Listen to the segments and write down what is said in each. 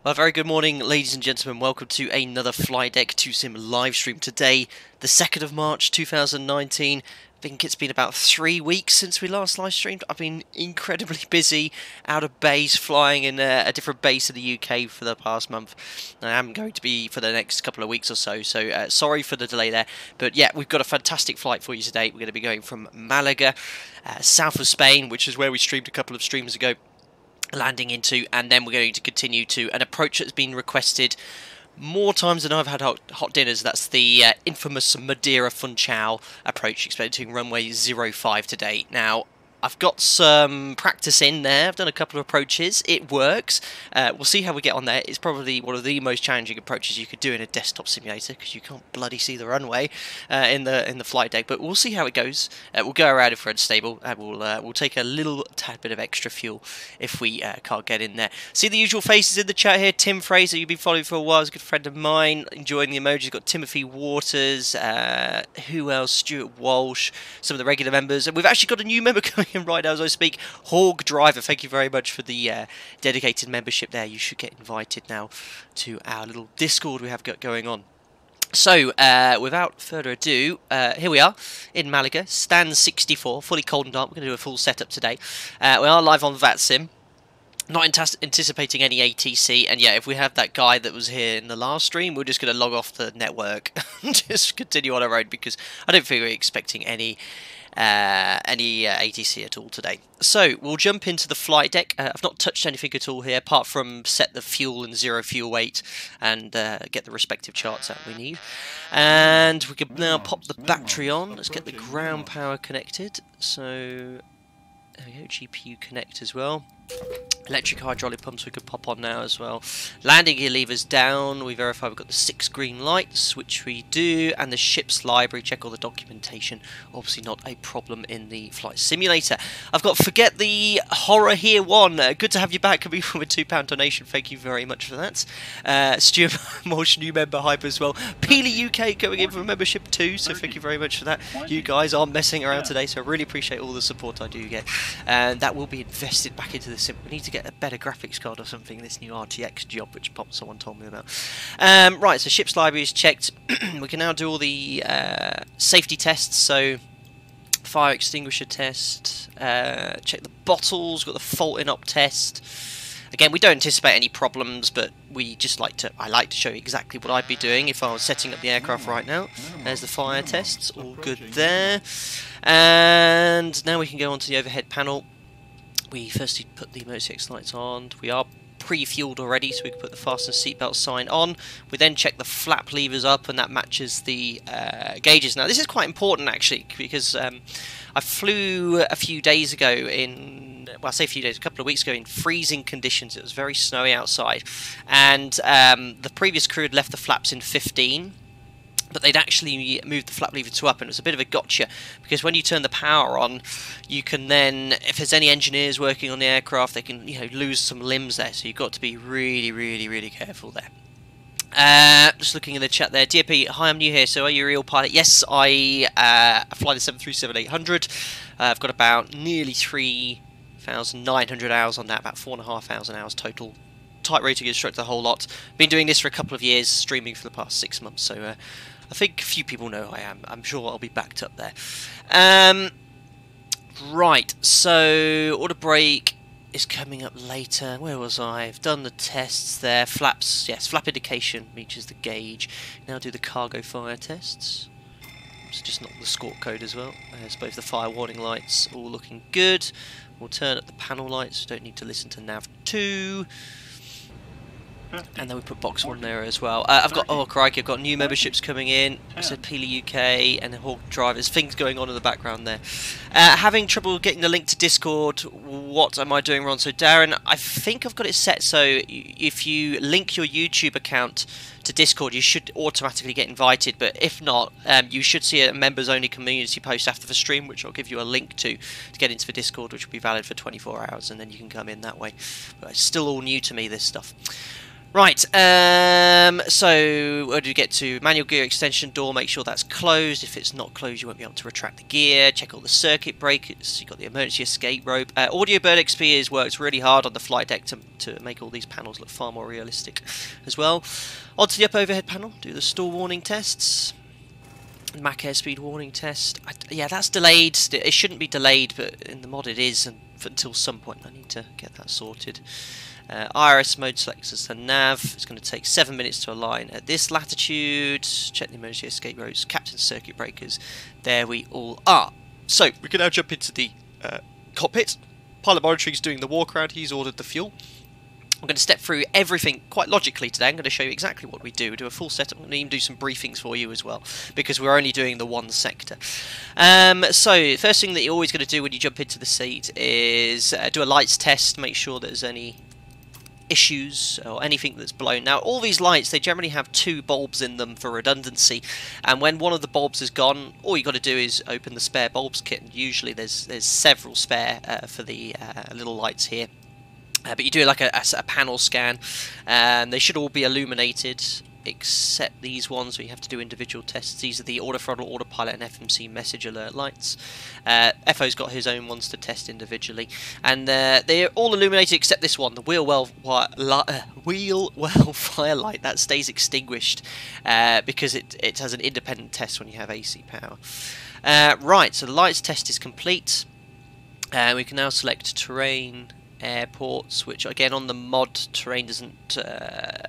Well, very good morning, ladies and gentlemen. Welcome to another Flight Deck 2 Sim live stream. Today, the 2nd of March 2019. I think it's been about 3 weeks since we last live streamed. I've been incredibly busy out of base, flying in a different base in the UK for the past month. I am going to be for the next couple of weeks or so, so sorry for the delay there. But yeah, we've got a fantastic flight for you today. We're going to be going from Malaga, south of Spain, which is where we streamed a couple of streams ago, landing into, and then we're going to continue to an approach that's been requested more times than I've had hot dinners. That's the infamous Madeira FUNCHAL approach, expecting runway 05 today. Now, I've got some practice in there. I've done a couple of approaches. It works. We'll see how we get on there. It's probably one of the most challenging approaches you could do in a desktop simulator because you can't bloody see the runway in the flight deck. But we'll see how it goes. We'll go around if we're unstable, and we'll take a little tad bit of extra fuel if we can't get in there. See the usual faces in the chat here. Tim Fraser, you've been following for a while. He's a good friend of mine. Enjoying the emojis. Got Timothy Waters. Who else? Stuart Walsh. Some of the regular members, and we've actually got a new member coming in right now as I speak. Hog Driver, thank you very much for the dedicated membership there. You should get invited now to our little Discord we have going on. So, without further ado, here we are in Malaga, stand 64, fully cold and dark. We're going to do a full setup today. We are live on VATSIM. Not anticipating any ATC, and yeah, if we have that guy that was here in the last stream, we're just going to log off the network and just continue on our own, because I don't think we're expecting any ATC at all today. So we'll jump into the flight deck. I've not touched anything at all here apart from set the fuel and zero fuel weight and get the respective charts that we need. And we can now pop the battery on. Let's get the ground power connected. So there we go, GPU connect as well. Electric hydraulic pumps we could pop on now as well. Landing gear levers down. We verify we've got the 6 green lights, which we do, and the ship's library. Check all the documentation. Obviously not a problem in the flight simulator. I've got Forget the Horror Here one. Good to have you back. Could be from a £2 donation. Thank you very much for that. Stuart Walsh, new member hype as well. Peely UK going in for a membership too, so thank you very much for that. You guys are messing around today, so I really appreciate all the support I do get. And that will be invested back into the sim. We need to get a better graphics card or something, this new RTX job which someone told me about. Right, so ship's library is checked. We can now do all the safety tests, so fire extinguisher test, check the bottles, got the faulting up test. Again, we don't anticipate any problems, but we just I like to show you exactly what I'd be doing if I was setting up the aircraft right now. There's the fire tests, all good there. And now we can go on to the overhead panel. We firstly put the emergency exit lights on. We are pre-fueled already, so we can put the fasten seatbelt sign on. We then check the flap levers up, and that matches the gauges. Now, this is quite important actually, because I flew a few days ago in, well, I say a few days, a couple of weeks ago in freezing conditions. It was very snowy outside, and the previous crew had left the flaps in 15. But they'd actually moved the flap lever to up, and it was a bit of a gotcha, because when you turn the power on, you can then, if there's any engineers working on the aircraft, they can, you know, lose some limbs there. So you've got to be really, really, really careful there. Just looking in the chat there, DP, hi, I'm new here. So are you a real pilot? Yes, I fly the 737-800. I've got about nearly 3,900 hours on that, about 4,500 hours total. Type Rating Instructor, the whole lot. Been doing this for a couple of years, streaming for the past 6 months. So I think a few people know who I am. I'm sure I'll be backed up there. Right, so order brake is coming up later. Where was I? I've done the tests there. Flaps, yes, flap indication reaches the gauge. Now do the cargo fire tests. So just not the score code as well. There's both the fire warning lights, all looking good. We'll turn up the panel lights. Don't need to listen to nav 2. And then we put box 1 there as well. I've got, oh crikey, I've got new memberships coming in. I said Peely UK and the Hawk Drivers. Things going on in the background there. Having trouble getting the link to Discord. What am I doing wrong? So Darren, I think I've got it set so if you link your YouTube account to Discord, you should automatically get invited. But if not, you should see a members only community post after the stream, which I'll give you a link to get into the Discord, which will be valid for 24 hours, and then you can come in that way. But it's still all new to me, this stuff. Right, so where do you get to? Manual gear extension door, make sure that's closed. If it's not closed, you won't be able to retract the gear. Check all the circuit breakers. You've got the emergency escape rope. Audio Bird XP has worked really hard on the flight deck to make all these panels look far more realistic as well. Onto the up overhead panel, do the stall warning tests. Mach airspeed warning test. Yeah, that's delayed. It shouldn't be delayed, but in the mod it is, and until some point I need to get that sorted. IRS mode selects as the nav. It's going to take 7 minutes to align at this latitude. Check the emergency escape routes, captain circuit breakers. There we all are. So we can now jump into the cockpit. Pilot monitoring is doing the walk around. He's ordered the fuel. I'm going to step through everything quite logically today. I'm going to show you exactly what we do. We do a full setup. I'm going to even do some briefings for you as well, because we're only doing the one sector. So first thing that you're always going to do when you jump into the seat is do a lights test. Make sure there's any issues or anything that's blown. Now all these lights, they generally have 2 bulbs in them for redundancy, and when one of the bulbs is gone, all you got to do is open the spare bulbs kit, and usually there's several spare for the little lights here. But you do like a panel scan, and they should all be illuminated except these ones where you have to do individual tests. These are the autothrottle, autopilot and FMC message alert lights. FO's got his own ones to test individually, and they're all illuminated except this one, the wheel well fire light. That stays extinguished because it has an independent test when you have AC power. Right, so the lights test is complete. We can now select terrain, airports, which again on the mod terrain doesn't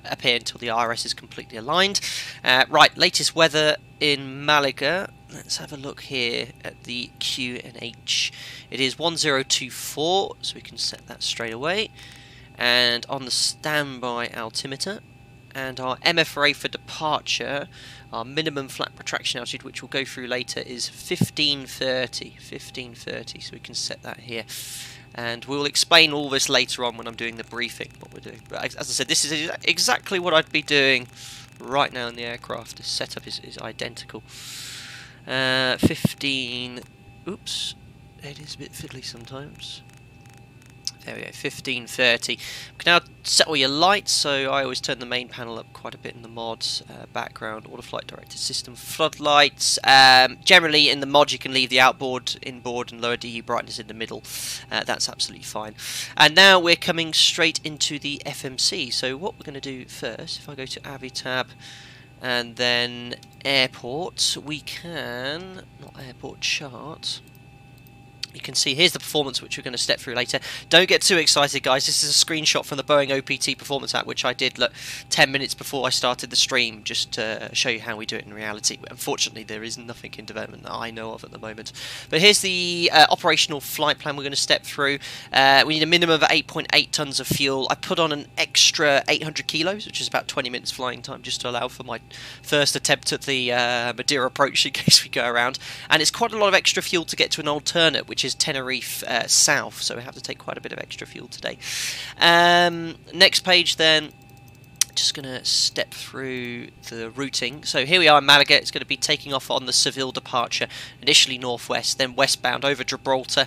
appear until the RS is completely aligned. Right, latest weather in Malaga. Let's have a look here at the QNH. It is 1024, so we can set that straight away. And on the standby altimeter, and our MFRA for departure, our minimum flap retraction altitude, which we'll go through later, is 1530, so we can set that here. And we'll explain all this later on when I'm doing the briefing, what we're doing. But as I said, this is exactly what I'd be doing right now in the aircraft. The setup is identical. 15... Oops. It is a bit fiddly sometimes. There we go, 1530. We can now set all your lights, so I always turn the main panel up quite a bit in the mods. Background, auto-flight directed system, floodlights. Generally in the mod you can leave the outboard, inboard and lower DU brightness in the middle. That's absolutely fine. And now we're coming straight into the FMC. So what we're going to do first, if I go to Avi tab and then airport, we can, not airport chart, you can see here's the performance, which we're going to step through later. Don't get too excited, guys. This is a screenshot from the Boeing OPT performance app, which I did 10 minutes before I started the stream, just to show you how we do it in reality. Unfortunately, there is nothing in development that I know of at the moment. But here's the operational flight plan we're going to step through. We need a minimum of 8.8 tons of fuel. I put on an extra 800 kilos, which is about 20 minutes flying time, just to allow for my first attempt at the Madeira approach in case we go around. And it's quite a lot of extra fuel to get to an alternate, which is Tenerife south, so we have to take quite a bit of extra fuel today. Next page then, just going to step through the routing. So here we are in Malaga. It's going to be taking off on the Seville departure, initially northwest, then westbound over Gibraltar,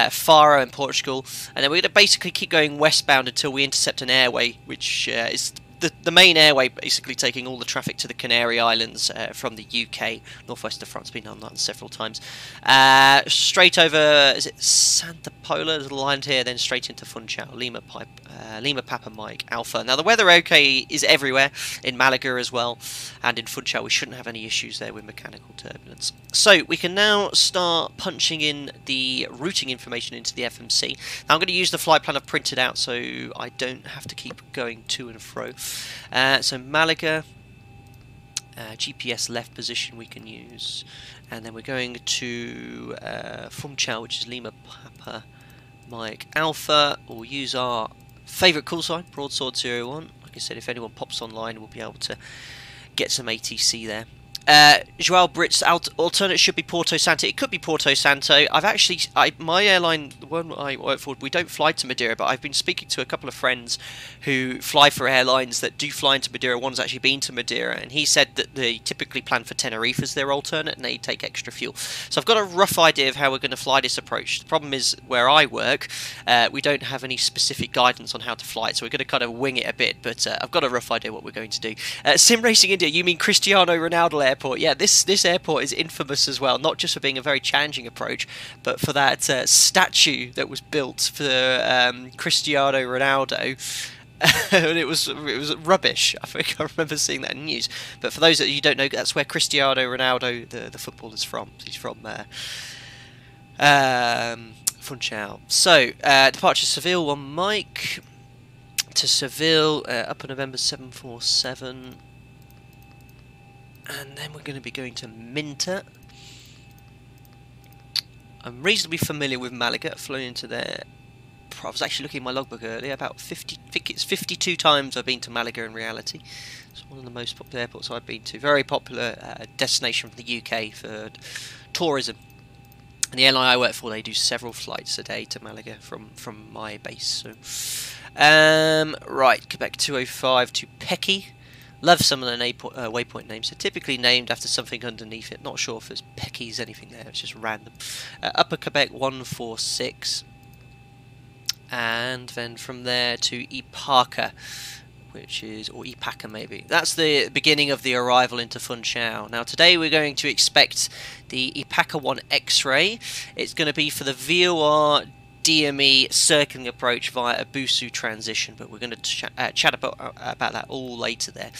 Faro in Portugal, and then we're going to basically keep going westbound until we intercept an airway, which is the main airway, basically taking all the traffic to the Canary Islands from the UK, northwest of France. Been done that several times. Straight over, is it Santa Pola? There's a line here, then straight into Funchal, Lima Papa Mike Alpha. Now the weather okay is everywhere in Malaga as well, and in Funchal we shouldn't have any issues there with mechanical turbulence. So we can now start punching in the routing information into the FMC. Now I'm going to use the flight plan I've printed out, so I don't have to keep going to and fro. So Malaga, GPS left position we can use, and then we're going to FUNCHAL, which is Lima Papa Mike Alpha. We'll use our favourite call sign, broadsword 01. Like I said, if anyone pops online, we'll be able to get some ATC there. Joao Brit's alternate should be Porto Santo. It could be Porto Santo. My airline, the one I work for, we don't fly to Madeira, but I've been speaking to a couple of friends who fly for airlines that do fly into Madeira. One's actually been to Madeira, and he said that they typically plan for Tenerife as their alternate, and they take extra fuel. So I've got a rough idea of how we're going to fly this approach. The problem is, where I work, we don't have any specific guidance on how to fly it, so we're going to kind of wing it a bit, but I've got a rough idea what we're going to do. Sim Racing India, you mean Cristiano Ronaldo Airport? Yeah, this airport is infamous as well, not just for being a very challenging approach, but for that statue that was built for Cristiano Ronaldo. And it was rubbish. I think I remember seeing that in the news. But for those that you don't know, that's where Cristiano Ronaldo, the footballer's from. He's from Funchal. So departure Seville on Mike to Seville, Upper November 747. And then we're going to be going to Minta. I'm reasonably familiar with Malaga. I've flown into there. I was actually looking at my logbook earlier. About 50. I think it's 52 times I've been to Malaga in reality. It's one of the most popular airports I've been to. Very popular destination for the UK for tourism. And the airline I work for, they do several flights a day to Malaga from my base. So, right, Quebec 205 to Pecky. Love some of the waypoint names. They're typically named after something underneath it. Not sure if there's Pecky's anything there. It's just random. Upper Quebec 146. And then from there to Ipaka, which is, or Ipaka maybe. That's the beginning of the arrival into Funchal. Now today we're going to expect the Ipaka 1 X-ray. It's going to be for the VOR DME circling approach via a Busu transition, but we're going to chat about that all later there.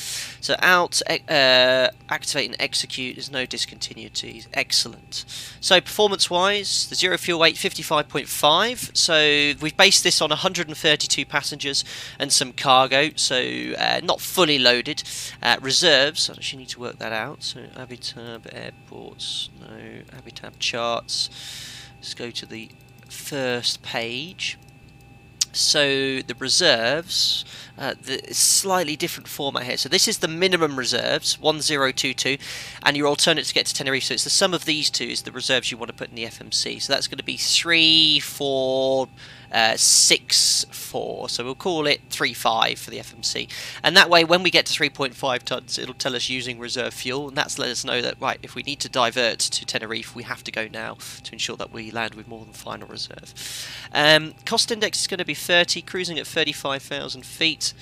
So out, activate and execute, there's no discontinuities, excellent. So performance wise, the zero fuel weight 55.5, so we've based this on 132 passengers and some cargo, so not fully loaded. Reserves, I actually need to work that out, so Abitab airports, no, Abitab charts, let's go to the first page. So the reserves, the slightly different format here. So this is the minimum reserves, 1022, and your alternate to get to Tenerife. So it's the sum of these two is the reserves you want to put in the FMC. So that's going to be 3464. So we'll call it 35 for the FMC. And that way, when we get to 3.5 tons, it'll tell us using reserve fuel, and that's let us know that right, if we need to divert to Tenerife, we have to go now to ensure that we land with more than final reserve. Cost index is going to be 30, cruising at 35,000 feet.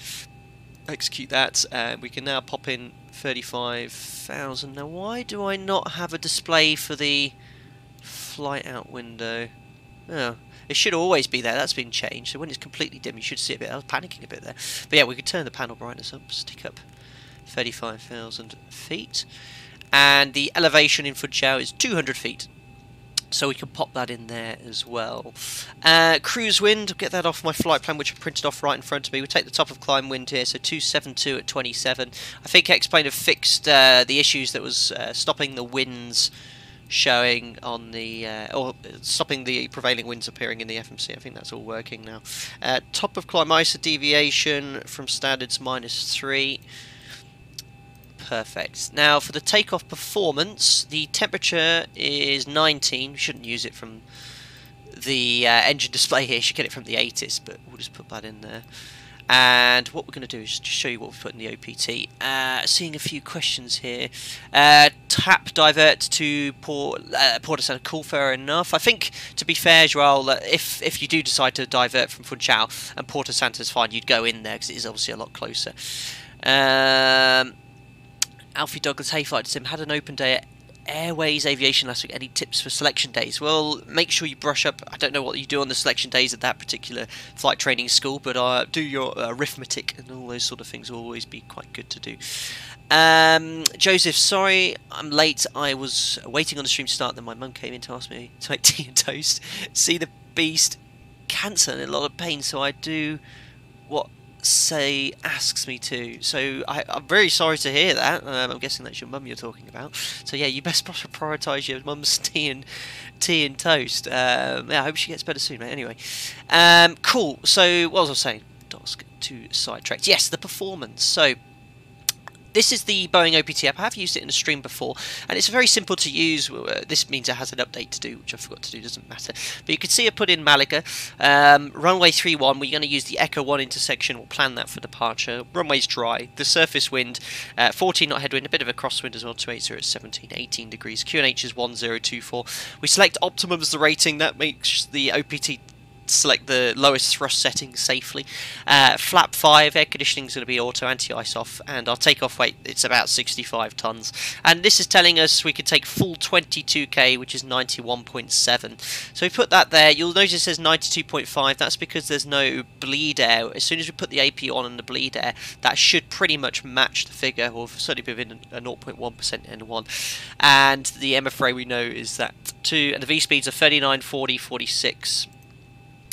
Execute that. We can now pop in 35,000. Now, why do I not have a display for the flight out window? Oh, it should always be there. That's been changed. So when it's completely dim, you should see a bit. I was panicking a bit there. But yeah, we could turn the panel brightness up, stick up 35,000 feet. And the elevation in Funchal is 200 feet. So we can pop that in there as well. Cruise wind, I'll get that off my flight plan, which I printed off right in front of me. We'll take the top of climb wind here, so 272 at 27. I think X-Plane have fixed the issues that was stopping the winds showing on the, or stopping the prevailing winds appearing in the FMC. I think that's all working now. Top of climb ISA deviation from standards -3. Perfect. Now for the takeoff performance, the temperature is 19. We shouldn't use it from the engine display here. You should get it from the ATIS, but we'll just put that in there. And what we're going to do is just show you what we've put in the OPT. Seeing a few questions here. Tap divert to Porto Santo. Cool, fair enough. I think, to be fair, Joel, if you do decide to divert from Funchal and Porto Santo is fine, you'd go in there because it is obviously a lot closer. Alfie Douglas, hey Flight Sim, had an open day at Airways Aviation last week. Any tips for selection days? Well, make sure you brush up. I don't know what you do on the selection days at that particular flight training school, but do your arithmetic and all those sort of things will always be quite good to do. Joseph, sorry I'm late. I was waiting on the stream to start, then my mum came in to ask me to make tea and toast. See the beast, cancer and a lot of pain, so I do what say asks me to. So I'm very sorry to hear that. I'm guessing that's your mum you're talking about. So yeah, you best prioritise your mum's tea and toast. Yeah, I hope she gets better soon, mate. Anyway, cool. So what was I saying? Too sidetracked. Yes, the performance. So this is the Boeing OPT app. I have used it in a stream before, and it's very simple to use. This means it has an update to do, which I forgot to do, doesn't matter. But you can see I put in Malaga, runway 31, we're going to use the Echo 1 intersection, we'll plan that for departure. Runway's dry, the surface wind, 14 knot headwind, a bit of a crosswind as well, 280 at 17, 18 degrees. QNH is 1024. We select optimum as the rating, that makes the OPT select the lowest thrust setting safely. Flap 5, air conditioning is going to be auto, anti-ice off, and our takeoff weight, it's about 65 tons. And this is telling us we could take full 22k, which is 91.7. So we put that there. You'll notice it says 92.5. That's because there's no bleed air. As soon as we put the AP on and the bleed air, that should pretty much match the figure, or certainly be within a 0.1% N1. And the MFRA we know is that 2, and the V speeds are 39, 40, 46.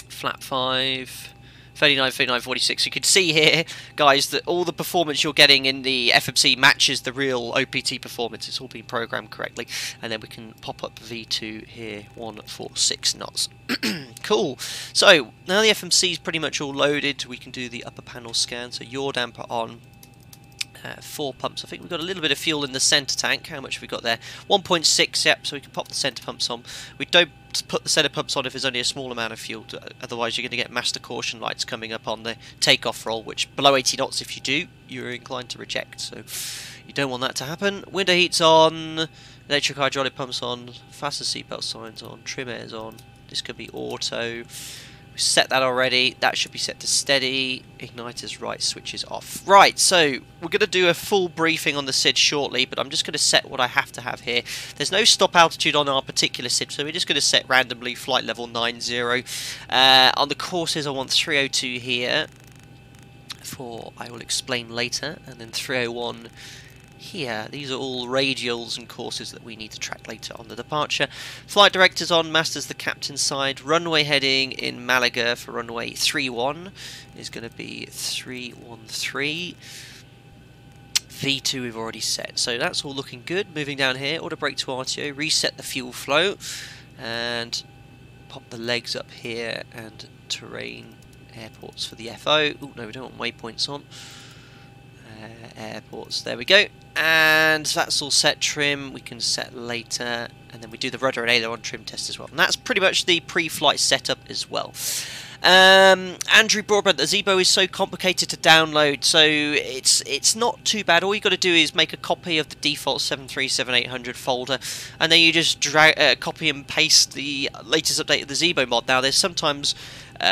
Flap 5, 39, 39, 46. You can see here, guys, that all the performance you're getting in the FMC matches the real OPT performance. It's all been programmed correctly. And then we can pop up V2 here, 146 knots. Cool. So, now the FMC is pretty much all loaded. We can do the upper panel scan. So, yaw damper on. 4 pumps. I think we've got a little bit of fuel in the centre tank. How much have we got there? 1.6, yep, so we can pop the centre pumps on. We don't put the centre pumps on if there's only a small amount of fuel, otherwise you're going to get master caution lights coming up on the takeoff roll, which below 80 knots, if you do, you're inclined to reject, so you don't want that to happen. Window heat's on, electric hydraulic pumps on, fasten seatbelt signs on, trim air's on. This could be auto. We've set that already. That should be set to steady. Igniter's right, switches off. Right, so we're going to do a full briefing on the SID shortly, but I'm just going to set what I have to have here. There's no stop altitude on our particular SID, so we're just going to set randomly flight level 90. On the courses, I want 302 here, for I will explain later, and then 301 here. These are all radials and courses that we need to track later on the departure. Flight director's on, master's the captain's side. Runway heading in Malaga for runway 31 is going to be 313. V2 we've already set, so that's all looking good. Moving down here, auto brake to RTO, reset the fuel flow, and pop the legs up here, and terrain airports for the FO. Oh no, we don't want waypoints on. Airports, there we go, and that's all set. Trim we can set later, and then we do the rudder and aileron trim test as well, and that's pretty much the pre-flight setup as well. Andrew Broadbent, the ZIBO is so complicated to download, so it's not too bad. All you got to do is make a copy of the default 737-800 folder, and then you just drag, copy and paste the latest update of the ZIBO mod. Now there's sometimes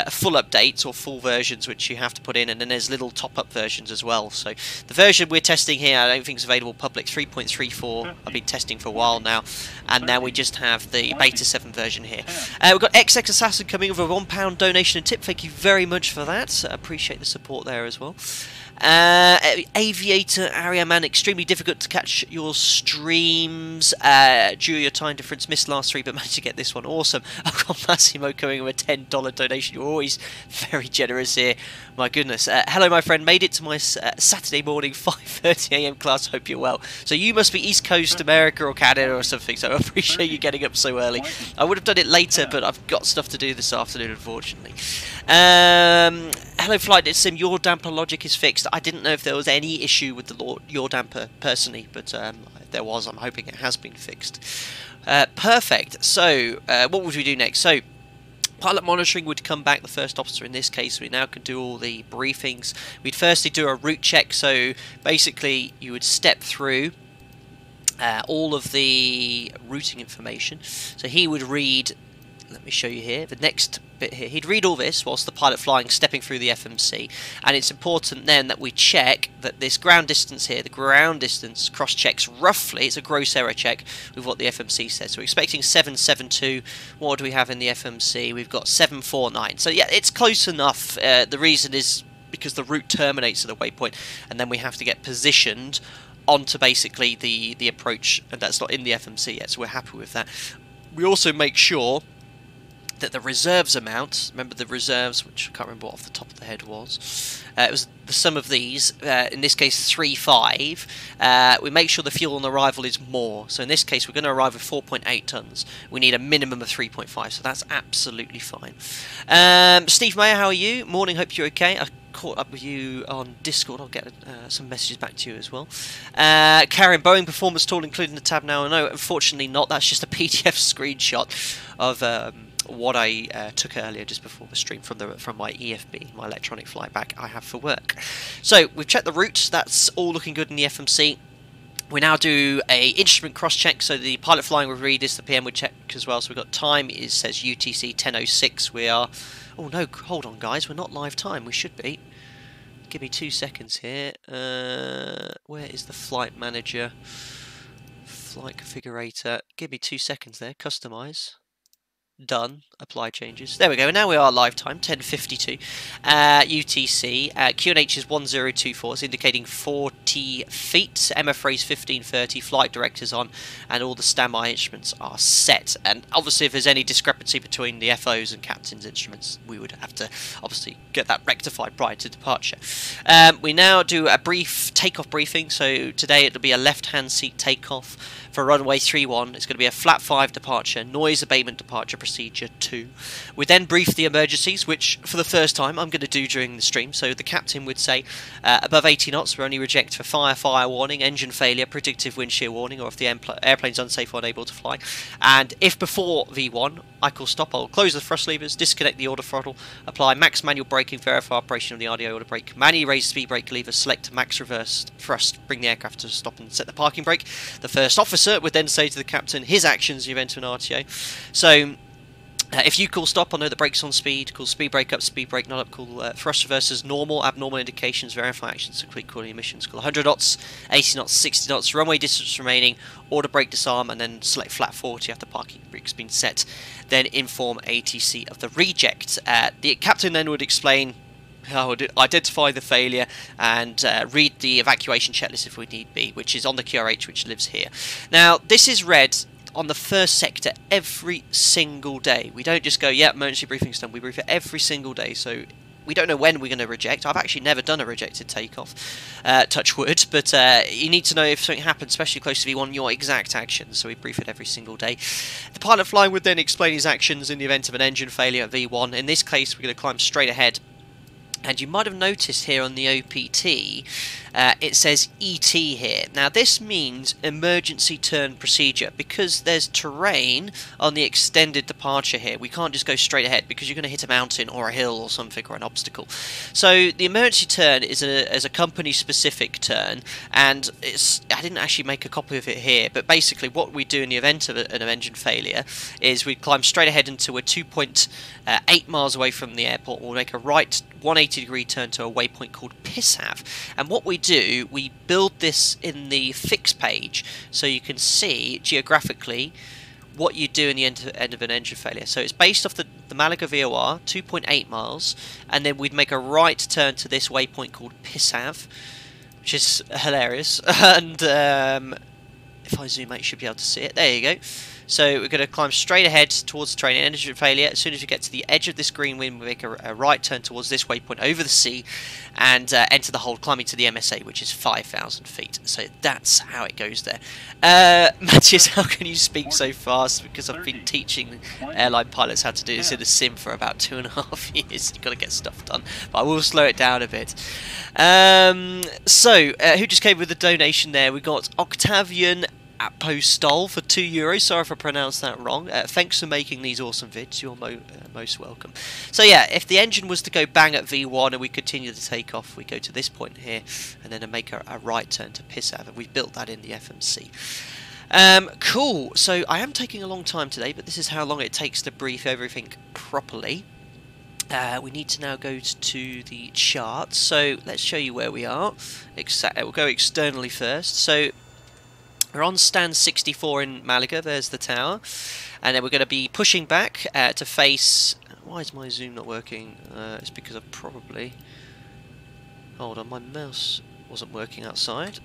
full updates or full versions which you have to put in, and then there's little top-up versions as well. So the version we're testing here, I don't think is available public, 3.34. I've been testing for a while now, and now we just have the beta 7 version here. We've got XX Assassin coming with a £1 donation and tip. Thank you very much for that. Appreciate the support there as well. Aviator Ariaman, extremely difficult to catch your streams due to your time difference. Missed last 3 but managed to get this one. Awesome. I've got Massimo coming with a $10 donation. You're always very generous here. My goodness. Hello my friend, made it to my Saturday morning 5:30 AM class. Hope you're well. So you must be East Coast America or Canada or something, so I appreciate you getting up so early. I would have done it later, but I've got stuff to do this afternoon, unfortunately. Hello Flight Sim, yaw damper logic is fixed. I didn't know if there was any issue with the yaw damper personally, but if there was, I'm hoping it has been fixed. Perfect. So what would we do next? So pilot monitoring would come back, the first officer in this case. We now can do all the briefings. We'd firstly do a route check, so basically you would step through all of the routing information. So he would read, let me show you here, the next bit here. He'd read all this whilst the pilot flying, stepping through the FMC, and it's important then that we check that this ground distance here, the ground distance cross-checks roughly, it's a gross error check with what the FMC says. So we're expecting 772, what do we have in the FMC? We've got 749, so yeah, it's close enough. The reason is because the route terminates at a waypoint, and then we have to get positioned onto basically the approach, and that's not in the FMC yet, so we're happy with that. We also make sure that the reserves amount, remember the reserves, which I can't remember what off the top of the head was, it was the sum of these, in this case 3.5, we make sure the fuel on arrival is more, so in this case we're going to arrive with 4.8 tonnes, we need a minimum of 3.5, so that's absolutely fine. Steve Mayer, how are you? Morning, hope you're okay. Of caught up with you on Discord. I'll get some messages back to you as well. Carrying Boeing performance tool, including the tab now. No, unfortunately not. That's just a PDF screenshot of what I took earlier just before the stream from my EFB, my electronic flight bag I have for work. So we've checked the routes. That's all looking good in the FMC. We now do a instrument cross check, so the pilot flying will read this, the PM would check as well. So we've got time, it says UTC 10:06. We are, oh no, hold on guys, we're not live time, we should be. Give me 2 seconds here. Where is the flight manager? Flight configurator. Give me 2 seconds there, customize. Done. Apply changes. There we go. Now we are live time, 10:52. UTC. QNH is 1024. It's indicating 40 feet. MFRA is 1530. Flight director's on, and all the standby instruments are set. And obviously, if there's any discrepancy between the FOs and captain's instruments, we would have to obviously get that rectified prior to departure. We now do a brief takeoff briefing. So today it'll be a left-hand seat takeoff for runway 31. It's going to be a flat 5 departure, noise abatement departure procedure 2. We then brief the emergencies, which for the first time I'm going to do during the stream. So the captain would say above 80 knots we only reject for fire warning, engine failure, predictive wind shear warning, or if the airplane's unsafe or unable to fly. And if before V1 I call stop, I'll close the thrust levers, disconnect the auto throttle, apply max manual braking, verify operation of the RDO auto brake, manually raise speed brake lever, select max reverse thrust, bring the aircraft to stop and set the parking brake. The first officer would then say to the captain his actions in the event of an RTO. So if you call stop, I'll know the brake's on speed, call speed brake up, speed brake not up, call thrust reversers normal, abnormal indications, verify actions, complete calling emissions, call 100 knots, 80 knots, 60 knots, runway distance remaining, order brake disarm, and then select flat 40 after parking brake's been set. Then inform ATC of the reject. The captain then would explain how to identify the failure and read the evacuation checklist if we need be, which is on the QRH, which lives here. Now, this is read on the first sector every single day. We don't just go, yeah, emergency briefing's done. We brief it every single day, so we don't know when we're going to reject. I've actually never done a rejected takeoff, touch wood, but you need to know if something happens, especially close to V1, your exact actions, so we brief it every single day. The pilot flying would then explain his actions in the event of an engine failure at V1. In this case, we're going to climb straight ahead. And you might have noticed here on the OPT, it says ET here. Now this means emergency turn procedure, because there's terrain on the extended departure here. We can't just go straight ahead because you're going to hit a mountain or a hill or something, or an obstacle. So the emergency turn is a company specific turn, and I didn't actually make a copy of it here, but basically what we do in the event of an engine failure is we climb straight ahead until we're 2.8 miles away from the airport. We'll make a right 180-degree turn to a waypoint called Pissav, and what we do, we build this in the fix page so you can see geographically what you do in the end of an engine failure. So it's based off the Malaga VOR, 2.8 miles, and then we'd make a right turn to this waypoint called Pissav, which is hilarious. And if I zoom out, you should be able to see it. There you go. So we're going to climb straight ahead towards the training engine failure. As soon as we get to the edge of this green wind, we make a right turn towards this waypoint over the sea and enter the hold, climbing to the MSA, which is 5,000 feet. So that's how it goes there. Matthias, how can you speak so fast? Because I've been teaching airline pilots how to do this in a sim for about 2.5 years. You've got to get stuff done. But I will slow it down a bit. Who just came with a donation there? We got Octavian Apostol for €2. Sorry if I pronounced that wrong. Thanks for making these awesome vids. You're most welcome. So yeah, if the engine was to go bang at V1 and we continue the takeoff, we go to this point here and then make a right turn to Pissav, and we've built that in the FMC. Cool. So I am taking a long time today, but this is how long it takes to brief everything properly. We need to now go to the chart. So let's show you where we are. We'll go externally first. So we're on stand 64 in Malaga, there's the tower, and then we're going to be pushing back to face... Why is my zoom not working? It's because I've probably... Hold on, my mouse wasn't working outside.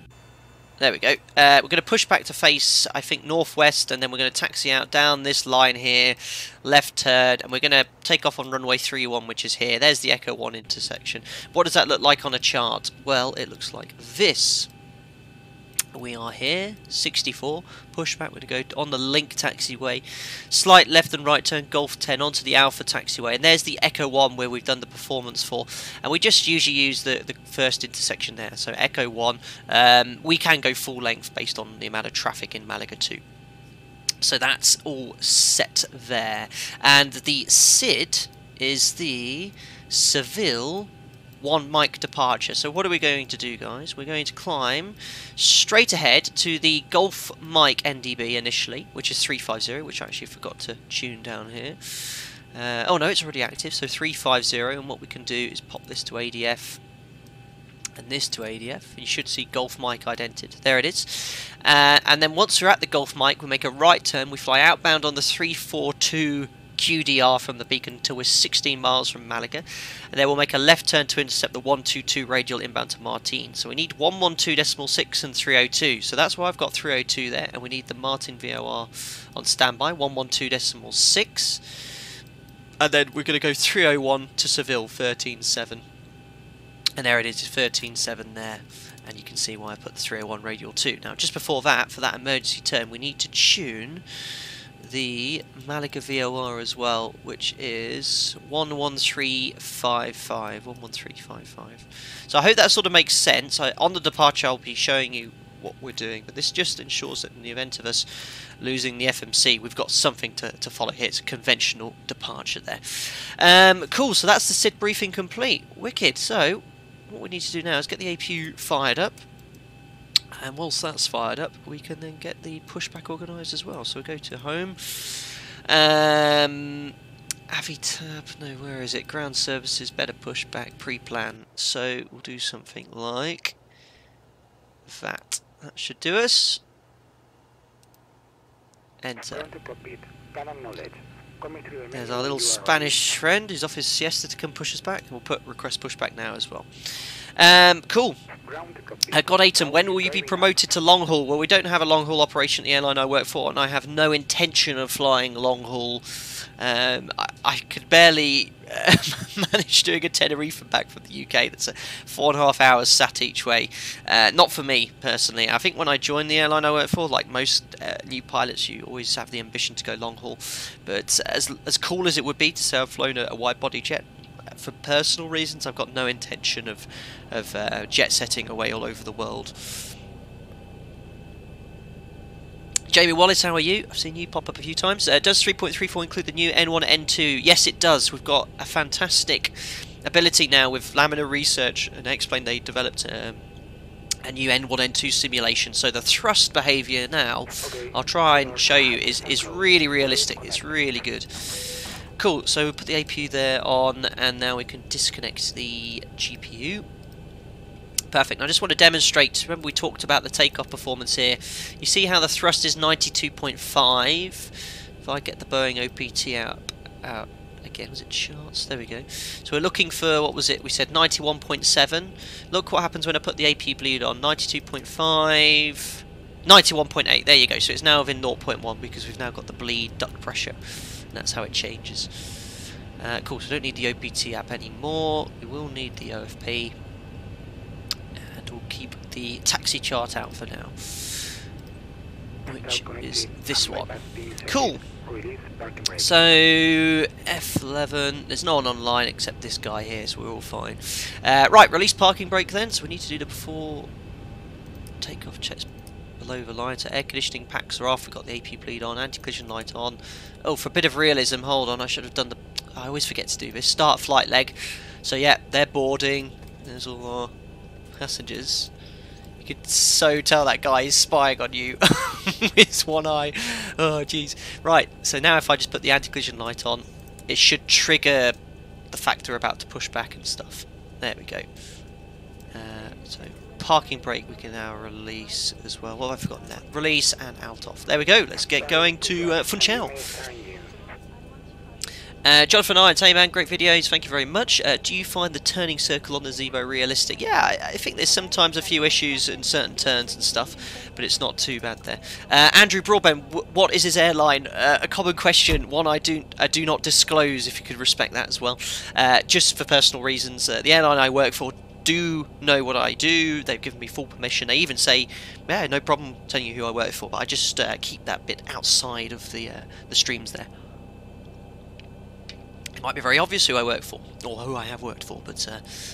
There we go. We're going to push back to face, I think, northwest, and then we're going to taxi out down this line here, left turn, and we're going to take off on runway 31, which is here. There's the Echo 1 intersection. What does that look like on a chart? Well, it looks like this. We are here, 64, pushback, we're going to go on the Link taxiway, slight left and right turn, Golf 10 onto the Alpha taxiway, and there's the Echo 1 where we've done the performance for, and we just usually use the first intersection there, so Echo 1, we can go full length based on the amount of traffic in Malaga too. So that's all set there, and the SID is the Seville 1 mic departure. So what are we going to do, guys? We're going to climb straight ahead to the Golf mic NDB initially, which is 350, which I actually forgot to tune down here. Oh no, it's already active, so 350, and what we can do is pop this to ADF and this to ADF. You should see Golf mic idented. There it is. And then once we're at the Golf mic, we make a right turn, we fly outbound on the 342 QDR from the beacon until we're 16 miles from Malaga, and then we'll make a left turn to intercept the 122 radial inbound to Martin. So we need 112.6 and 302, so that's why I've got 302 there, and we need the Martin VOR on standby, 112.6, and then we're going to go 301 to Seville, 13.7, and there it is, 13.7 there, and you can see why I put the 301 radial too. Now just before that, for that emergency turn, we need to tune the Malaga VOR as well, which is 11355. 11355. So I hope that sort of makes sense. On the departure I'll be showing you what we're doing, but this just ensures that in the event of us losing the FMC, we've got something to follow here. It's a conventional departure there. Cool, so that's the SID briefing complete. Wicked. So what we need to do now is get the APU fired up. And whilst that's fired up, we can then get the pushback organised as well. So we go to home. Avitab, no, where is it? Ground services, better pushback, pre-plan. So we'll do something like that. That should do us. Enter. There's our little Spanish friend who's off his siesta to come push us back. We'll put request pushback now as well. Cool. Godayton, when will you be promoted to long haul? Well, we don't have a long haul operation at the airline I work for, and I have no intention of flying long haul. I could barely manage doing a Tenerife back from the UK. That's 4.5 hours sat each way. Not for me personally. I think when I joined the airline I work for, like most new pilots, you always have the ambition to go long haul. But as cool as it would be to say I've flown a wide body jet, for personal reasons I've got no intention of jet setting away all over the world. Jamie Wallace, how are you? I've seen you pop up a few times. Does 3.34 include the new N1 N2? Yes, it does. We've got a fantastic ability now with Laminar Research, and I explained they developed a new N1 N2 simulation. So the thrust behaviour now, I'll try and show you, is really realistic. It's really good. Cool, so we'll put the APU there on, and now we can disconnect the GPU. Perfect. I just want to demonstrate, remember we talked about the takeoff performance here. You see how the thrust is 92.5. If I get the Boeing OPT out again, was it charts? There we go. So we're looking for, what was it? We said 91.7. Look what happens when I put the APU bleed on. 92.5, 91.8. There you go. So it's now within 0.1 because we've now got the bleed duct pressure. That's how it changes. Cool, so we don't need the OPT app anymore. We will need the OFP. And we'll keep the taxi chart out for now, which is this one. Cool. So, F11. There's no one online except this guy here, so we're all fine. Right, release parking brake then. So we need to do the before takeoff checks. Below the line, so air conditioning packs are off, we've got the AP bleed on, anti-collision light on. Oh, for a bit of realism, hold on, I should have done the... I always forget to do this. Start flight leg. So yeah, they're boarding. There's all our passengers. You could so tell that guy is spying on you with his one eye. Oh, jeez. Right, so now if I just put the anti-collision light on, it should trigger the fact we're about to push back and stuff. There we go. So... parking brake we can now release as well. Well, I've forgotten that. Release and out off. There we go. Let's get going to FUNCHAL. Jonathan Irons, hey man, great videos, thank you very much. Do you find the turning circle on the ZIBO realistic? Yeah, I think there's sometimes a few issues in certain turns and stuff, but it's not too bad there. Andrew Broadbent, what is his airline? A common question, one I do not disclose, if you could respect that as well. Just for personal reasons. The airline I work for do know what I do. They've given me full permission. They even say, yeah, no problem telling you who I work for, but I just keep that bit outside of the streams there. It might be very obvious who I work for, or who I have worked for, but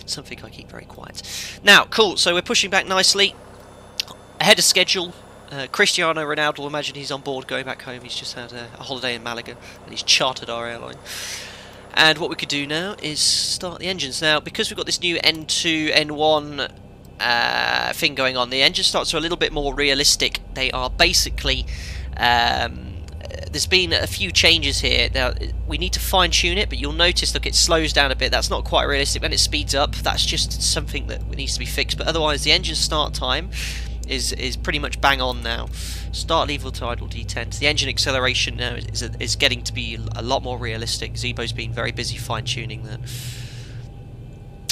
something I keep very quiet. Now, cool, so we're pushing back nicely, ahead of schedule. Cristiano Ronaldo, imagine he's on board going back home. He's just had a holiday in Malaga, and he's chartered our airline. And what we could do now is start the engines. Now, because we've got this new N2, N1 thing going on, the engine starts are a little bit more realistic. They are basically... there's been a few changes here. Now, we need to fine-tune it, but you'll notice, look, it slows down a bit. That's not quite realistic. Then it speeds up. That's just something that needs to be fixed. But otherwise, the engine start time is pretty much bang on now. Start, leave, to idle, detent. The engine acceleration now is getting to be a lot more realistic. ZIBO's been very busy fine-tuning that.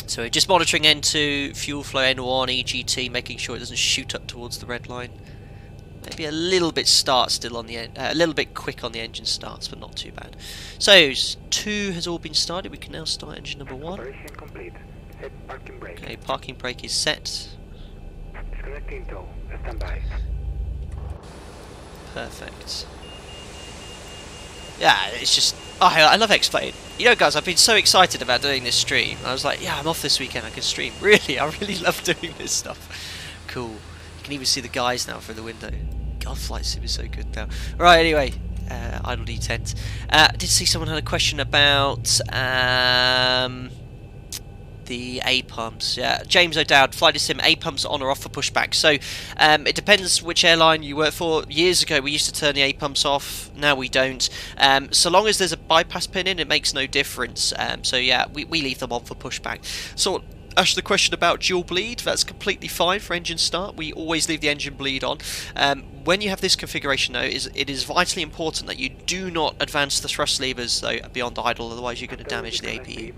So we're just monitoring N2, fuel flow N1, EGT, making sure it doesn't shoot up towards the red line. Maybe a little bit still on the a little bit quick on the engine starts, but not too bad. So 2 has all been started. We can now start engine number 1. Operation complete. Set parking brake. Okay, parking brake is set. Disconnecting tow. Stand by. Perfect. Yeah, it's just... Oh, I love X-Plane. You know, guys, I've been so excited about doing this stream. I was like, yeah, I'm off this weekend, I can stream. Really, I really love doing this stuff. Cool. You can even see the guys now through the window. God, flight sim is so good now. Right, anyway, idle detent. I did see someone had a question about... the A pumps. Yeah, James O'Dowd, flight sim, A pumps on or off for pushback. So it depends which airline you work for. Years ago we used to turn the A pumps off, now we don't. So long as there's a bypass pin in, it makes no difference. So yeah, we leave them on for pushback. So ask the question about dual bleed, that's completely fine for engine start. We always leave the engine bleed on. When you have this configuration though, it is vitally important that you do not advance the thrust levers though beyond idle, otherwise you're going to damage the APU.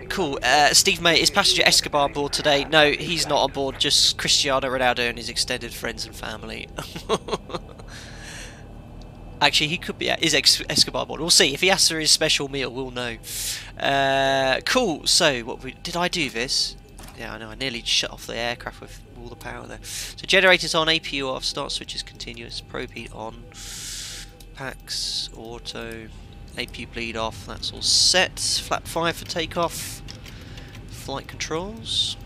Cool. Steve May, is passenger Escobar on board today? No, he's not on board, just Cristiano Ronaldo and his extended friends and family. Actually, he could be at his Escobar board. We'll see. If he asks for his special meal, we'll know. Cool. So, did I do this? Yeah, I know. I nearly shut off the aircraft with all the power there. So, generators on, APU off, start switches continuous, probe heat on, packs, auto, APU bleed off. That's all set. Flap 5 for takeoff. Flight controls.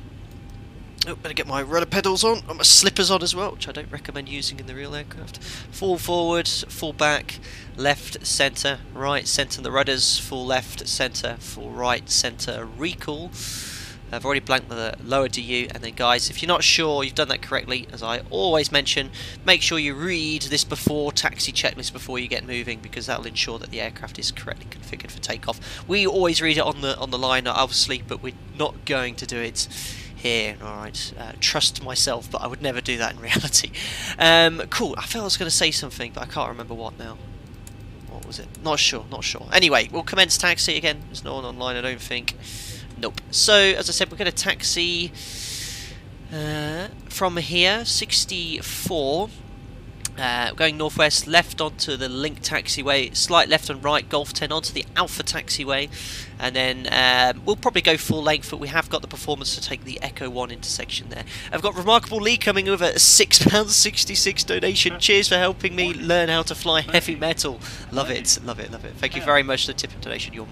Oh, better get my rudder pedals on, and my slippers on as well, which I don't recommend using in the real aircraft. Full forward, full back, left, centre, right, centre the rudders, full left, centre, full right, centre, recall. I've already blanked the lower DU, and then guys, if you're not sure you've done that correctly, as I always mention, make sure you read this before taxi checklist before you get moving, because that will ensure that the aircraft is correctly configured for takeoff. We always read it on the line, obviously, but we're not going to do it here. Alright, trust myself, but I would never do that in reality. Cool, I felt I was going to say something, but I can't remember what now. What was it? Not sure. Anyway, we'll commence taxi again. There's no one online, I don't think. Nope. So, as I said, we're going to taxi from here, 64, going northwest, left onto the Link taxiway, slight left and right, Golf 10 onto the Alpha taxiway, and then we'll probably go full length, but we have got the performance to take the Echo 1 intersection there. I've got Remarkable Lee coming with a £6.66 donation. Cheers for helping me learn how to fly heavy metal. Love it, love it, love it. Thank you very much for the tip and donation. You're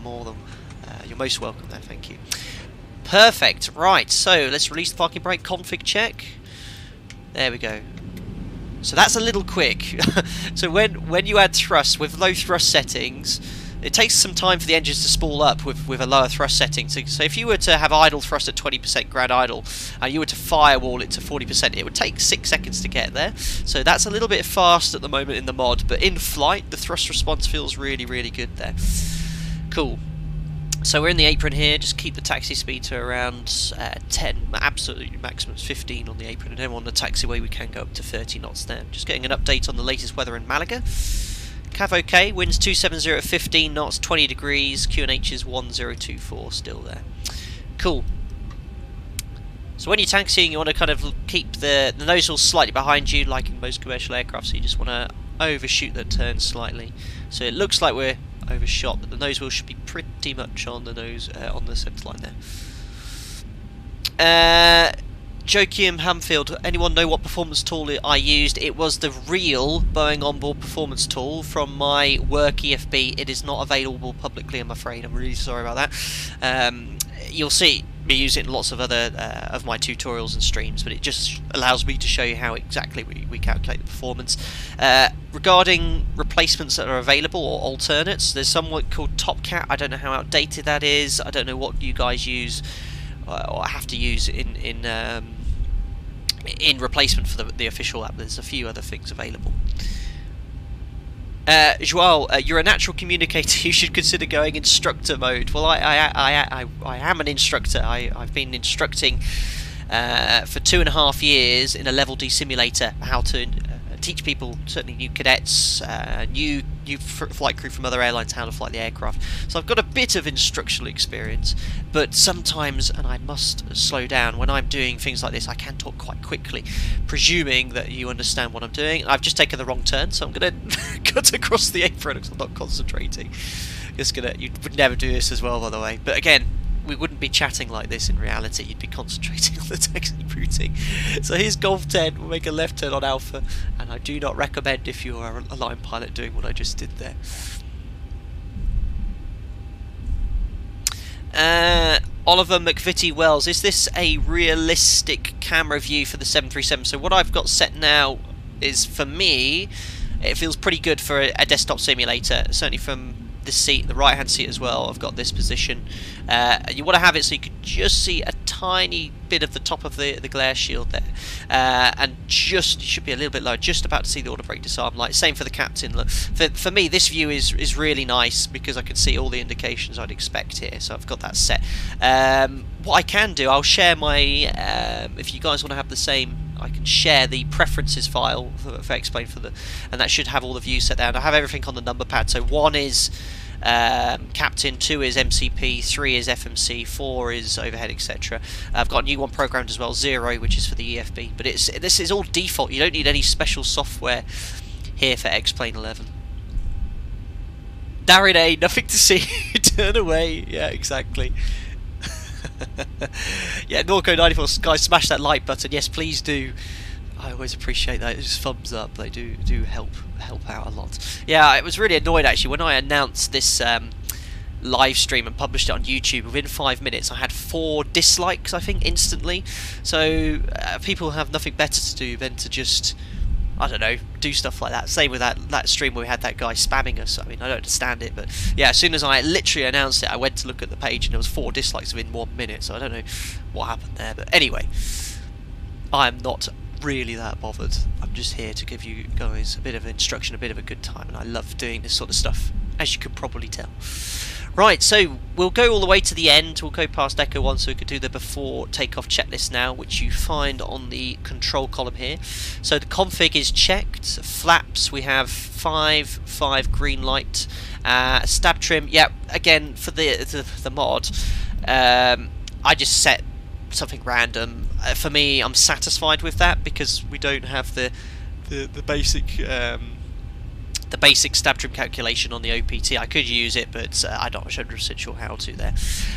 you're most welcome there, thank you. Perfect, right, so let's release the parking brake config check. There we go. So that's a little quick. So when you add thrust with low thrust settings, it takes some time for the engines to spool up with a lower thrust setting. So if you were to have idle thrust at 20% grad idle, and you were to firewall it to 40%, it would take 6 seconds to get there. So that's a little bit fast at the moment in the mod, but in flight, the thrust response feels really, really good there. Cool. So we're in the apron here, just keep the taxi speed to around 10, absolutely maximum is 15 on the apron, and then on the taxiway we can go up to 30 knots there. Just getting an update on the latest weather in Malaga. Cav OK, winds 270 at 15 knots, 20 degrees, QNH is 1024 still there. Cool. So when you're taxiing, you want to kind of keep the nozzle slightly behind you, like in most commercial aircraft, so you just want to overshoot the turn slightly. So it looks like we're overshot, but the nose wheel should be pretty much on the nose on the centre line there. Joachim Hamfield, anyone know what performance tool I used? It was the real Boeing onboard performance tool from my work EFB. It is not available publicly, I'm afraid. I'm really sorry about that. You'll see me use it in lots of other of my tutorials and streams, but it just allows me to show you how exactly we calculate the performance. Regarding replacements that are available or alternates, there's somewhat called TopCat. I don't know how outdated that is. I don't know what you guys use or have to use in replacement for the official app. There's a few other things available. Joao, you're a natural communicator. You should consider going instructor mode. Well, I am an instructor. I've been instructing for 2.5 years in a level D simulator how to teach people, certainly new cadets, new flight crew from other airlines, how to fly the aircraft. So I've got a bit of instructional experience, but sometimes, and I must slow down, when I'm doing things like this, I can talk quite quickly, presuming that you understand what I'm doing. I've just taken the wrong turn, so I'm going to cut across the apron because I'm not concentrating. You would never do this as well, by the way. But again, we wouldn't be chatting like this in reality. You'd be concentrating on the taxi routing. So here's Golf 10. We'll make a left turn on Alpha, and I do not recommend, if you are a line pilot, doing what I just did there. Oliver McVitie Wells, is this a realistic camera view for the 737? So what I've got set now is, for me, it feels pretty good for a desktop simulator, certainly from this seat, the right hand seat as well. I've got this position. You want to have it so you can just see a tiny bit of the top of the glare shield there, and just, you should be a little bit low, just about to see the auto brake disarm light. Same for the captain. Look, for me, this view is really nice because I can see all the indications I'd expect here, so I've got that set. What I can do, I'll share my if you guys want to have the same, I can share the preferences file for explain for the, and that should have all the views set down. I have everything on the number pad. So 1 is captain, 2 is MCP, 3 is FMC, 4 is overhead, etc. I've got a new one programmed as well, 0, which is for the EFB. But this is all default. You don't need any special software here for X-Plane 11. Darren A, nothing to see. Turn away. Yeah, exactly. Yeah, Norco 94 guys, smash that like button. Yes, please do. I always appreciate that. Just thumbs up. They do help out a lot. Yeah, I was really annoyed actually when I announced this live stream and published it on YouTube. Within 5 minutes, I had 4 dislikes, I think, instantly. So people have nothing better to do than to just, I don't know, do stuff like that. Same with that stream where we had that guy spamming us. I mean, I don't understand it, but yeah, as soon as I literally announced it, I went to look at the page and there was 4 dislikes within 1 minute. So I don't know what happened there, but anyway, I'm not really that bothered. I'm just here to give you guys a bit of instruction, a bit of a good time, and I love doing this sort of stuff, as you could probably tell. Right, so we'll go all the way to the end. We'll go past Echo 1 so we could do the before takeoff checklist now, which you find on the control column here. So the config is checked. Flaps, we have 5 green light. Stab trim, yeah, again, for the mod, I just set something random. For me, I'm satisfied with that because we don't have the basic stab trim calculation on the OPT. I could use it, but I'm not 100% sure how to there.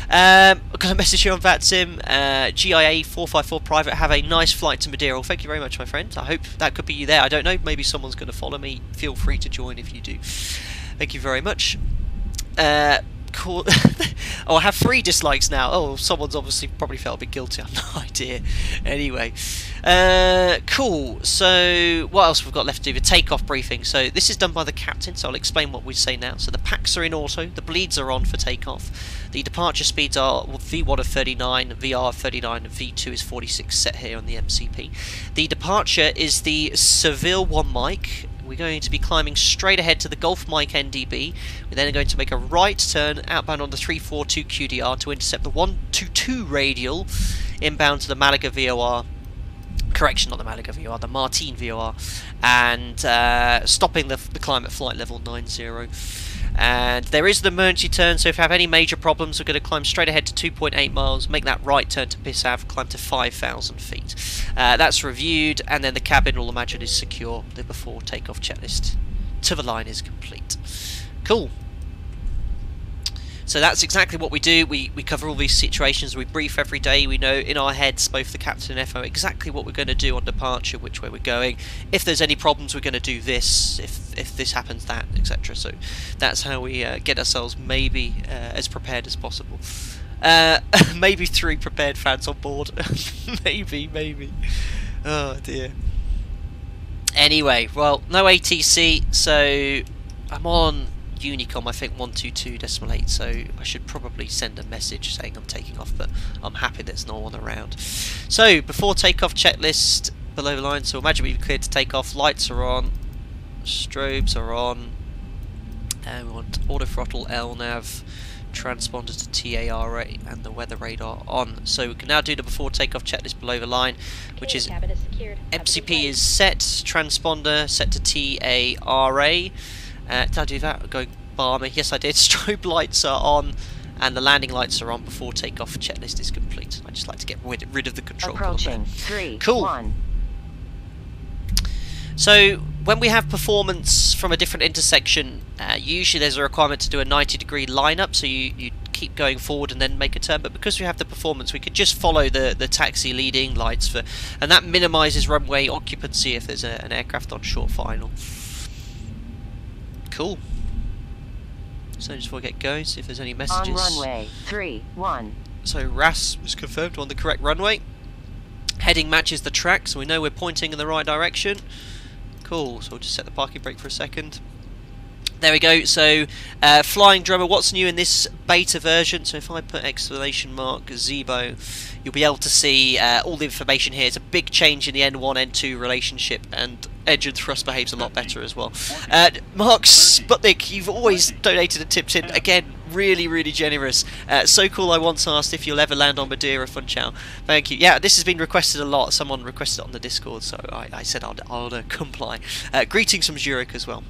I've got a message here on VATSIM. GIA 454 Private, have a nice flight to Madeira. Well, thank you very much, my friend. I hope that could be you there. I don't know, maybe someone's going to follow me. Feel free to join if you do. Thank you very much. Cool. Oh, I have 3 dislikes now. Oh, someone's obviously probably felt a bit guilty. I have no idea. Anyway, cool. So what else we've got left to do? The takeoff briefing. So this is done by the captain, so I'll explain what we say now. So the packs are in auto, the bleeds are on for takeoff. The departure speeds are V1 of 39, VR of 39, and V2 is 46 set here on the MCP. The departure is the Seville 1 mic. We're going to be climbing straight ahead to the Gulf Mike NDB. We're then going to make a right turn outbound on the 342 QDR to intercept the 122 radial inbound to the Malaga VOR. Correction, not the Malaga VOR, the Martin VOR, and stopping the climb at flight level 90. And there is the emergency turn, so if you have any major problems, we're going to climb straight ahead to 2.8 miles, make that right turn to Pissav, climb to 5,000 feet. That's reviewed, and then the cabin, all imagine, is secure. The before takeoff checklist to the line is complete. Cool. So that's exactly what we do. We cover all these situations, we brief every day, we know in our heads, both the captain and FO, exactly what we're going to do on departure, which way we're going. If there's any problems, we're going to do this, if this happens, that, etc. So that's how we get ourselves maybe as prepared as possible. Maybe 3 prepared fans on board. maybe. Oh dear. Anyway, well, no ATC, so I'm on Unicom, I think 122.8, so I should probably send a message saying I'm taking off, but I'm happy there's no one around. So, before takeoff checklist, below the line, so imagine we've cleared to take off, lights are on, strobes are on, and we want auto throttle, LNAV, transponder to TARA, and the weather radar on. So we can now do the before takeoff checklist below the line, which is MCP is set, transponder set to TARA. Did I do that? Going balmy? Yes, I did. Strobe lights are on, and the landing lights are on before takeoff checklist is complete. I just like to get rid of the control. Approaching 3, cool. 1. So when we have performance from a different intersection, usually there's a requirement to do a 90-degree lineup, so you keep going forward and then make a turn. But because we have the performance, we could just follow the taxi leading lights and that minimises runway occupancy if there's an aircraft on short final. Cool. So just before we get going, see if there's any messages. On runway 3, 1. So RAS was confirmed on the correct runway. Heading matches the track, so we know we're pointing in the right direction. Cool, so we'll just set the parking brake for a second. There we go, so flying drummer, what's new in this beta version? So if I put exclamation mark ZIBO, you'll be able to see all the information here. It's a big change in the N1, N2 relationship, and engine thrust behaves a lot better as well. Mark Sputnik, you've always donated and tipped in. Again, really generous. So cool, I once asked if you'll ever land on Madeira, FUNCHAL. Thank you. Yeah, this has been requested a lot. Someone requested it on the Discord, so I said I'll comply. Greetings from Zurich as well.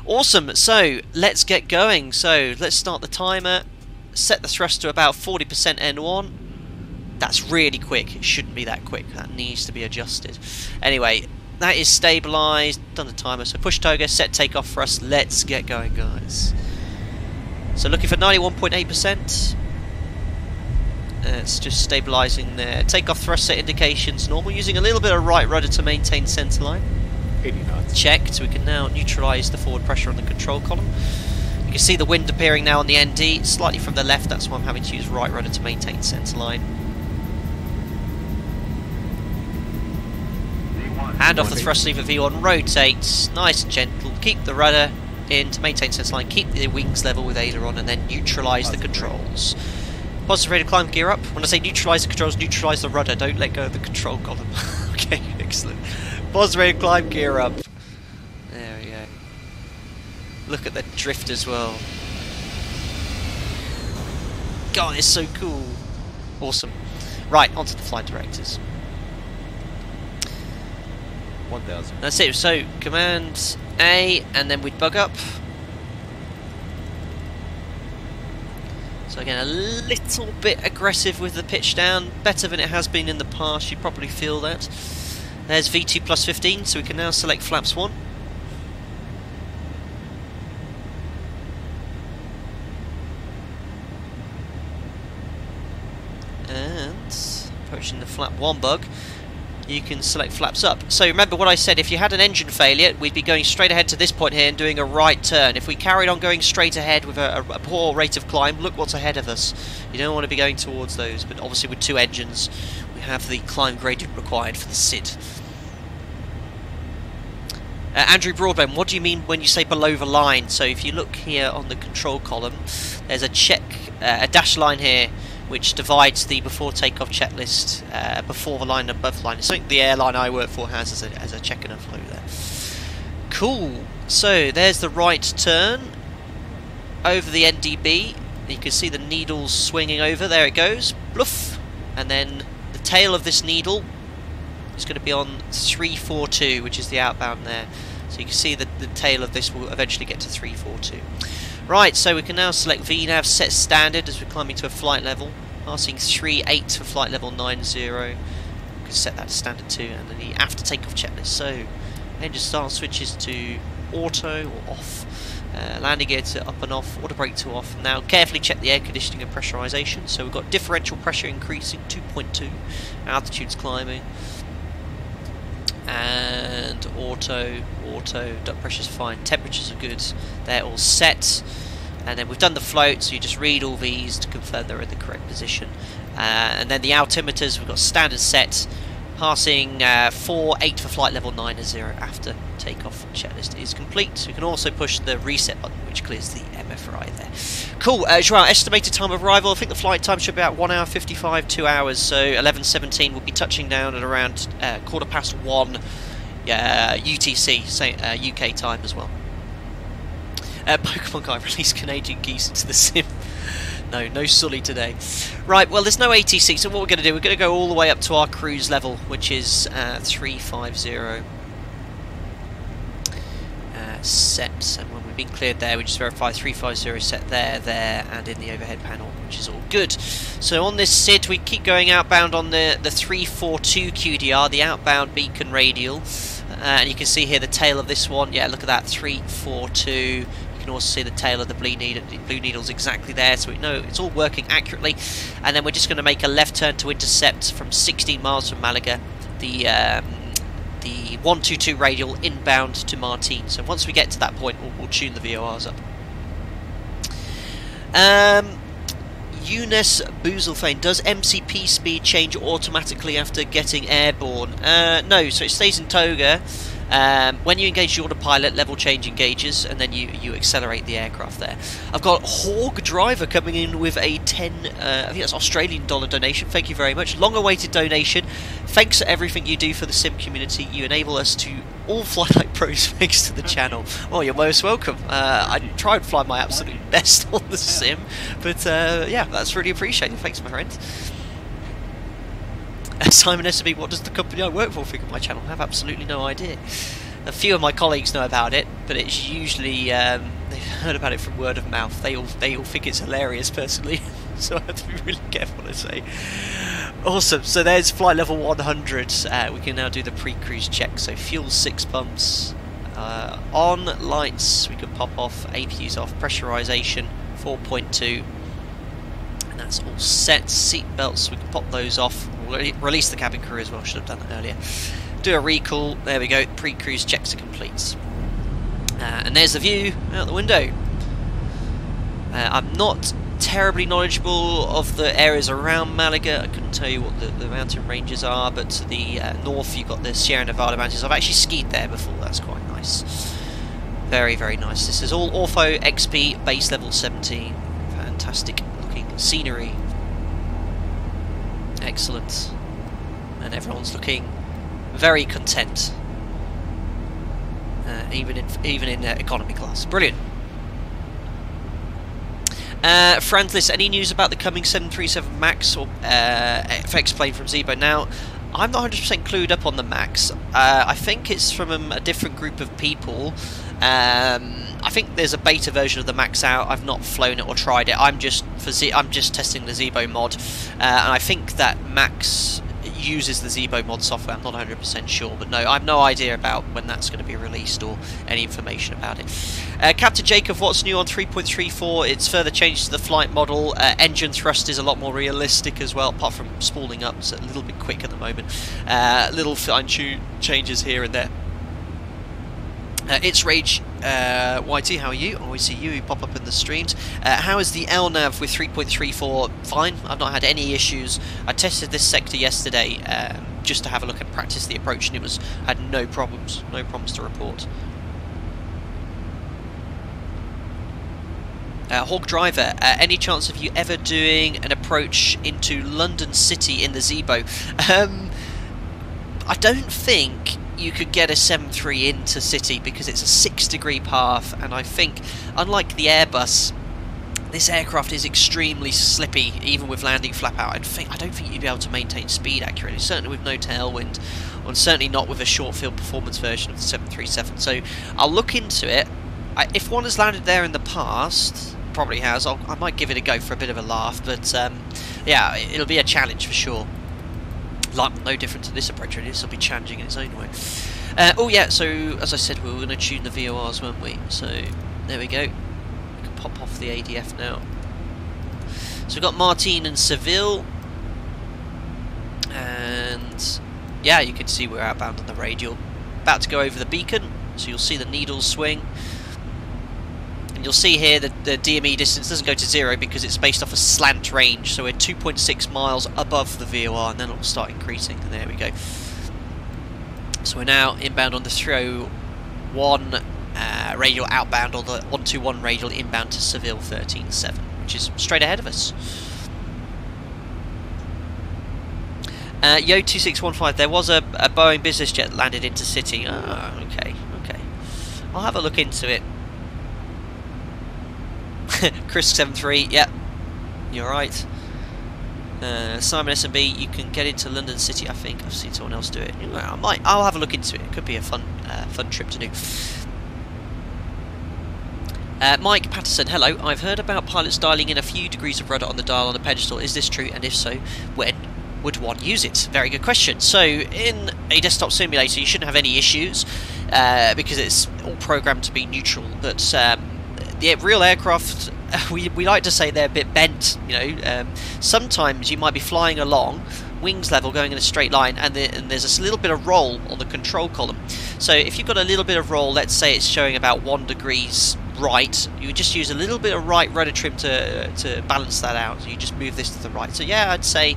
Awesome, so let's get going. So let's start the timer, set the thrust to about 40% N1. That's really quick. It shouldn't be that quick. That needs to be adjusted. Anyway, that is stabilised. Done the timer. So push toga, set takeoff thrust. Let's get going, guys. So looking for 91.8%. It's just stabilising there. Takeoff thrust set indications normal. Using a little bit of right rudder to maintain centreline. 80 knots. Checked. So we can now neutralise the forward pressure on the control column. You can see the wind appearing now on the ND, slightly from the left. That's why I'm having to use right rudder to maintain centreline. Hand off the thrust lever V1, rotate, nice and gentle, keep the rudder in to maintain centreline, keep the wings level with aileron, and then neutralise the controls. Positive rate of climb, gear up. When I say neutralise the controls, neutralise the rudder, don't let go of the control column. Okay, excellent. Positive rate of climb, gear up. There we go. Look at the drift as well. God, it's so cool. Awesome. Right, onto the flight directors. 1000. That's it, so command A and then we'd bug up. So again, a little bit aggressive with the pitch down, better than it has been in the past, you probably feel that. There's V2 plus 15, so we can now select flaps 1. And approaching the flap 1 bug. You can select flaps up. So remember what I said, if you had an engine failure, we'd be going straight ahead to this point here and doing a right turn. If we carried on going straight ahead with a poor rate of climb, look what's ahead of us. You don't want to be going towards those, but obviously with 2 engines, we have the climb gradient required for the SID. Andrew Broadbent, what do you mean when you say below the line? So if you look here on the control column, there's a dash line here, which divides the before takeoff checklist before the line and above the line. It's something the airline I work for has as a check and a flow there. Cool. So there's the right turn over the NDB. You can see the needles swinging over. There it goes. Bluff. And then the tail of this needle is going to be on 342, which is the outbound there. So you can see that the tail of this will eventually get to 342. Right, so we can now select VNAV, set standard as we're climbing to a flight level. Passing 3.8 for flight level 90. We can set that to standard 2, and then the after takeoff checklist. So engine start switches to auto or off. landing gear to up and off, auto brake to off. Now carefully check the air conditioning and pressurization. So we've got differential pressure increasing, 2.2, altitude's climbing, and auto, duct pressure's fine, temperatures are good, they're all set. And then we've done the float, so you just read all these to confirm they're in the correct position. And then the altimeters, we've got standard set, passing 4-8 for flight level 9-0 after takeoff checklist is complete. So you can also push the reset button, which clears the MFRI there. Cool, Joao, estimated time of arrival, I think the flight time should be about 1 hour 55, 2 hours, so 11:17 will be touching down at around 1:15 UTC, UK time as well. Pokemon guy released Canadian geese into the sim. No Sully today. Right, well there's no ATC, so what we're going to do, we're going to go all the way up to our cruise level, which is 350. Set, and when we've been cleared there, we just verify 350 set there, and in the overhead panel, which is all good. So on this SID, we keep going outbound on the 342 QDR, the outbound beacon radial, and you can see here the tail of this one. Yeah, look at that, 342. You can also see the tail of the blue needle's exactly there, so we know it's all working accurately. And then we're just going to make a left turn to intercept from 16 miles from Malaga, the 122 radial inbound to Martine. So once we get to that point, we'll tune the VORs up. Eunice Boozelfane, does MCP speed change automatically after getting airborne? No, so it stays in toga. When you engage the autopilot, level change engages, and then you accelerate the aircraft there. I've got Hawk Driver coming in with a 10, I think that's Australian dollar donation. Thank you very much. Long-awaited donation. Thanks for everything you do for the sim community. You enable us to all fly like pros thanks to the channel. Well, you're most welcome. I try and fly my absolute best on the sim, but yeah, that's really appreciated. Thanks, my friend. Simon SB, what does the company I work for think of my channel? I have absolutely no idea. A few of my colleagues know about it, but it's usually they've heard about it from word of mouth. They all think it's hilarious personally, so I have to be really careful what I say. Awesome. So there's flight level 100. We can now do the pre-cruise check. So fuel 6 pumps on, lights we can pop off, APUs off, pressurization 4.2. And that's all set. Seat belts, we can pop those off. We'll release the cabin crew as well, should have done that earlier. Do a recall, there we go, pre-cruise checks are complete. And there's the view out the window. I'm not terribly knowledgeable of the areas around Malaga. I couldn't tell you what the mountain ranges are, but to the north you've got the Sierra Nevada mountains. I've actually skied there before, that's quite nice. Very, very nice. This is all Ortho XP, base level 17. Fantastic looking scenery. Excellent. And everyone's looking very content. Even in economy class. Brilliant. Francis, any news about the coming 737 MAX or FX plane from ZIBO? Now, I'm not 100% clued up on the MAX. I think it's from a different group of people. I think there's a beta version of the MAX out. I've not flown it or tried it. I'm just testing the ZIBO mod, and I think that MAX uses the ZIBO mod software. I'm not 100% sure, but no, I have no idea about when that's going to be released or any information about it. Captain Jacob, what's new on 3.34? It's further changes to the flight model. Engine thrust is a lot more realistic as well, apart from spooling up, so a little bit quick at the moment. Little fine-tune changes here and there. It's Rage YT, how are you? Always see you pop up in the streams. How is the LNAV with 3.34? Fine, I've not had any issues. I tested this sector yesterday just to have a look and practice the approach, and I had no problems to report. Hawk Driver, any chance of you ever doing an approach into London City in the ZIBO? I don't think you could get a 7.3 into City because it's a 6-degree path, and I think, unlike the Airbus, this aircraft is extremely slippy, even with landing flap out. I don't think you'd be able to maintain speed accurately, certainly with no tailwind, and certainly not with a short field performance version of the 737. So I'll look into it. If one has landed there in the past, probably has, I might give it a go for a bit of a laugh, but yeah, it'll be a challenge for sure. Like, no different to this approach, really. This will be challenging in its own way. Oh yeah, so as I said, we were going to tune the VORs, weren't we? So There we go. We can pop off the ADF now. So we've got Martin and Seville. And yeah, you can see we're outbound on the radial. About to go over the beacon, so you'll see the needles swing. And you'll see here that the DME distance doesn't go to 0 because it's based off a slant range. So we're 2.6 miles above the VOR, and then it'll start increasing. And there we go. So we're now inbound on the 301 radial outbound, or the 121 radial inbound to Seville 13.7, which is straight ahead of us. Yo 2615, there was a Boeing business jet that landed into City. Ah, okay. I'll have a look into it. Chris 73, yep, you're right. Simon SMB, you can get into London City. I think I've seen someone else do it. I'll have a look into it. It could be a fun trip to do. Mike Patterson, hello. I've heard about pilots dialing in a few degrees of rudder on the dial on a pedestal. Is this true? And if so, when would one use it? Very good question. So in a desktop simulator you shouldn't have any issues because it's all programmed to be neutral, but the real aircraft, we like to say they're a bit bent, you know. Sometimes you might be flying along wings level going in a straight line, and there's a little bit of roll on the control column. So if you've got a little bit of roll, let's say it's showing about 1 degrees right, you would just use a little bit of right rudder trim to balance that out. So you just move this to the right. So yeah, I'd say,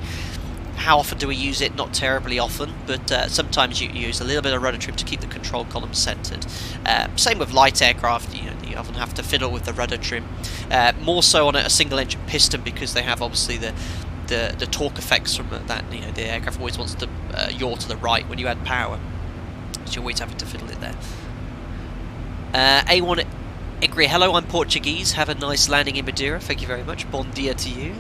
how often do we use it? Not terribly often, but sometimes you use a little bit of rudder trim to keep the control column centered. Same with light aircraft, you often have to fiddle with the rudder trim. More so on a single engine piston, because they have obviously the torque effects from that. You know, the aircraft always wants to yaw to the right when you add power, so you're always having to fiddle it there. A1 Igri, hello, I'm Portuguese. Have a nice landing in Madeira. Thank you very much. Bon dia to you.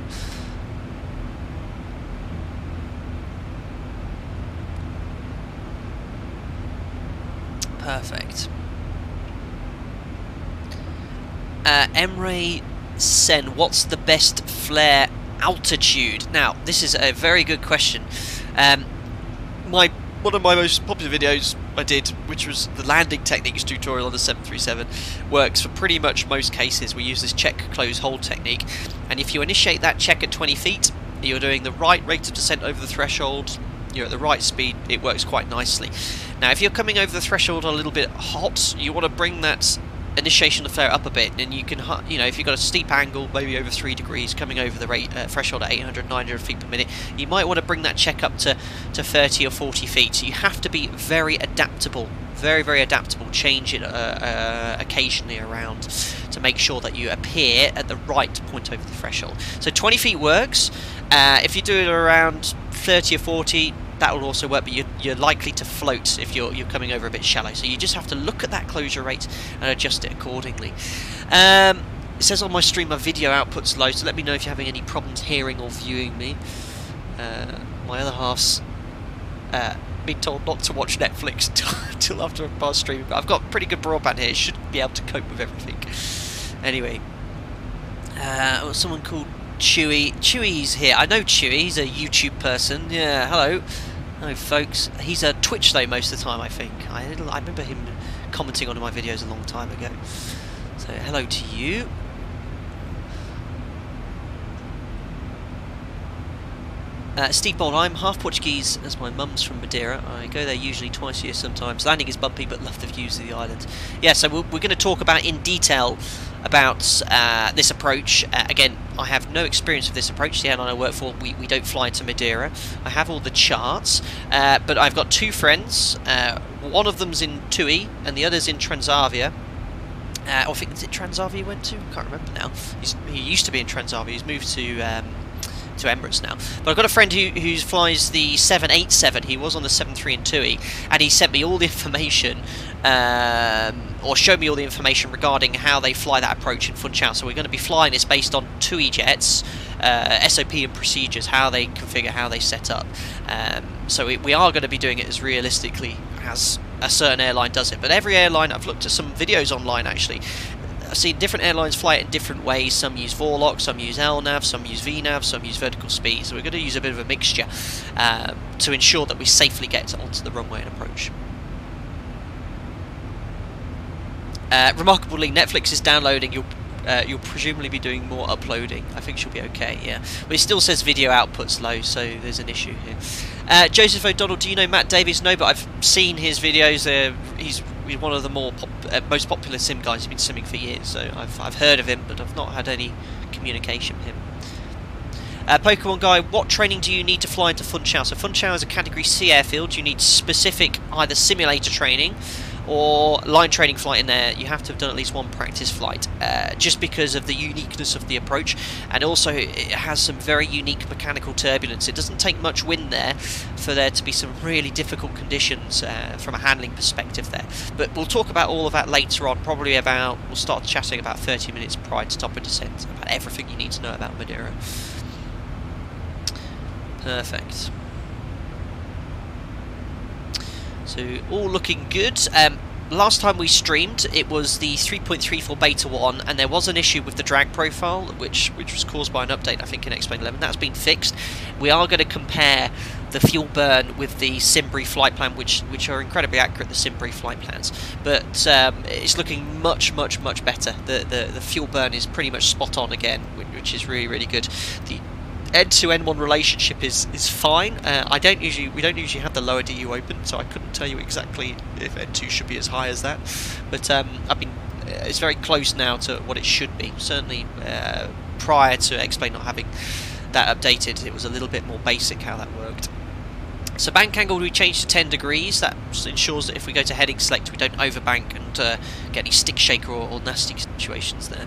Perfect. Emre Sen, what's the best flare altitude? Now, this is a very good question. One of my most popular videos I did, which was the landing techniques tutorial on the 737, works for pretty much most cases. We use this check, close, hold technique, and if you initiate that check at 20 feet, you're doing the right rate of descent over the threshold, you're at the right speed, it works quite nicely. Now if you're coming over the threshold a little bit hot, you want to bring that initiation of flare up a bit, and you can, you know, if you've got a steep angle, maybe over 3 degrees, coming over the rate threshold at 800, 900 feet per minute, you might want to bring that check up to 30 or 40 feet. So you have to be very adaptable, very adaptable, change it occasionally around to make sure that you appear at the right point over the threshold. So 20 feet works. If you do it around 30 or 40, that will also work, but you're likely to float if you're coming over a bit shallow. So you just have to look at that closure rate and adjust it accordingly. It says on my stream my video output's low, so let me know if you're having any problems hearing or viewing me. My other half's been told not to watch Netflix until after I pass streaming, but I've got pretty good broadband here, should be able to cope with everything. Anyway, someone called Chewy. Chewy's here. I know Chewy, he's a YouTube person. Yeah, hello. Hello folks. He's a Twitch though most of the time, I think. I remember him commenting on my videos a long time ago. So hello to you. Steve Bold, I'm half Portuguese as my mum's from Madeira. I go there usually twice a year sometimes. Landing is bumpy but love the views of the island. Yeah, so we're going to talk about in detail about this approach. Again, I have no experience with this approach. The airline I work for, we don't fly to Madeira. I have all the charts, but I've got two friends. One of them's in TUI and the other's in Transavia. I think, is it Transavia he went to? I can't remember now. He used to be in Transavia. He's moved to Emirates now. But I've got a friend who flies the 787. He was on the 73 in TUI, and he sent me all the information, or showed me all the information regarding how they fly that approach in FUNCHAL. So we're going to be flying this based on TUI jets, SOP and procedures, how they configure, how they set up. So we are going to be doing it as realistically as a certain airline does it. But every airline, I've looked at some videos online actually, I've seen different airlines fly it in different ways. Some use Vorlock, some use LNAV, some use VNAV, some use vertical speed. So we're going to use a bit of a mixture to ensure that we safely get onto the runway and approach. Remarkably, Netflix is downloading. You'll presumably be doing more uploading. I think she'll be okay, yeah. But it still says video output's low, so there's an issue here. Joseph O'Donnell, do you know Matt Davies? No, but I've seen his videos. He's one of the most popular sim guys. He's been simming for years, so I've heard of him, but I've not had any communication with him. Pokemon Guy, what training do you need to fly into FUNCHAL? So FUNCHAL is a Category C airfield. You need specific either simulator training or line training flight in there. You have to have done at least one practice flight, just because of the uniqueness of the approach, and also it has some very unique mechanical turbulence. It doesn't take much wind there for there to be some really difficult conditions from a handling perspective there. But we'll talk about all of that later on, probably about, we'll start chatting about 30 minutes prior to top of descent, about everything you need to know about Madeira. Perfect. So all looking good. Last time we streamed, it was the 3.34 beta 1, and there was an issue with the drag profile, which was caused by an update, I think, in Explain 11. That's been fixed. We are going to compare the fuel burn with the SimBrief flight plan, which are incredibly accurate, the SimBrief flight plans. But it's looking much better. The fuel burn is pretty much spot on again, which is really good. The end-to-end-one relationship is fine. We don't usually have the lower DU open, so I couldn't tell you exactly if N2 should be as high as that. But it's very close now to what it should be. Certainly prior to Explain not having that updated, it was a little bit more basic how that worked. So bank angle we changed to 10 degrees. That ensures that if we go to heading select, we don't overbank and get any stick shaker or nasty situations there.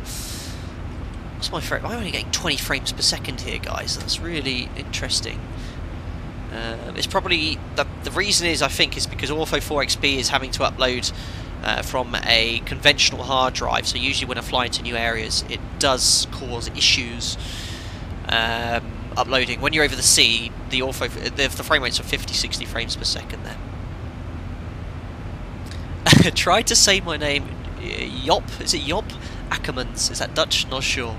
What's my frame? I'm only getting 20 frames per second here, guys. That's really interesting. It's probably the reason is, I think, is because Ortho4XP is having to upload from a conventional hard drive. So usually when I fly into new areas, it does cause issues uploading. When you're over the sea, the frame rates are 50-60 frames per second there. Try to say my name. Yop? Is it Yop? Ackermans. Is that Dutch? Not sure.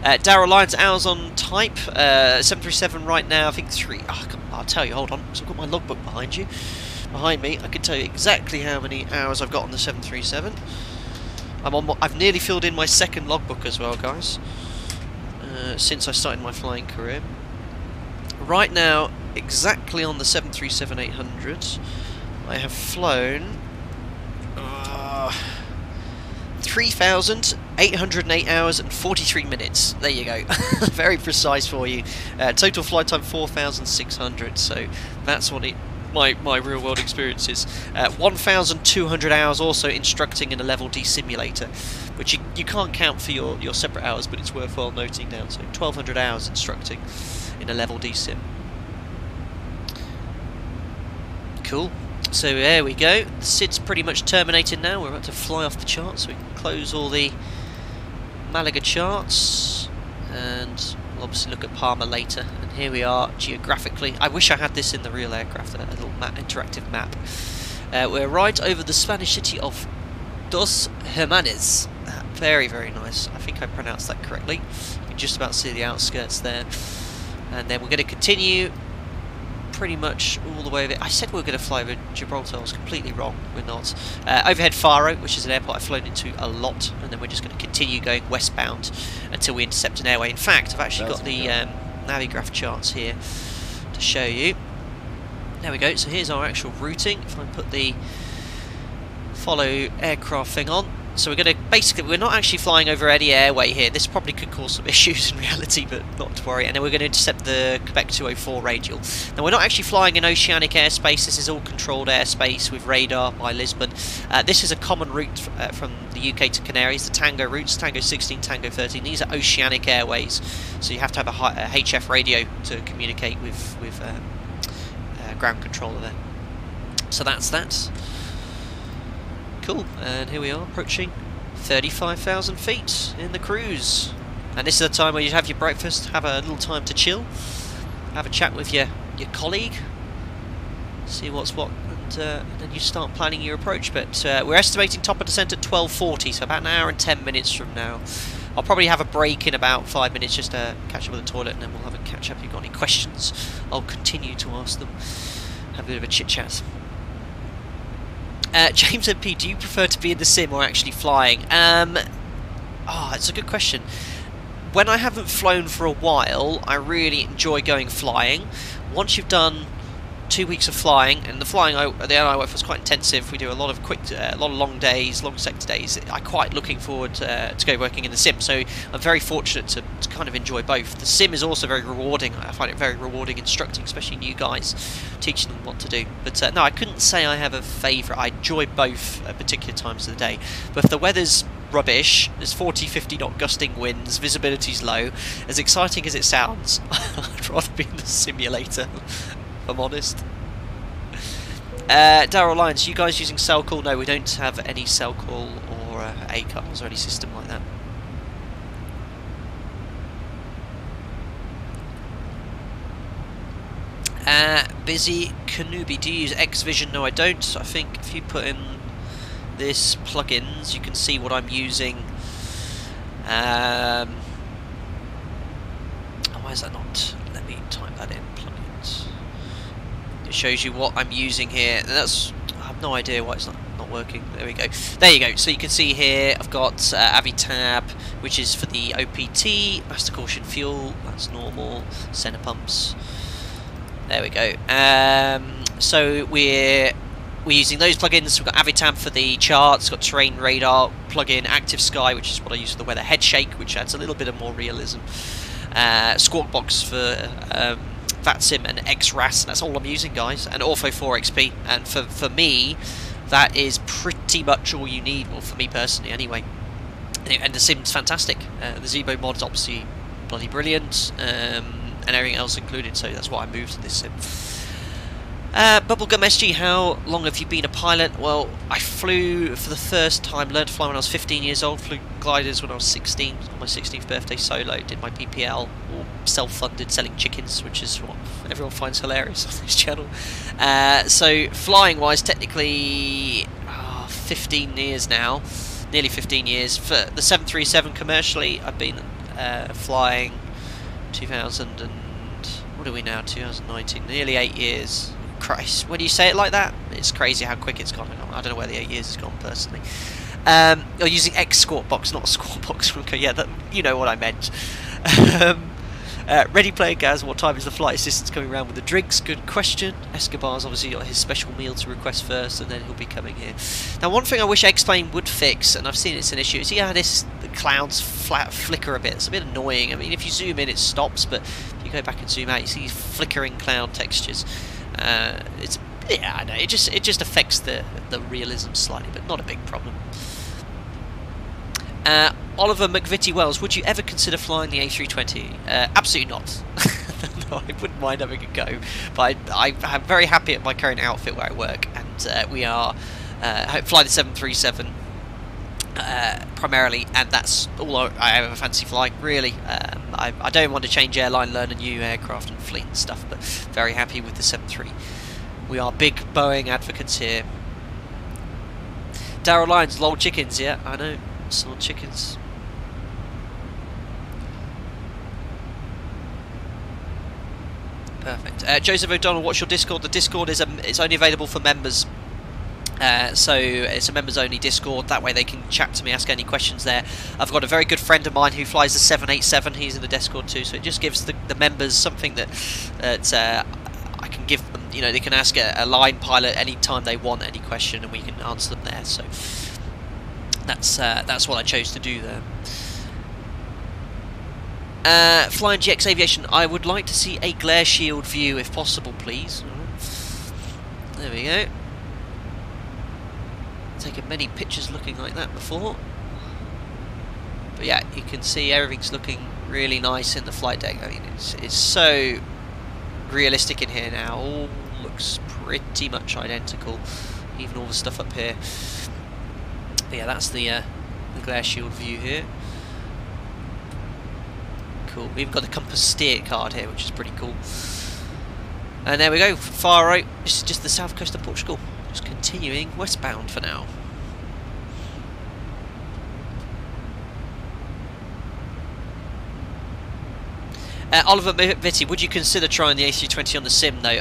Darryl Lyons, hours on type. 737 right now, I think 3. Oh, I'll tell you, hold on. So I've got my logbook behind me. I can tell you exactly how many hours I've got on the 737. I've nearly filled in my second logbook as well, guys, since I started my flying career. Right now, exactly on the 737-800, I have flown 3,808 hours and 43 minutes. There you go. Very precise for you. Total flight time 4,600. So that's what my real world experience is. 1,200 hours also instructing in a level D simulator, which you can't count for your separate hours, but it's worthwhile noting down. So 1,200 hours instructing in a level D sim. Cool. So there we go. The SID's pretty much terminated now. We're about to fly off the charts, so we can close all the Malaga charts, and we'll obviously look at Palma later. And here we are geographically. I wish I had this in the real aircraft, a little interactive map. We're right over the Spanish city of Dos Hermanes. Very nice. I think I pronounced that correctly. You can just about see the outskirts there. And then we're going to continue pretty much all the way over. I said we were going to fly over Gibraltar. I was completely wrong. We're not. Overhead Faro, which is an airport I've flown into a lot, and then we're just going to continue going westbound until we intercept an airway. In fact, I've actually got the Navigraph charts here to show you. There we go. So here's our actual routing. If I put the follow aircraft thing on. So we're going to basically, we're not actually flying over any airway here. This probably could cause some issues in reality, but not to worry. And then we're going to intercept the Quebec 204 radial. Now we're not actually flying in oceanic airspace. This is all controlled airspace with radar by Lisbon. This is a common route from the UK to Canaries. The Tango routes, Tango 16, Tango 13. These are oceanic airways, so you have to have a HF radio to communicate with ground controller there. So that's that. Cool, and here we are approaching 35,000 feet in the cruise. And this is the time where you have your breakfast, have a little time to chill, have a chat with your colleague, see what's what, and then you start planning your approach. But we're estimating top of descent at 12:40, so about an hour and 10 minutes from now. I'll probably have a break in about 5 minutes just to catch up with the toilet, and then we'll have a catch up. If you've got any questions, I'll continue to ask them, have a bit of a chit chat. James MP, do you prefer to be in the sim or actually flying? It's a good question. When I haven't flown for a while, I really enjoy going flying. Once you've done 2 weeks of flying, and the flying the airline I work for is quite intensive. We do a lot of long days, long sector days. I'm quite looking forward to go working in the sim, so I'm very fortunate to kind of enjoy both. The sim is also very rewarding. I find it very rewarding instructing, especially new guys, teaching them what to do. But no, I couldn't say I have a favourite. I enjoy both at particular times of the day. But if the weather's rubbish, there's 40-50 knot gusting winds, visibility's low, as exciting as it sounds, I'd rather be in the simulator, if I'm honest. Daryl Lyons, you guys using cell call? No, we don't have any cell call or ACARs or any system like that. Busy Kanubi, do you use Xvision? No, I don't. I think if you put in this plugins, you can see what I'm using. Why is that not? Let me type that in. Plugins. It shows you what I'm using here. And that's, I have no idea why it's not working. There we go. There you go. So you can see here I've got AviTab, which is for the OPT, master caution fuel. That's normal. Center pumps. There we go. So we're using those plugins. We've got AviTab for the charts, got terrain radar, plug-in Active Sky, which is what I use for the weather head shake, which adds a little bit of more realism. Squawk Box for VATSIM and XRAS, and that's all I'm using, guys. And Ortho 4XP, and for me, that is pretty much all you need. Well, for me personally, anyway. And the sim's fantastic. The ZIBO mod is obviously bloody brilliant, and everything else included. So that's why I moved to this sim. Bubblegum SG, how long have you been a pilot? Well, I flew for the first time, learned to fly when I was 15 years old, flew gliders when I was 16, on my 16th birthday solo, did my PPL, all self-funded, selling chickens, which is what everyone finds hilarious on this channel. So flying-wise, technically 15 years now, nearly 15 years. For the 737 commercially, I've been flying 2000 and, what are we now, 2019, nearly 8 years. Christ, when you say it like that, it's crazy how quick it's gone. I don't know where the 8 years has gone personally. You're using X Squawk Box, not Squawk Box. Okay, yeah, that, you know what I meant. Ready Player Gaz, what time is the flight assistance coming around with the drinks? Good question. Escobar's obviously got his special meal to request first, and then he'll be coming here. Now, one thing I wish X-Plane would fix, and I've seen it's an issue, is the clouds flicker a bit. It's a bit annoying. I mean, if you zoom in, it stops, but if you go back and zoom out, you see these flickering cloud textures. Yeah, I know, it just affects the realism slightly, but not a big problem. Oliver McVitie Wells, would you ever consider flying the A320? Absolutely not. No, I wouldn't mind having a go, but I'm very happy at my current outfit where I work, and we are fly the 737 primarily, and that's all I ever fancy flying, really. I don't want to change airline, learn a new aircraft and fleet and stuff, but very happy with the 73. We are big Boeing advocates here. Daryl Lyons, lol chickens, yeah, I know, sold chickens. Perfect. Joseph O'Donnell, what's your Discord? The Discord is it's only available for members. So it's a members only Discord, that way they can chat to me, ask any questions there. I've got a very good friend of mine who flies the 787, he's in the Discord too, so it just gives the members something that I can give them, you know, they can ask a line pilot anytime they want any question and we can answer them there, so that's what I chose to do there. Flying GX Aviation, I would like to see a glare shield view if possible, please. There we go. Taken many pictures looking like that before, but yeah, you can see everything's looking really nice in the flight deck. I mean, it's so realistic in here now. All looks pretty much identical, even all the stuff up here. But yeah, that's the glare shield view here. Cool. We've even got the compass steer card here, which is pretty cool. And there we go, far right. This is just the south coast of Portugal. Just continuing westbound for now. Oliver Vitti, would you consider trying the A320 on the sim though?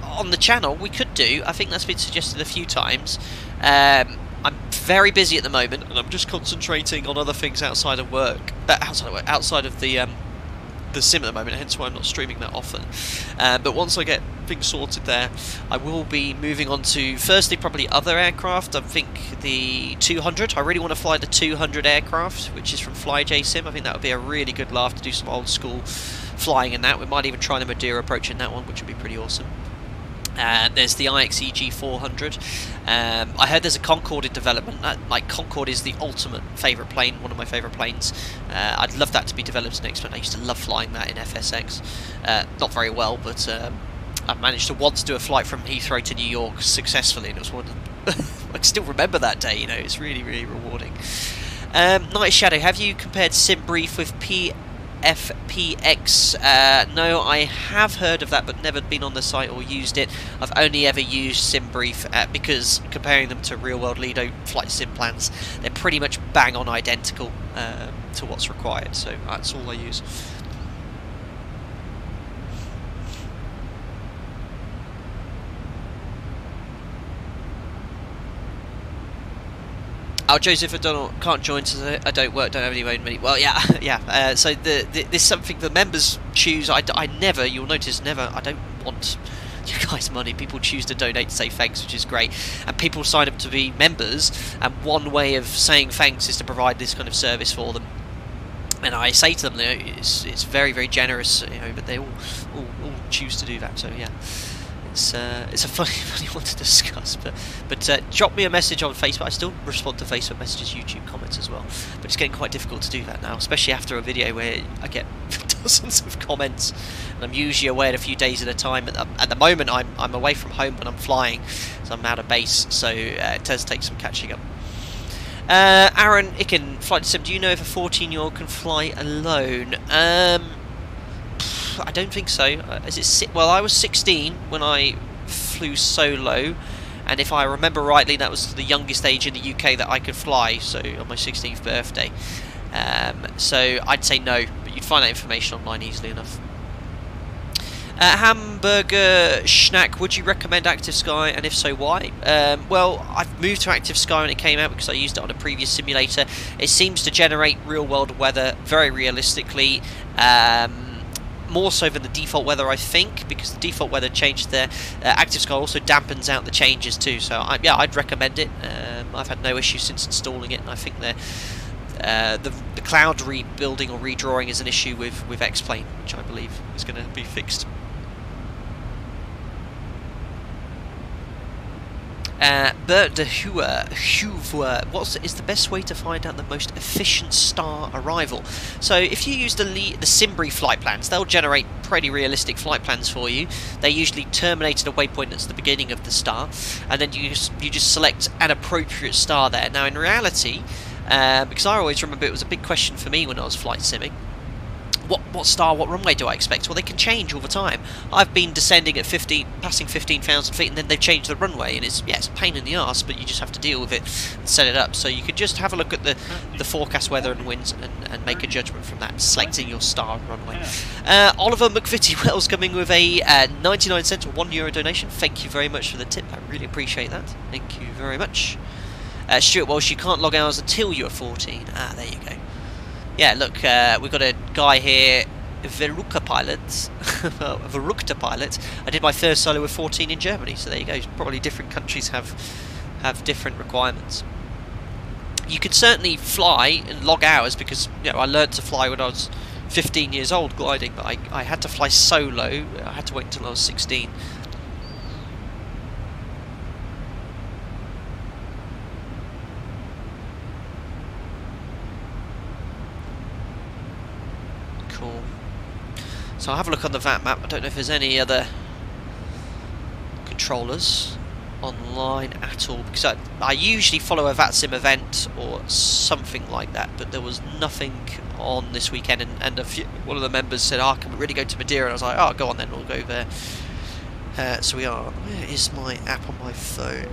On the channel, we could do. I think that's been suggested a few times. I'm very busy at the moment, and I'm just concentrating on other things outside of work. Outside of the sim at the moment, hence why I'm not streaming that often. But once I get things sorted there, I will be moving on to, firstly, probably other aircraft. I think the 200. I really want to fly the 200 aircraft, which is from FlyJ Sim. I think that would be a really good laugh to do some old school flying in that. We might even try the Madeira approach in that one, which would be pretty awesome. There's the IXEG 400. I heard there's a Concorde in development. Like, Concorde is the ultimate favourite plane, one of my favourite planes. I'd love that to be developed next month. I used to love flying that in FSX. Not very well, but I managed to once do a flight from Heathrow to New York successfully, and it was one of I can still remember that day, you know, it's really, really rewarding. Night Shadow, have you compared SimBrief with FPX? No, I have heard of that, but never been on the site or used it. I've only ever used SimBrief because comparing them to real-world Lido flight sim plans, they're pretty much bang on identical to what's required. So that's all I use. Oh, Joseph, I can't join today. I don't work, don't have any money. Well, yeah, yeah. So this something the members choose. I never, you'll notice, never. I don't want you guys' money. People choose to donate to say thanks, which is great. And people sign up to be members. And one way of saying thanks is to provide this kind of service for them. And I say to them, you know, it's very, very generous, you know, but they all choose to do that. So yeah. It's a funny one to discuss, but drop me a message on Facebook. I still respond to Facebook messages, YouTube comments as well, but it's getting quite difficult to do that now, especially after a video where I get dozens of comments, and I'm usually away at a few days at a time. At the moment, I'm away from home when I'm flying, so I'm out of base, so it does take some catching up. Aaron Icken, Flight Sim, do you know if a 14-year-old can fly alone? I don't think so. Well, I was 16 when I flew solo, and if I remember rightly, that was the youngest age in the UK that I could fly, so on my 16th birthday. So I'd say no, but you'd find that information online easily enough. Hamburger Schnack, would you recommend Active Sky, and if so, why? Well, I've moved to Active Sky when it came out because I used it on a previous simulator. It seems to generate real-world weather very realistically. More so than the default weather, I think, because the default weather changed there. Active Sky also dampens out the changes too, so yeah, I'd recommend it. I've had no issue since installing it, and I think the cloud rebuilding or redrawing is an issue with X-Plane, which I believe is going to be fixed. Bert de Hoover, what is the best way to find out the most efficient star arrival? So if you use the SimBrief flight plans, they'll generate pretty realistic flight plans for you. They usually terminate at a waypoint that's the beginning of the star, and then you just select an appropriate star there. Now in reality, because I always remember it was a big question for me when I was flight simming, what star, what runway do I expect? Well, they can change all the time. I've been descending at passing 15,000 feet, and then they've changed the runway, and it's a pain in the arse, but you just have to deal with it and set it up. So you could just have a look at the forecast weather and winds and make a judgment from that, selecting your star and runway. Oliver McVitie Wells coming with a 99 cents or €1 donation. Thank you very much for the tip. I really appreciate that. Thank you very much. Stuart Walsh, you can't log hours until you're 14. Ah, there you go. Yeah, look, we've got a guy here, Verukta Pilot. I did my first solo with 14 in Germany, so there you go. Probably different countries have different requirements. You can certainly fly and log hours because, you know, I learned to fly when I was 15 years old gliding, but I had to fly solo. I had to wait until I was 16. So I'll have a look on the VAT map. I don't know if there's any other controllers online at all, because I usually follow a VATSIM event or something like that, but there was nothing on this weekend, and one of the members said, oh, can we really go to Madeira? And I was like, oh, go on then, we'll go there. So we are. Where is my app on my phone?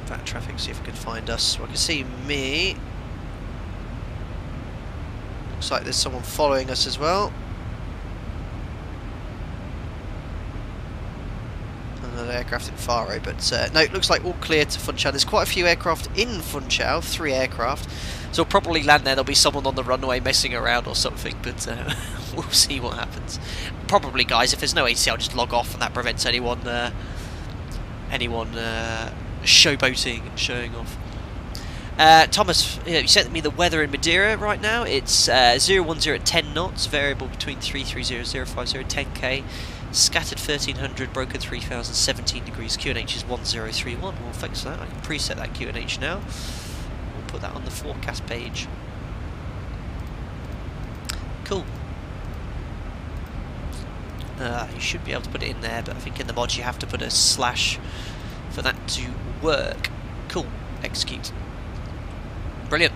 VAT traffic, see if I can find us. So I can see me. Looks like there's someone following us as well. aircraft in Faro, but no, it looks like all clear to Funchal. There's quite a few aircraft in Funchal, 3 aircraft, so we'll probably land there. There'll be someone on the runway messing around or something, but we'll see what happens. Probably, guys, if there's no ATC, I'll just log off, and that prevents anyone showboating and showing off. Thomas, you sent me the weather in Madeira right now. It's 010 at 10 knots, variable between 330, 050, 10k, scattered 1300, broken 3000, 17 degrees, QNH is 1031. Well, thanks for that. I can preset that QNH now. We'll put that on the forecast page. Cool. You should be able to put it in there, but I think in the mods you have to put a slash for that to work. Cool. Execute. Brilliant.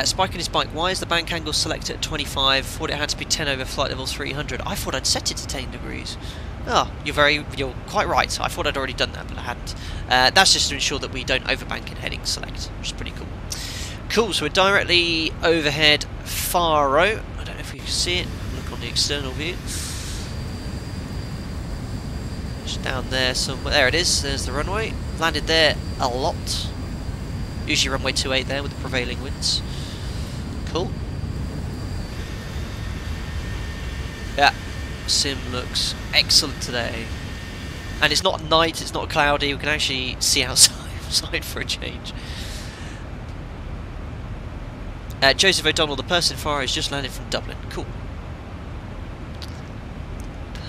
Spike in his bike. Why is the bank angle selected at 25? Thought it had to be 10 over flight level 300. I thought I'd set it to 10 degrees. Oh, you're quite right. I thought I'd already done that, but I hadn't. That's just to ensure that we don't overbank in heading select, which is pretty cool. Cool, so we're directly overhead Faro. I don't know if you can see it. Look on the external view. Just down there somewhere. There it is. There's the runway. Landed there a lot. Usually runway 28 there with the prevailing winds. Cool. Yeah, sim looks excellent today. And it's not night, it's not cloudy. We can actually see outside for a change. Joseph O'Donnell, the person in Faro, has just landed from Dublin. Cool.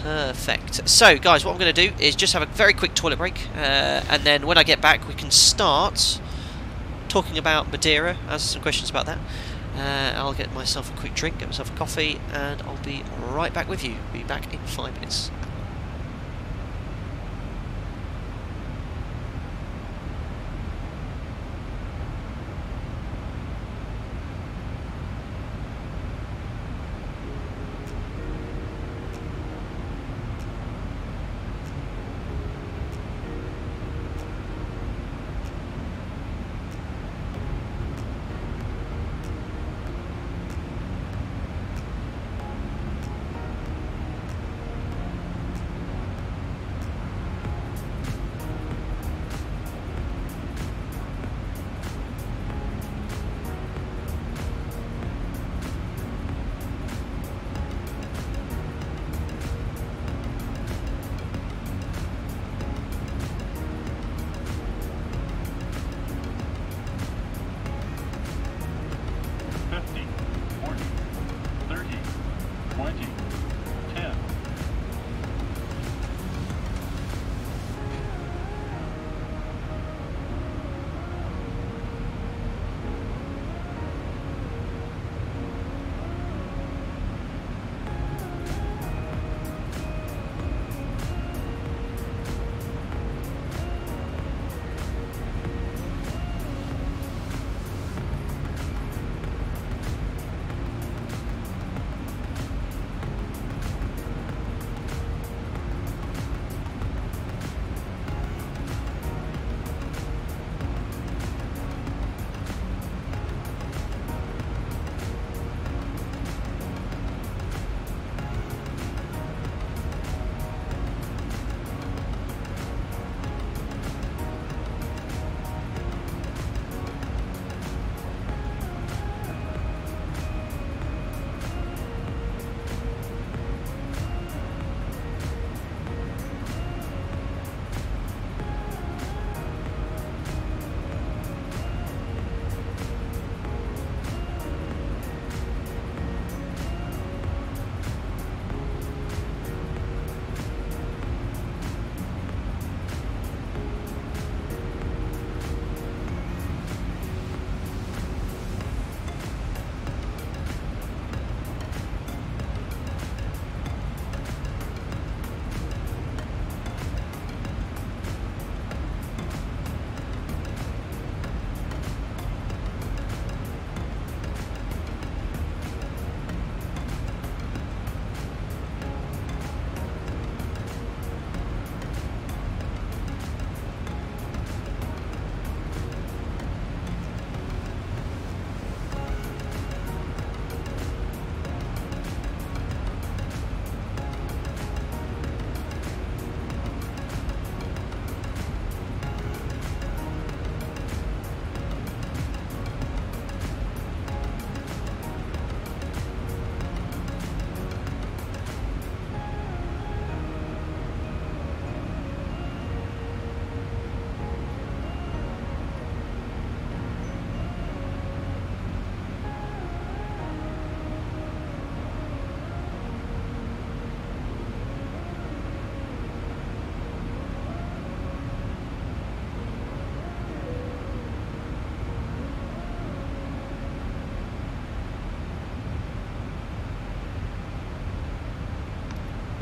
Perfect. So, guys, what I'm going to do is just have a very quick toilet break, and then when I get back, we can start talking about Madeira. Answer some questions about that. I'll get myself a quick drink, get myself a coffee, and I'll be right back with you. Be back in 5 minutes.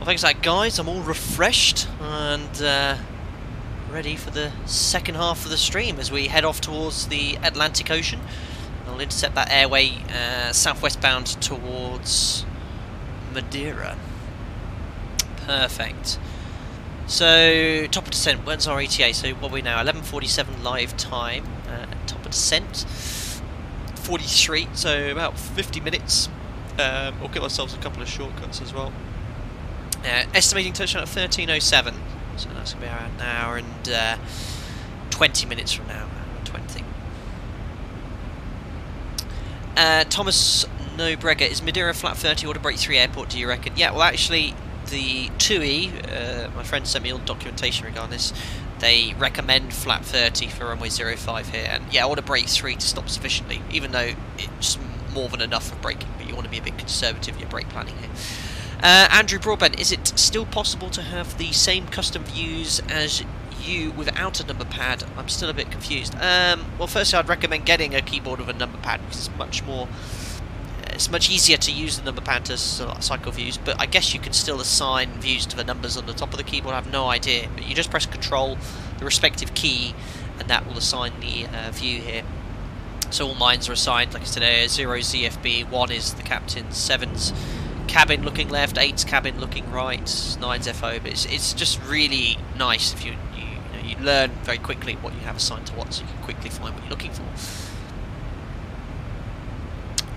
Well, thanks for that, guys. I'm all refreshed and ready for the second half of the stream as we head off towards the Atlantic Ocean. I'll intercept that airway southwest bound towards Madeira. Perfect. So, top of descent, when's our ETA? So, what are we now? 11:47 live time. Top of descent, 43, so about 50 minutes. We'll give ourselves a couple of shortcuts as well. Estimating touchdown at 13:07, so that's going to be around an hour and 20 minutes from now. 20. Thomas Nobregger, is Madeira flat 30 or to break 3 airport, do you reckon? Yeah, well actually the TUI, my friend sent me all the documentation regarding this, they recommend flat 30 for runway 05 here, and yeah, order break 3 to stop sufficiently, even though it's more than enough for braking, but you want to be a bit conservative in your brake planning here. Andrew Broadbent, is it still possible to have the same custom views as you without a number pad? I'm still a bit confused. Well, firstly, I'd recommend getting a keyboard with a number pad because it's much easier to use the number pad to cycle views, but I guess you can still assign views to the numbers on the top of the keyboard. I have no idea, but you just press Control, the respective key, and that will assign the view here. So all mines are assigned, like I said, 0 ZFB, 1 is the captain, 7's cabin looking left, 8's cabin looking right, 9's FO, but it's just really nice if you learn very quickly what you have assigned to what, so you can quickly find what you're looking for.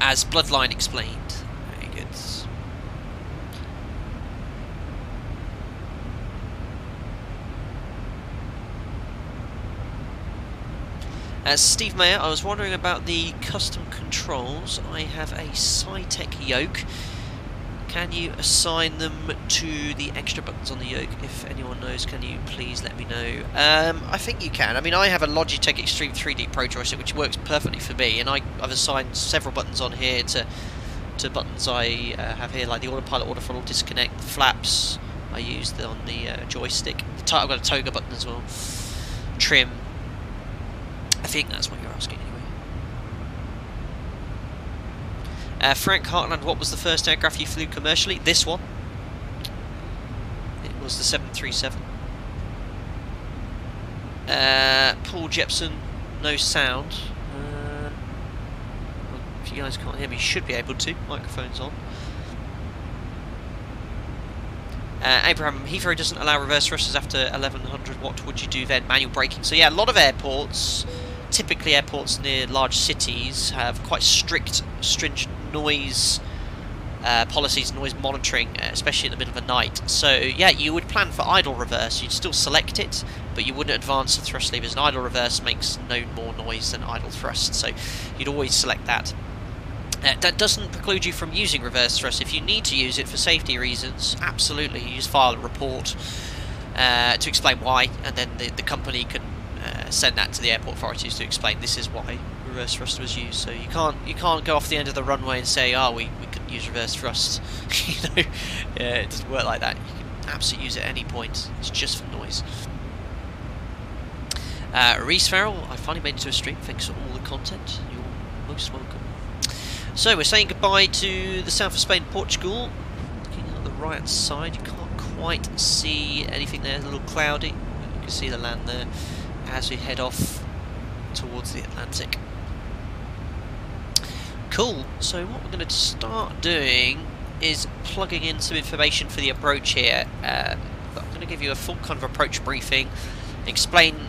As Bloodline explained. Very good. As Steve Mayer, I was wondering about the custom controls. I have a Cytec yoke. Can you assign them to the extra buttons on the yoke? If anyone knows, can you please let me know? I think you can. I mean, I have a Logitech Extreme 3D Pro joystick, which works perfectly for me, and I've assigned several buttons on here to buttons I have here, like the autopilot, auto throttle, disconnect, the flaps I used on the joystick. I've got a toga button as well. Trim. I think that's what you're asking anyway. Frank Hartland, what was the first aircraft you flew commercially? This one. It was the 737. Paul Jepson, no sound. Well, if you guys can't hear me, you should be able to. Microphone's on. Abraham, Heathrow doesn't allow reverse thrusters after 1100. What would you do then? Manual braking. So yeah, a lot of airports, typically airports near large cities, have quite strict, stringent noise policies, noise monitoring, especially in the middle of the night. So yeah, you would plan for idle reverse. You'd still select it, but you wouldn't advance the thrust levers. And idle reverse makes no more noise than idle thrust, so you'd always select that. That doesn't preclude you from using reverse thrust. If you need to use it for safety reasons, absolutely, you just file a report to explain why, and then the company can send that to the airport authorities to explain this is why reverse thrust was used. So you can't go off the end of the runway and say, oh, we couldn't use reverse thrust. Yeah, it doesn't work like that. You can absolutely use it at any point. It's just for noise. Reese Farrell, I finally made it to a stream. Thanks for all the content. You're most welcome. So we're saying goodbye to the south of Spain, Portugal. Looking at the right side, you can't quite see anything there. It's a little cloudy. You can see the land there as we head off towards the Atlantic. Cool. So what we're going to start doing is plugging in some information for the approach here. I'm going to give you a full kind of approach briefing, explain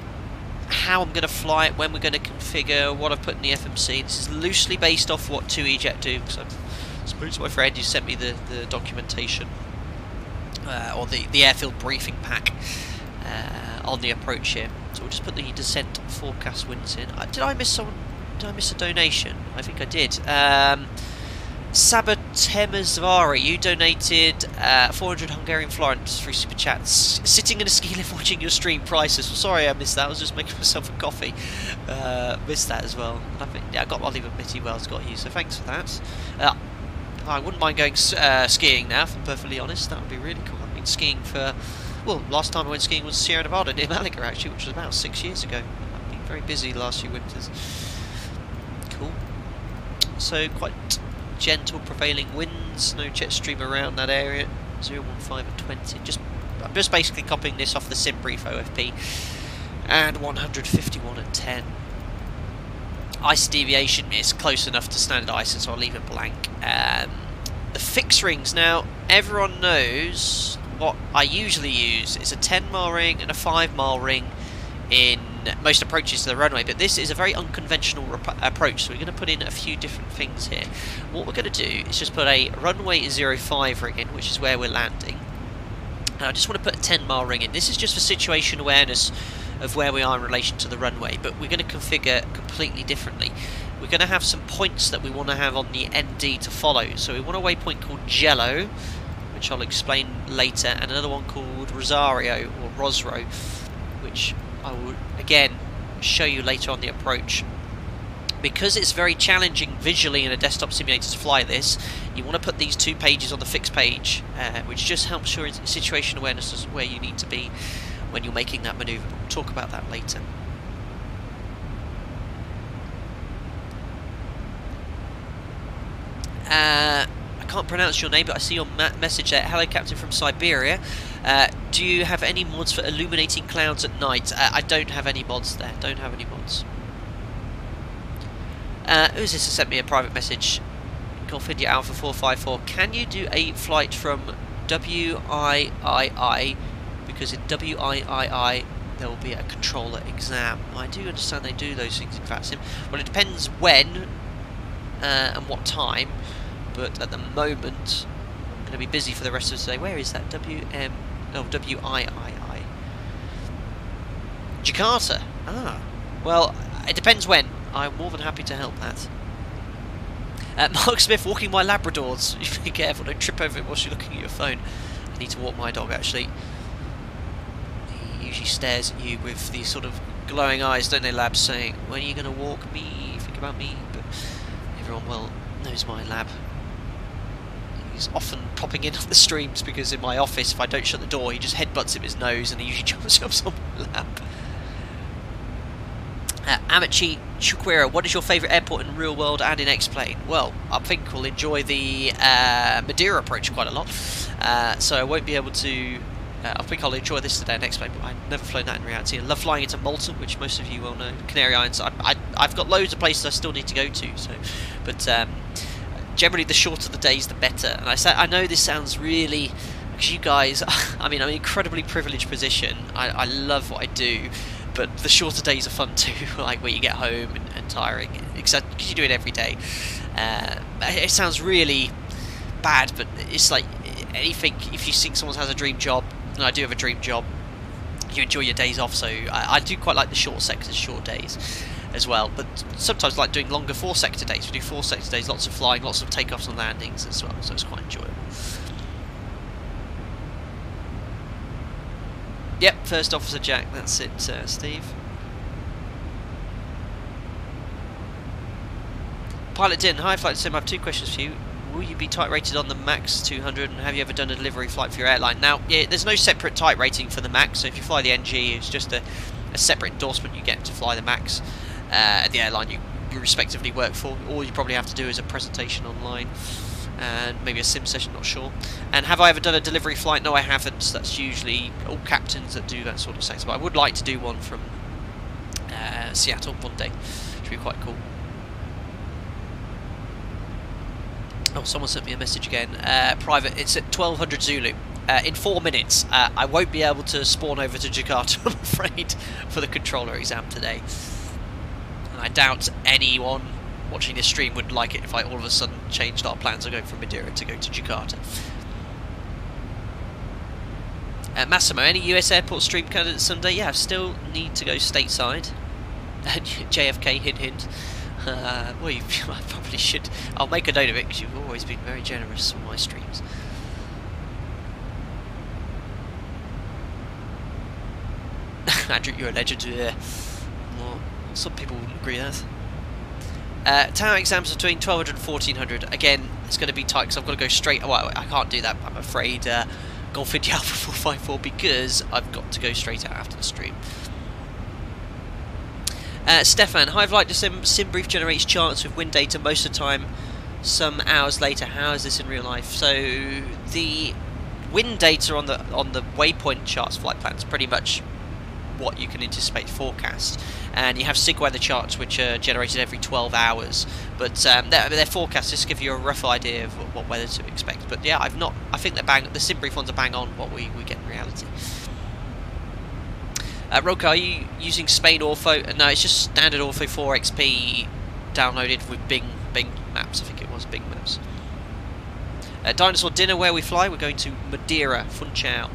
how I'm going to fly it, when we're going to configure, what I've put in the FMC. This is loosely based off what 2EJet do, because I spoke to my friend who sent me the documentation, or the Airfield Briefing pack on the approach here. So we'll just put the descent forecast winds in. Did I miss someone? Did I miss a donation? I think I did. Sabatemazvari, you donated 400 Hungarian florins through Super Chats. Sitting in a ski lift watching your stream prices. Well, sorry I missed that, I was just making myself a coffee. Missed that as well. And I think, yeah, I'll leave admitting Wells got you, so thanks for that. I wouldn't mind going skiing now, if I'm perfectly honest. That would be really cool. I've been skiing for, well, last time I went skiing was Sierra Nevada near Malaga actually, which was about 6 years ago. I've been very busy the last few winters. Cool. So quite gentle prevailing winds, no jet stream around that area. 015 at 20. I'm just basically copying this off the SimBrief OFP. And 151 at 10. Ice deviation is close enough to standard ISO, so I'll leave it blank. The fix rings, now everyone knows what I usually use is a 10 mile ring and a 5 mile ring in most approaches to the runway, but this is a very unconventional approach, so we're going to put in a few different things here. What we're going to do is just put a runway 05 ring in, which is where we're landing, and I just want to put a 10 mile ring in. This is just for situation awareness of where we are in relation to the runway, but we're going to configure completely differently. We're going to have some points that we want to have on the ND to follow, so we want a waypoint called Jello, which I'll explain later, and another one called Rosario or Rosro, which I will again show you later on the approach. Because it's very challenging visually in a desktop simulator to fly this, you want to put these 2 pages on the fixed page, which just helps your situation awareness as where you need to be when you're making that manoeuvre. We'll talk about that later. I can't pronounce your name, but I see your message there. Hello, Captain from Siberia. Do you have any mods for illuminating clouds at night? I don't have any mods there. Don't have any mods. Who's this who sent me a private message? Golf India Alpha 454. Can you do a flight from WIII? Because in WIII there will be a controller exam. I do understand they do those things in FATSIM. Well, it depends when and what time, but at the moment I'm going to be busy for the rest of the day. Where is that? WIII. Jakarta. Ah, well, it depends when. I'm more than happy to help that. Mark Smith, walking my Labradors. Be careful, don't trip over it whilst you're looking at your phone. I need to walk my dog, actually. He usually stares at you with these sort of glowing eyes, don't they, Labs, saying, when are you going to walk me? Think about me. But everyone well knows my Lab. He's often popping in on the streams because in my office, if I don't shut the door, he just headbutts him his nose and he usually jumps on my lap. Amici Chukwera, what is your favourite airport in real world and in X-Plane? Well, I think we'll enjoy the Madeira approach quite a lot, so I won't be able to. I think I'll enjoy this today in X-Plane, but I've never flown that in reality. I love flying into Malta, which most of you will know. Canary Islands. I've got loads of places I still need to go to. So, but generally, the shorter the days, the better. And I know this sounds really, because you guys, I mean, I'm in an incredibly privileged position. I love what I do. But the shorter days are fun too, like where you get home and tiring, except because you do it every day. It sounds really bad, but it's like anything. If you think someone has a dream job, and I do have a dream job, you enjoy your days off. So I do quite like the short sectors, short days as well. But sometimes I like doing longer 4-sector days. We do 4-sector days, lots of flying, lots of takeoffs and landings as well. So it's quite enjoyable. Yep, First Officer Jack, that's it, Steve. Pilot Din, hi Flight Sim, I have 2 questions for you. Will you be type rated on the MAX 200 and have you ever done a delivery flight for your airline? Now, yeah, there's no separate type rating for the MAX, so if you fly the NG, it's just a separate endorsement you get to fly the MAX at the airline you respectively work for. All you probably have to do is a presentation online. And maybe a sim session, not sure. And have I ever done a delivery flight? No, I haven't. So that's usually all captains that do that sort of sector. But I would like to do one from Seattle one day. Should be quite cool. Oh, someone sent me a message again. Private, it's at 1200 Zulu. In 4 minutes. I won't be able to spawn over to Jakarta, I'm afraid, for the controller exam today. And I doubt anyone watching this stream would like it if I all of a sudden changed our plans of going from Madeira to go to Jakarta. Massimo, any US airport stream candidates Sunday? Yeah, I still need to go stateside. JFK, hint hint. Well, I probably should. I'll make a note of it because you've always been very generous on my streams. Andrew, you're a legend. Well, some people wouldn't agree with that. Tower exams between 1200 and 1400. Again, it's going to be tight because I've got to go straight. Well, I can't do that, I'm afraid. Golf India Alpha 454 because I've got to go straight out after the stream. Stefan, Hive Light SimBrief generates charts with wind data most of the time. Some hours later. How is this in real life? So the wind data on the waypoint charts flight plans pretty much what you can anticipate forecast, and you have SIG weather charts which are generated every 12 hours, but their forecasts just give you a rough idea of what weather to expect. But yeah, I think the sim brief ones are bang on what we get in reality. Roka, are you using Spain Ortho? No, it's just standard Ortho 4XP downloaded with Bing Maps. I think it was Bing Maps. Dinosaur dinner, where we fly, we're going to Madeira, FUNCHAL,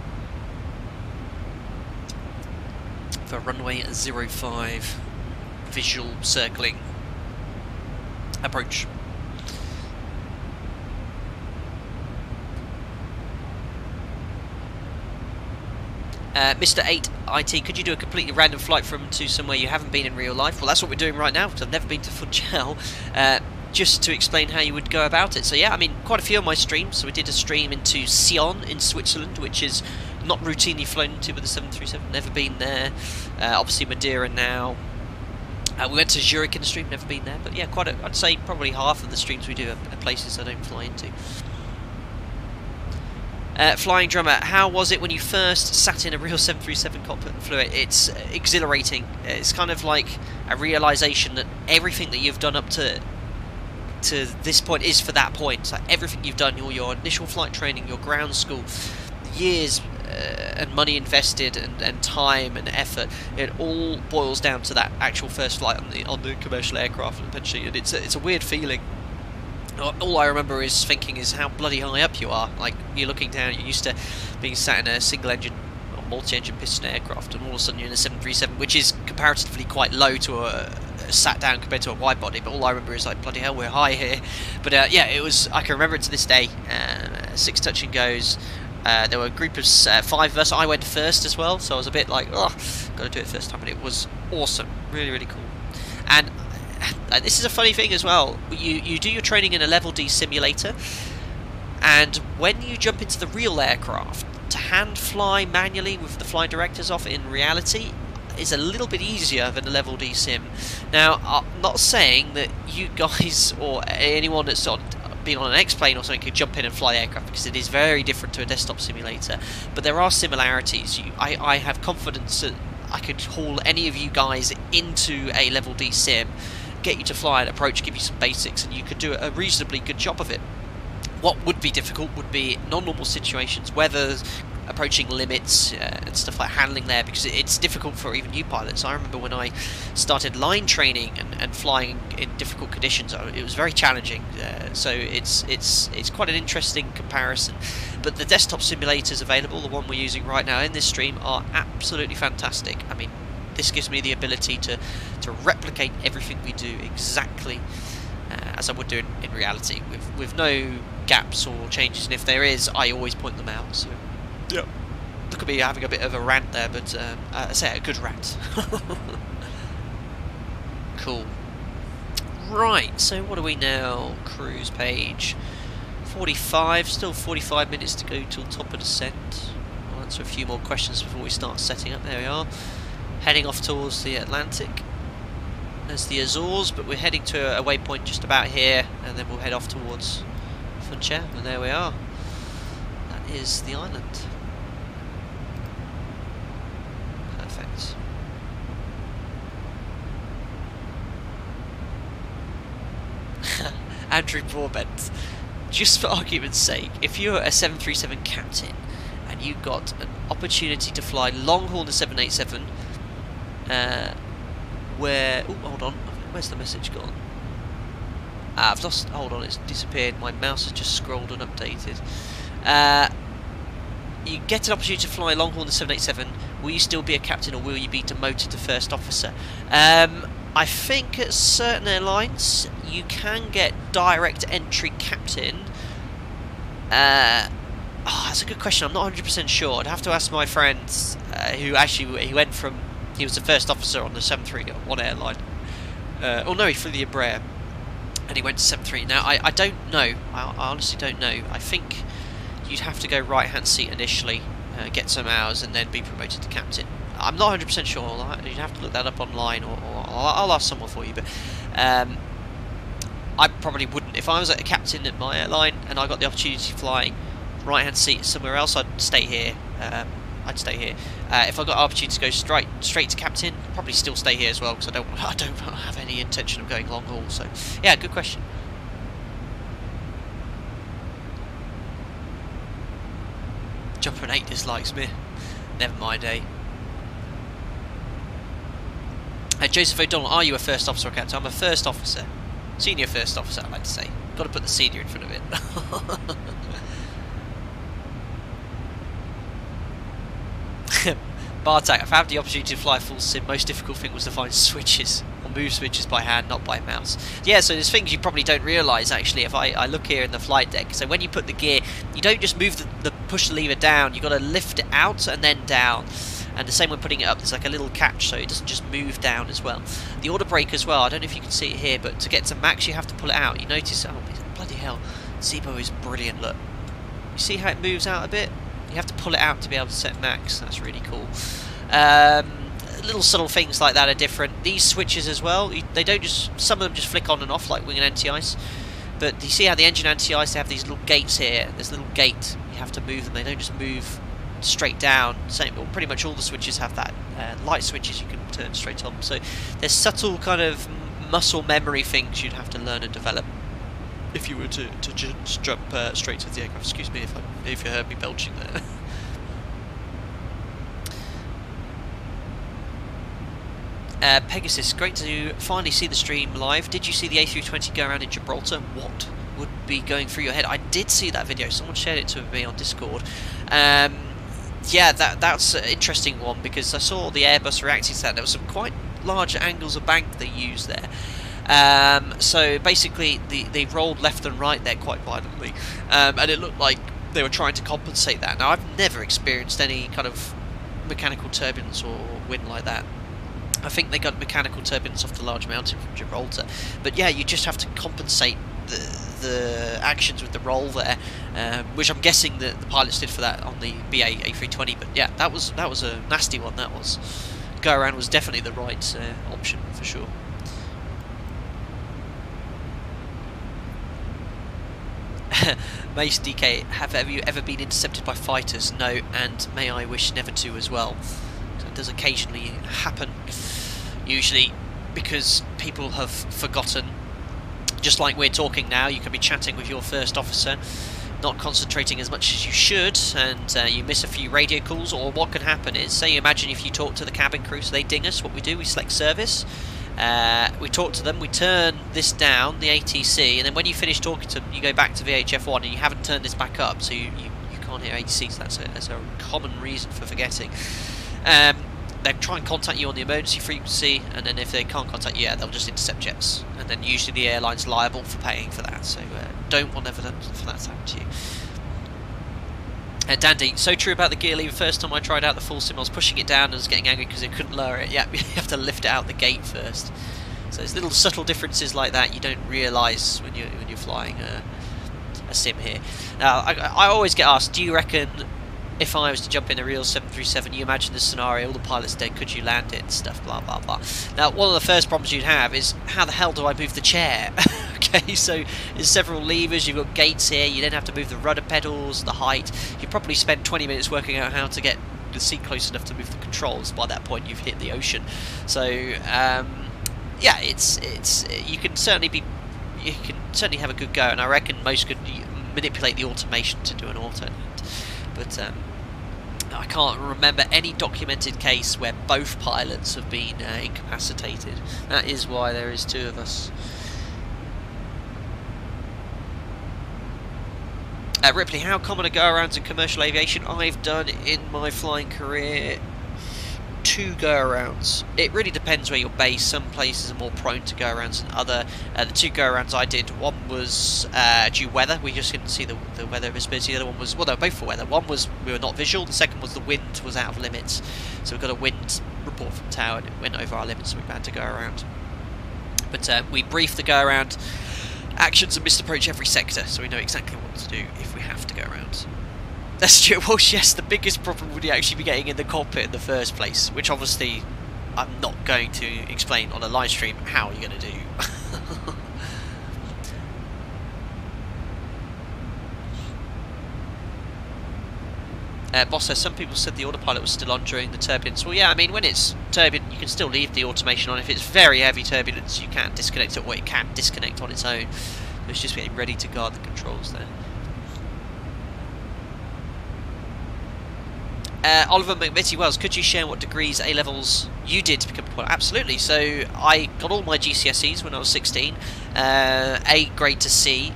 for runway 05 visual circling approach. Mr. 8 IT, could you do a completely random flight from to somewhere you haven't been in real life? Well, that's what we're doing right now, because I've never been to FUNCHAL. Just to explain how you would go about it. So yeah, I mean, quite a few of my streams. So we did a stream into Sion in Switzerland, which is not routinely flown into with the 737, never been there. Obviously Madeira now. We went to Zurich in the stream, never been there. But yeah, I'd say probably half of the streams we do are places I don't fly into. Flying Drummer, how was it when you first sat in a real 737 cockpit and flew it? It's exhilarating. It's kind of like a realisation that everything that you've done up to this point is for that point. So everything you've done, your initial flight training, your ground school, years and money invested, and time and effort, it all boils down to that actual first flight on the commercial aircraft eventually, and it's a weird feeling. All I remember is thinking is how bloody high up you are. Like, you're looking down, you're used to being sat in a single engine or multi-engine piston aircraft, and all of a sudden you're in a 737, which is comparatively quite low to a sat down compared to a wide body. But all I remember is like, bloody hell, we're high here. But yeah, it was, I can remember it to this day. 6 touch and goes. There were a group of 5 of us. I went first as well, so I was a bit like, oh, got to do it first time. But it was awesome, really, really cool. And this is a funny thing as well. You do your training in a level D simulator, and when you jump into the real aircraft, to hand fly manually with the flight directors off in reality is a little bit easier than a level D sim. Now, I'm not saying that you guys or anyone that's been on an X-plane or something could jump in and fly aircraft, because it is very different to a desktop simulator, but there are similarities. I have confidence that I could haul any of you guys into a level D sim, get you to fly an approach, give you some basics, and you could do a reasonably good job of it. What would be difficult would be non-normal situations, weather, approaching limits, and stuff like handling there, because it's difficult for even new pilots. I remember when I started line training and flying in difficult conditions, it was very challenging. So it's quite an interesting comparison. But the desktop simulators available, the one we're using right now in this stream, are absolutely fantastic. I mean, this gives me the ability to replicate everything we do exactly as I would do in reality, with no gaps or changes, and if there is, I always point them out. So yeah, look at me having a bit of a rant there, but I say a good rant. Cool. Right, so what are we now? Cruise page 45, still 45 minutes to go till top of descent. I'll answer a few more questions before we start setting up. There we are. Heading off towards the Atlantic. There's the Azores, but we're heading to a waypoint just about here, and then we'll head off towards FUNCHAL, and there we are. That is the island. Perfect. Andrew Broadbent, just for argument's sake, if you're a 737 captain and you got an opportunity to fly long haul to 787, where, oh, hold on, where's the message gone? I've lost, hold on, it's disappeared, my mouse has just scrolled and updated. You get an opportunity to fly long haul to 787, will you still be a captain, or will you be demoted to first officer? I think at certain airlines you can get direct entry captain. That's a good question. I'm not 100% sure. I'd have to ask my friend who went from, he was the first officer on the 731 airline. Oh no, he flew the Embraer, and he went to 73. Now I don't know. I honestly don't know. I think you'd have to go right hand seat initially, get some hours, and then be promoted to captain. I'm not 100% sure. You'd have to look that up online, or I'll ask someone for you. But I probably wouldn't. If I was a captain at my airline and I got the opportunity to fly right hand seat somewhere else, I'd stay here. If I got an opportunity to go straight to captain, probably still stay here as well, because I don't have any intention of going long haul. So yeah, good question. Jumper and 8 dislikes me. Never mind, eh? Joseph O'Donnell, are you a first officer or captain? I'm a first officer. Senior first officer, I'd like to say. Got to put the senior in front of it. Bartak, I've had the opportunity to fly full sim. Most difficult thing was to find switches, or move switches by hand, not by mouse. Yeah, so there's things you probably don't realise actually. If I look here in the flight deck, so when you put the gear, you don't just move push the lever down, you've got to lift it out and then down. And the same when putting it up, there's like a little catch, so it doesn't just move down as well. The order brake as well, I don't know if you can see it here, but to get to max you have to pull it out. You notice, oh bloody hell, ZIBO is brilliant, look. You see how it moves out a bit? You have to pull it out to be able to set max. That's really cool. Little subtle things like that are different. These switches as well, they don't just, some of them just flick on and off like wing and anti-ice. But you see how the engine anti-ice, they have these little gates here. There's a little gate, you have to move them. They don't just move straight down. Same, well, pretty much all the switches have that. Light switches you can turn straight on. So there's subtle kind of muscle memory things you'd have to learn and develop if you were to just jump straight to the aircraft. Excuse me if you heard me belching there. Pegasus, great to finally see the stream live. Did you see the A320 go around in Gibraltar? What would be going through your head? I did see that video. Someone shared it to me on Discord. Yeah, that's an interesting one, because I saw the Airbus reacting to that. There were some quite large angles of bank they used there. So basically they rolled left and right there quite violently, and it looked like they were trying to compensate that. Now, I've never experienced any kind of mechanical turbulence or wind like that. I think they got mechanical turbulence off the large mountain from Gibraltar, but yeah, you just have to compensate the actions with the roll there, which I'm guessing that the pilots did for that on the BA A320. But yeah, that was a nasty one. That was, go around was definitely the right option for sure. Mace DK, have you ever been intercepted by fighters? No, and may I wish never to as well. So it does occasionally happen, usually because people have forgotten. Just like we're talking now, you can be chatting with your first officer, not concentrating as much as you should, and you miss a few radio calls. Or what can happen is, say, imagine if you talk to the cabin crew, so they ding us. What we do, we select service, we talk to them, we turn this down, the ATC, and then when you finish talking to them, you go back to VHF1 and you haven't turned this back up, so you can't hear ATC. So that's a common reason for forgetting. They'll try and contact you on the emergency frequency, and then if they can't contact you, yeah, they'll just intercept jets, and then usually the airline's liable for paying for that. So don't want ever for that to happen to you. Dandy, so true about the gear lever. First time I tried out the full sim, I was pushing it down and I was getting angry because it couldn't lower it. Yeah, you have to lift it out the gate first. So there's little subtle differences like that you don't realise when you're flying a sim here. Now, I always get asked, do you reckon if I was to jump in a real 737, you imagine the scenario, all the pilots dead, could you land it and stuff, blah blah blah. Now, one of the first problems you'd have is, how the hell do I move the chair? Okay, so there's several levers, you've got gates here, you then have to move the rudder pedals, the height. You probably spend 20 minutes working out how to get the seat close enough to move the controls. By that point, you've hit the ocean. So, yeah, you can certainly have a good go, and I reckon most could manipulate the automation to do an auto land. But I can't remember any documented case where both pilots have been incapacitated. That is why there is two of us. Ripley, how common are go-arounds in commercial aviation? I've done in my flying career 2 go-arounds. It really depends where you're based. Some places are more prone to go-arounds than other. The 2 go-arounds I did, one was due weather. We just couldn't see the weather visibility. The other one was, well, they were both for weather. One was we were not visual. The second was the wind was out of limits. So we got a wind report from tower and it went over our limits, so we had to go around. But we briefed the go-around actions and missed approach every sector, so we know exactly what to do if we have to go around. That's Stuart Walsh. Yes, the biggest problem would actually be getting in the cockpit in the first place, which obviously I'm not going to explain on a live stream how you're going to do. Boss says, some people said the autopilot was still on during the turbulence. Well, yeah, I mean, when it's turbulent, you can still leave the automation on. If it's very heavy turbulence, you can't disconnect it, or it can disconnect on its own. It's just getting ready to guard the controls there. Oliver McVitie Wells, could you share what degrees A-levels you did to become a pilot? Absolutely. So I got all my GCSEs when I was 16, A grade to C.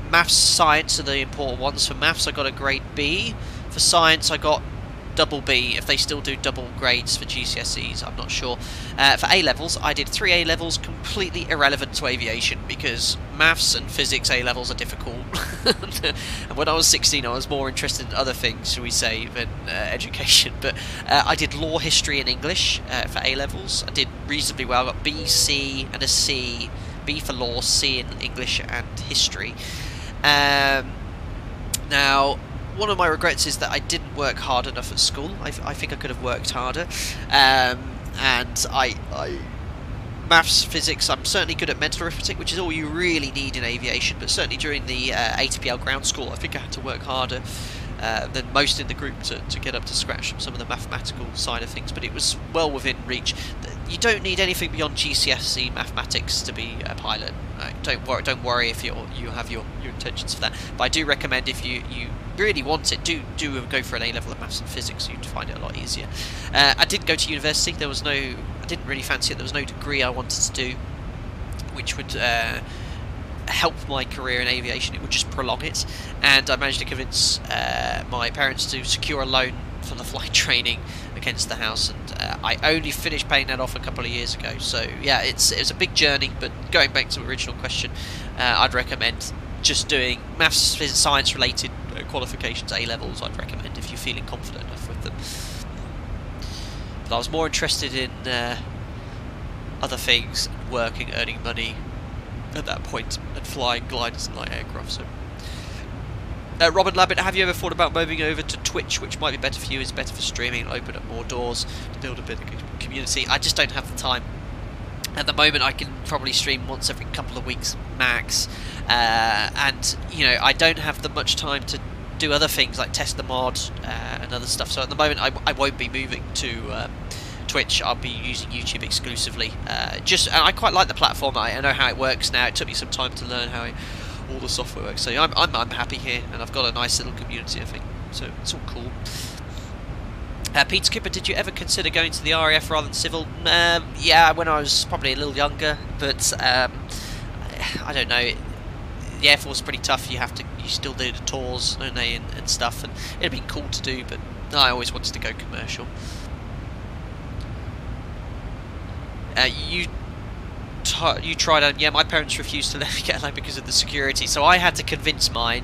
Maths, science are the important ones. For maths I got a grade B. For science I got double B, if they still do double grades for GCSEs, I'm not sure. For A-levels, I did 3 A-levels, completely irrelevant to aviation, because maths and physics A-levels are difficult. And when I was 16, I was more interested in other things, shall we say, than education. But I did law, history and English for A-levels. I did reasonably well. I got B, C and a C. B for law, C in English and history. Now, one of my regrets is that I didn't work hard enough at school. I think I could have worked harder. And maths, physics, I'm certainly good at mental arithmetic, which is all you really need in aviation, but certainly during the ATPL ground school, I think I had to work harder than most in the group to get up to scratch from some of the mathematical side of things, but it was well within reach. You don't need anything beyond GCSE mathematics to be a pilot. Don't worry if you have your intentions for that. But I do recommend, if you really want it, do go for an A-level of maths and physics. You'd find it a lot easier. I did go to university. There was I didn't really fancy it. There was no degree I wanted to do, which would help my career in aviation. It would just prolong it, and I managed to convince my parents to secure a loan for the flight training against the house, and I only finished paying that off a couple of years ago. So yeah, it's a big journey, but going back to the original question, I'd recommend just doing maths, physics, science related qualifications, A-levels. I'd recommend if you're feeling confident enough with them. But I was more interested in other things, working, earning money at that point, and flying gliders and light aircraft. So Robin Labbit, have you ever thought about moving over to Twitch, which might be better for you, is better for streaming, open up more doors, to build a bit of a community? I just don't have the time. At the moment I can probably stream once every couple of weeks max, and you know, I don't have the much time to do other things like test the mod and other stuff. So at the moment I won't be moving to Twitch. I'll be using YouTube exclusively. And I quite like the platform. I know how it works now. It took me some time to learn how all the software works. So I'm happy here, and I've got a nice little community, I think. So it's all cool. Peter Kipper, did you ever consider going to the RAF rather than civil? Yeah, when I was probably a little younger, but I don't know. The Air Force is pretty tough. You still do the tours, don't they, and stuff, and it'd be cool to do, but I always wanted to go commercial. You tried. Yeah, my parents refused to let me get a loan because of the security, so I had to convince mine.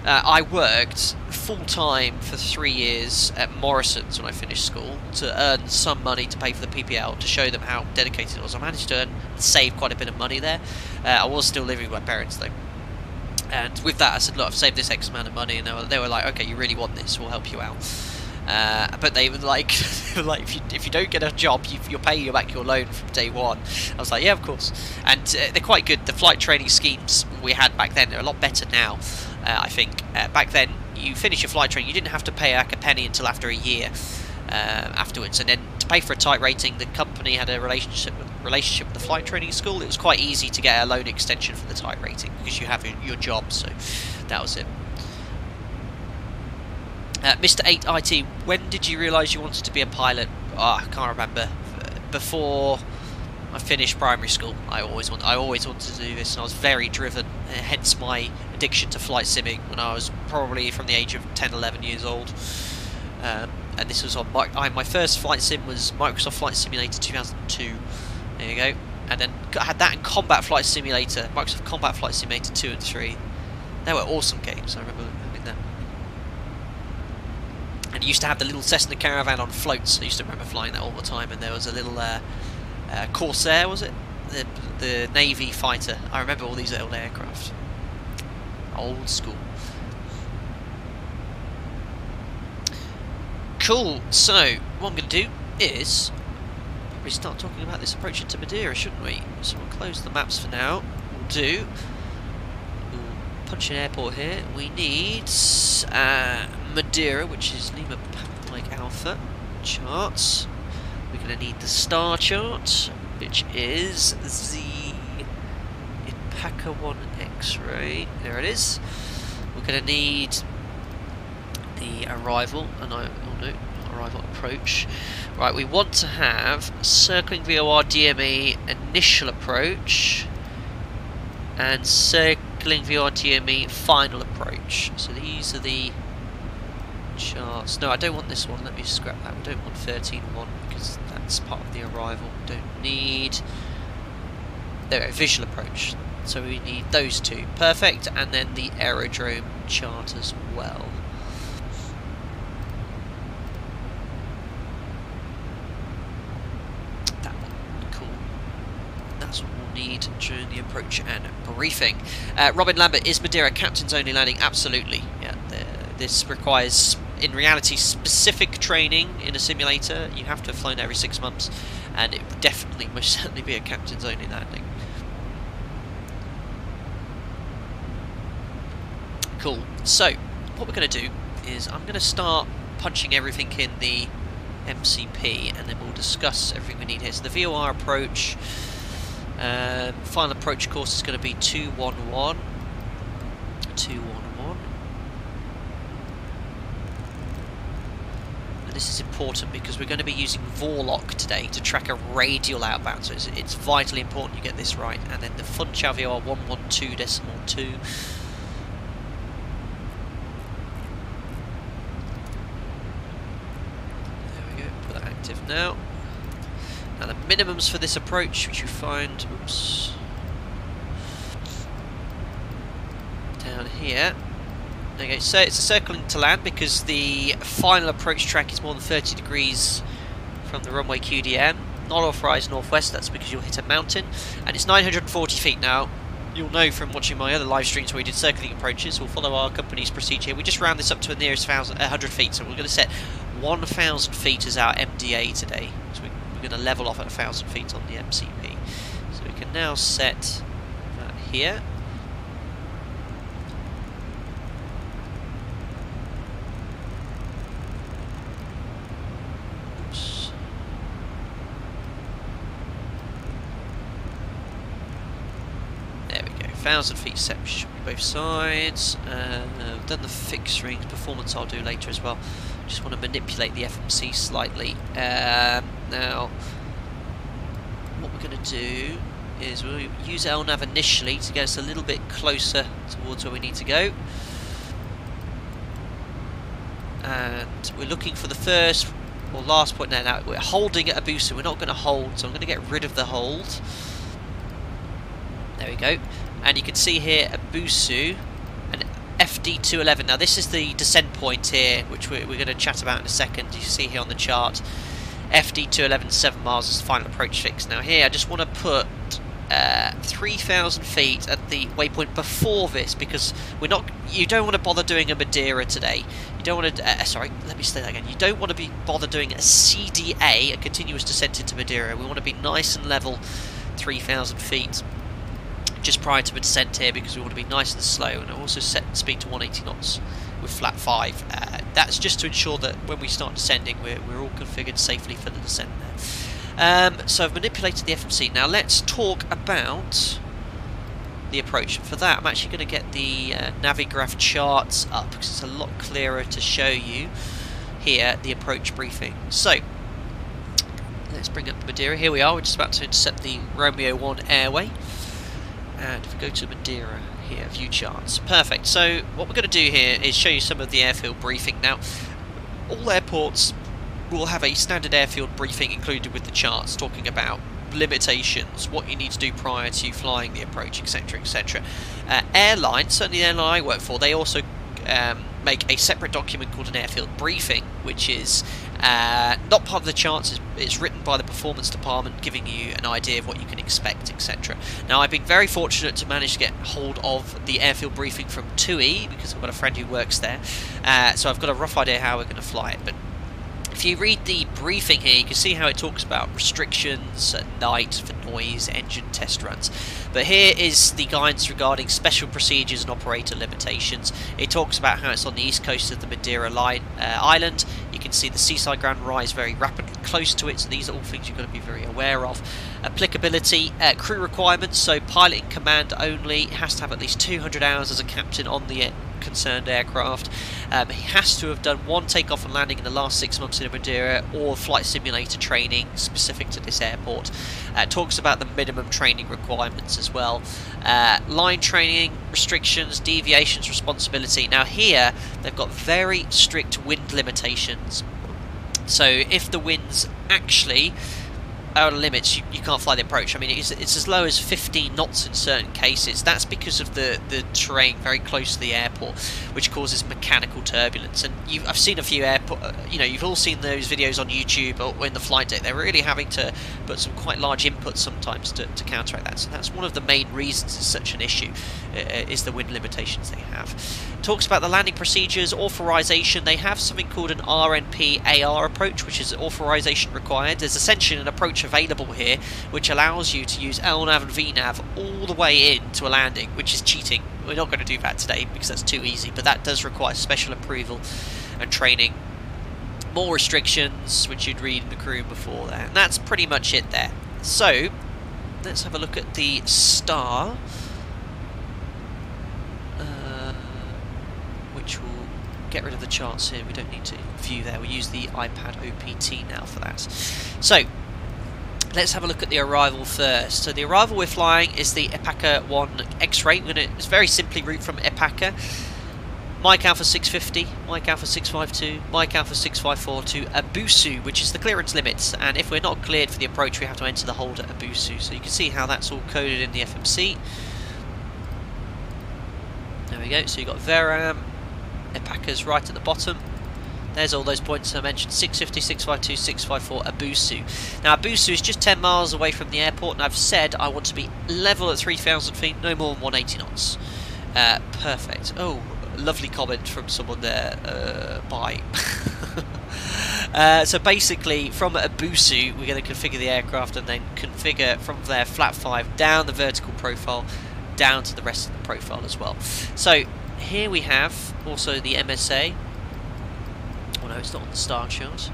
I worked full-time for 3 years at Morrison's when I finished school to earn some money to pay for the PPL, to show them how dedicated I was. I managed to save quite a bit of money there. I was still living with my parents though, and with that I said, look, I've saved this X amount of money, and they were like, okay, you really want this, we'll help you out. But they were like, if you don't get a job, you're paying you back your loan from day one. I was like, yeah, of course. And they're quite good. The flight training schemes we had back then, they're a lot better now, I think. Back then, you finish your flight training, you didn't have to pay like a penny until after a year afterwards. And then to pay for a type rating, the company had a relationship with the flight training school. It was quite easy to get a loan extension for the type rating because you have your job. So that was it. Mr. 8IT, when did you realise you wanted to be a pilot? Oh, I can't remember. Before I finished primary school, I always wanted to do this, and I was very driven. Hence my addiction to flight simming when I was probably from the age of 10, 11 years old. And this was on my first flight sim was Microsoft Flight Simulator 2002. There you go. And then I had that in Combat Flight Simulator, Microsoft Combat Flight Simulator 2 and 3. They were awesome games. I remember having them. And you used to have the little Cessna Caravan on floats. I used to remember flying that all the time. And there was a little Corsair, was it? The Navy fighter. I remember all these old aircraft. Old school. Cool. So what I'm going to do is probably start talking about this approach into Madeira, shouldn't we? So we'll close the maps for now. We'll punch an airport here. We need Madeira, which is Lima Mike Alpha charts. We're going to need the star chart, which is the Paca 1 X-ray. There it is. We're going to need the arrival, and arrival approach. Right, we want to have circling VOR DME initial approach and circling VOR DME final approach. So these are the charts. No, I don't want this one. Let me scrap that. We don't want 13.1 because that's part of the arrival. We don't need... There we go, visual approach. So we need those two. Perfect. And then the aerodrome chart as well. That one. Cool. That's what we'll need during the approach and briefing. Robin Lambert, is Madeira captain's only landing? Absolutely. Yeah. This requires, in reality, specific training in a simulator. You have to have flown every 6 months, and it would definitely, most certainly, be a captain's only landing. Cool. So, what we're going to do is I'm going to start punching everything in the MCP, and then we'll discuss everything we need here. So the VOR approach, final approach course is going to be 211. 211. And this is important because we're going to be using Vorlock today to track a radial outbound, so it's vitally important you get this right. And then the FUNCHAL VOR 112.2. There we go, put that active now. Now the minimums for this approach, which you find, oops, down here. Okay, so it's a circling to land because the final approach track is more than 30 degrees from the runway QDM. Not authorised northwest, that's because you'll hit a mountain. And it's 940 feet now. You'll know from watching my other live streams where we did circling approaches. We'll follow our company's procedure here. We just round this up to the nearest 100 feet, so we're going to set 1,000 feet as our MDA today. So we're going to level off at 1,000 feet on the MCP. So we can now set that here. There we go, 1,000 feet set both sides. I've done the fixed rings performance, I'll do later as well. Just want to manipulate the FMC slightly. Now, what we're going to do is we'll use LNAV initially to get us a little bit closer towards where we need to go. And we're looking for the first or last point there. Now, we're holding at Abusa, we're not going to hold, so I'm going to get rid of the hold. There we go. And you can see here Abusu and FD211. Now this is the descent point here, which we're going to chat about in a second. You see here on the chart, FD211 7 miles is the final approach fix. Now here I just want to put 3,000 feet at the waypoint before this, because you don't want to bother doing a Madeira today. You don't want to, sorry, let me say that again. You don't want to bother doing a CDA, a continuous descent into Madeira. We want to be nice and level 3,000 feet just prior to the descent here, because we want to be nice and slow, and also set the speed to 180 knots with flat 5. That's just to ensure that when we start descending, we're all configured safely for the descent there. So I've manipulated the FMC. Now let's talk about the approach. For that, I'm actually going to get the Navigraph charts up, because it's a lot clearer to show you here the approach briefing. So let's bring up Madeira. Here we are. We're just about to intercept the Romeo 1 airway. And if we go to Madeira here, view charts. Perfect. So what we're going to do here is show you some of the airfield briefing. Now, all airports will have a standard airfield briefing included with the charts, talking about limitations, what you need to do prior to flying the approach, etc, etc. Airline, certainly the airline I work for, they also make a separate document called an airfield briefing, which is not part of the charts. It's written by the performance department, giving you an idea of what you can expect, etc. Now, I've been very fortunate to manage to get hold of the airfield briefing from TUI, because I've got a friend who works there, so I've got a rough idea how we're going to fly it. But if you read the briefing here, you can see how it talks about restrictions at night for noise, engine test runs. But here is the guidance regarding special procedures and operator limitations. It talks about how it's on the east coast of the Madeira island. You can see the seaside ground rise very rapidly close to it, so these are all things you've got to be very aware of. Applicability, crew requirements, so pilot in command only, has to have at least 200 hours as a captain on the concerned aircraft. He has to have done one takeoff and landing in the last 6 months in Madeira, or flight simulator training specific to this airport. Talks about the minimum training requirements as well. Line training, restrictions, deviations, responsibility. Now here they've got very strict wind limitations. So if the winds actually out of limits, you can't fly the approach. I mean, it's as low as 15 knots in certain cases. That's because of the terrain very close to the airport, which causes mechanical turbulence. And I've seen a few you've all seen those videos on YouTube or in the flight deck. They're really having to put some quite large inputs sometimes to counteract that. So that's one of the main reasons it's such an issue, is the wind limitations they have. Talks about the landing procedures, authorization. They have something called an RNP AR approach, which is authorization required. There's essentially an approach available here which allows you to use LNAV and VNAV all the way in to a landing, which is cheating. We're not going to do that today because that's too easy, but that does require special approval and training. More restrictions, which you'd read in the crew before there, and that's pretty much it there. So let's have a look at the star, which will get rid of the charts here. We don't need to view there. We use the iPad OPT now for that. So let's have a look at the arrival first. So the arrival we're flying is the Epaka 1 X-ray. It's very simply route from Epaka, Mike Alpha 650, Mike Alpha 652, Mike Alpha 654 to Abusu, which is the clearance limits. And if we're not cleared for the approach, we have to enter the hold at Abusu. So you can see how that's all coded in the FMC. There we go. So you've got Veram, Epaka's right at the bottom. There's all those points I mentioned: 650, 652, 654, Abusu. Now Abusu is just 10 miles away from the airport, and I've said I want to be level at 3,000 feet, no more than 180 knots. Perfect. Oh, lovely comment from someone there. Bye. So basically from Abusu we're going to configure the aircraft and then configure from there flat 5 down the vertical profile down to the rest of the profile as well. So here we have also the MSA. Oh no, it's not on the star chart.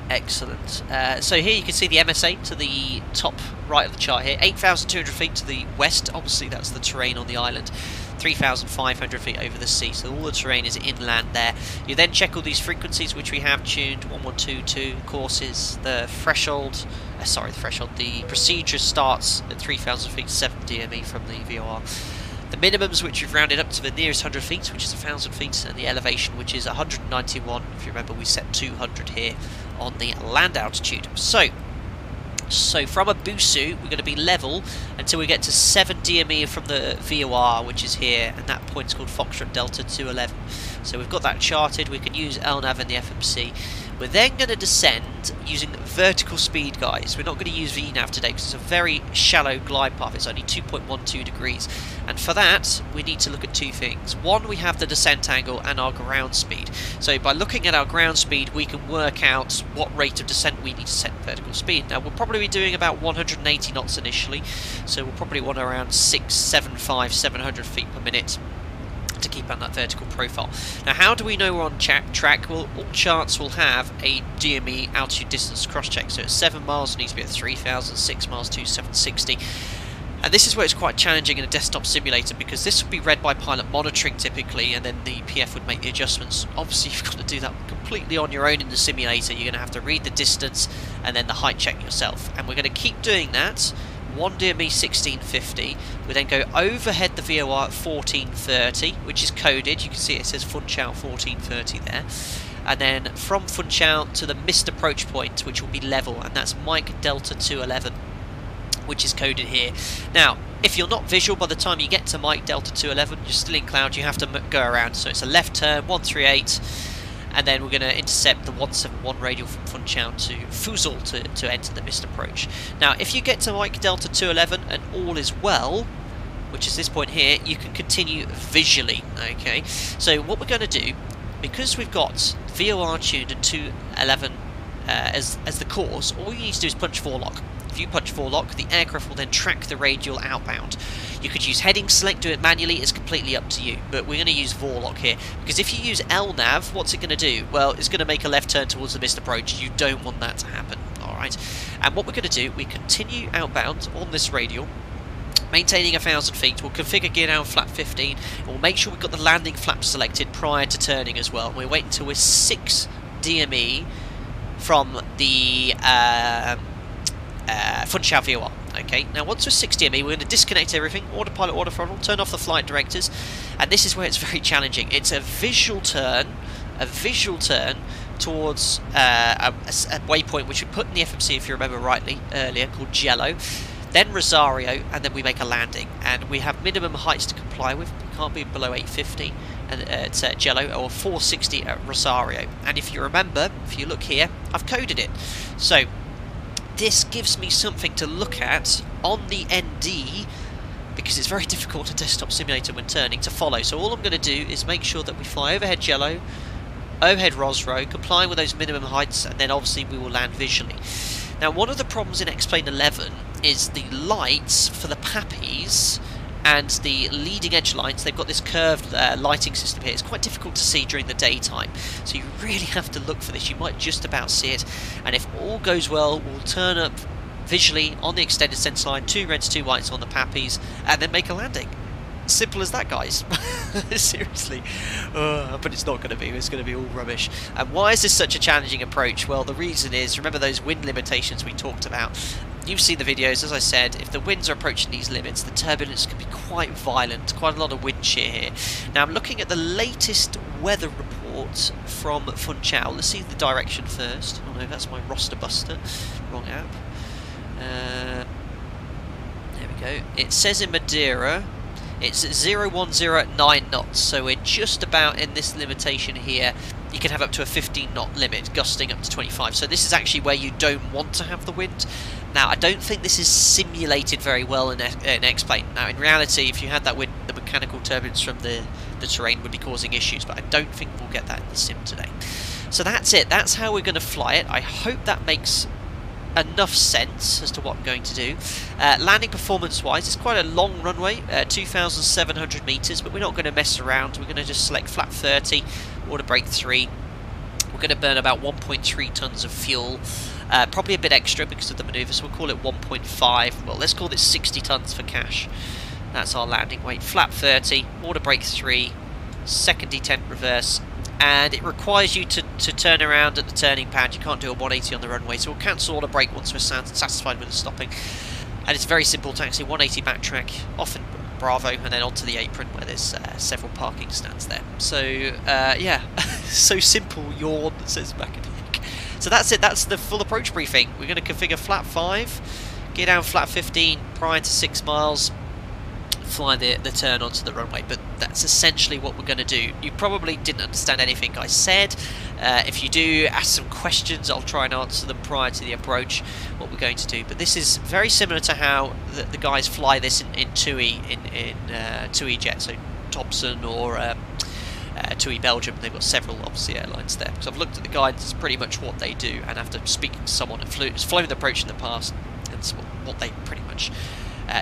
Excellent. So here you can see the MSA to the top right of the chart here. 8,200 feet to the west. Obviously that's the terrain on the island. 3,500 feet over the sea. So all the terrain is inland there. You then check all these frequencies which we have tuned. 1122 courses. The threshold. The procedure starts at 3,000 feet, 7 DME from the VOR. The minimums, which we've rounded up to the nearest 100 feet, which is 1,000 feet, and the elevation, which is 191. If you remember, we set 200 here on the land altitude. So from Abusu, we're going to be level until we get to 7 DME from the VOR, which is here, and that point's called Foxtrot Delta 211. So we've got that charted. We can use LNAV and the FMC. We're then going to descend using vertical speed, guys. We're not going to use VNAV today because it's a very shallow glide path. It's only 2.12 degrees. And for that, we need to look at two things. One, we have the descent angle and our ground speed. So by looking at our ground speed, we can work out what rate of descent we need to set vertical speed. Now, we'll probably be doing about 180 knots initially. So we'll probably want around 675, 700 feet per minute to keep on that vertical profile. Now, how do we know we're on track? Well, all charts will have a DME altitude distance cross-check. So at 7 miles, it needs to be at 3,000, 6 miles to 760. And this is where it's quite challenging in a desktop simulator, because this would be read by pilot monitoring typically, and then the PF would make the adjustments. Obviously, you've got to do that completely on your own in the simulator. You're going to have to read the distance and then the height check yourself. And we're going to keep doing that. 1 DME 1650. We then go overhead the VOR at 1430, which is coded. You can see it says FUNCHAL 1430 there. And then from FUNCHAL to the missed approach point, which will be level, and that's Mike Delta 211, which is coded here. Now, if you're not visual by the time you get to Mike Delta 211, you're still in cloud, you have to go around. So it's a left turn, 138, and then we're going to intercept the 171 radial from Funchal to Fusel to enter the missed approach. Now, if you get to Mike Delta 211 and all is well, which is this point here, you can continue visually, okay? So what we're going to do because we've got VOR tuned and 211 as the course, all you need to do is punch 4 lock. If you punch 4 lock, the aircraft will then track the radial outbound. You could use heading select, do it manually, it's completely up to you, but we're going to use VOR here, because if you use LNAV, what's it going to do? Well, it's going to make a left turn towards the missed approach. You don't want that to happen, alright? And what we're going to do, we continue outbound on this radial, maintaining 1,000 feet. We'll configure gear down flap 15, and we'll make sure we've got the landing flap selected prior to turning as well. We'll wait until we're 6 DME from the FUNCHAL VOR. Okay, now once we're 6 DME, we're going to disconnect everything, autopilot, auto throttle, turn off the flight directors, and this is where it's very challenging. It's a visual turn towards a waypoint which we put in the FMC, if you remember rightly, earlier, called Jello, then Rosario, and then we make a landing. And we have minimum heights to comply with. We can't be below 850 at Jello, or 460 at Rosario. And if you remember, if you look here, I've coded it. So this gives me something to look at on the ND, because it's very difficult in a desktop simulator when turning to follow. So all I'm going to do is make sure that we fly overhead Jello, overhead Rosro, complying with those minimum heights, and then obviously we will land visually. Now, one of the problems in X-Plane 11 is the lights for the PAPIs and the leading edge lights. They've got this curved lighting system here. It's quite difficult to see during the daytime, so you really have to look for this. You might just about see it, and if all goes well, we'll turn up visually on the extended sense line, 2 reds, 2 whites on the PAPIs, and then make a landing. Simple as that, guys. Seriously. But it's not going to be. It's going to be all rubbish. And why is this such a challenging approach? Well, the reason is, remember those wind limitations we talked about? You've seen the videos. As I said, if the winds are approaching these limits, the turbulence can be quite violent. Quite a lot of wind shear here. Now, I'm looking at the latest weather report from FUNCHAL. Let's see the direction first. Oh no, that's my roster buster. Wrong app. There we go. It says in Madeira it's 010 at 9 knots, so we're just about in this limitation here. You can have up to a 15 knot limit, gusting up to 25, so this is actually where you don't want to have the wind. Now, I don't think this is simulated very well in X-Plane. Now, in reality, if you had that wind, the mechanical turbulence from the terrain would be causing issues, but I don't think we'll get that in the sim today. So that's it. That's how we're going to fly it. I hope that makes enough sense as to what I'm going to do. Landing performance wise, it's quite a long runway, 2,700 meters, but we're not going to mess around. We're going to just select flap 30, order brake 3. We're going to burn about 1.3 tons of fuel, probably a bit extra because of the maneuver, so we'll call it 1.5. Well, let's call this 60 tons for cash. That's our landing weight. Flap 30, order brake 3, second detent reverse, and it requires you to turn around at the turning pad. You can't do a 180 on the runway, so we'll cancel order brake once we're satisfied with the stopping. And it's very simple taxi, 180 backtrack, off in Bravo, and then onto the apron where there's several parking stands there. So, yeah, so simple, yawn, that says back in the neck. So that's it, that's the full approach briefing. We're going to configure flap 5, get down flap 15 prior to 6 miles, fly the turn onto the runway, but that's essentially what we're going to do. You probably didn't understand anything I said. If you do, ask some questions, I'll try and answer them prior to the approach, what we're going to do. But this is very similar to how the guys fly this in TUI, in TUI Jet, so Thompson or TUI Belgium. They've got several, obviously, airlines there. So I've looked at the guides, it's pretty much what they do, and after speaking to someone who's flown the approach in the past, that's what they pretty much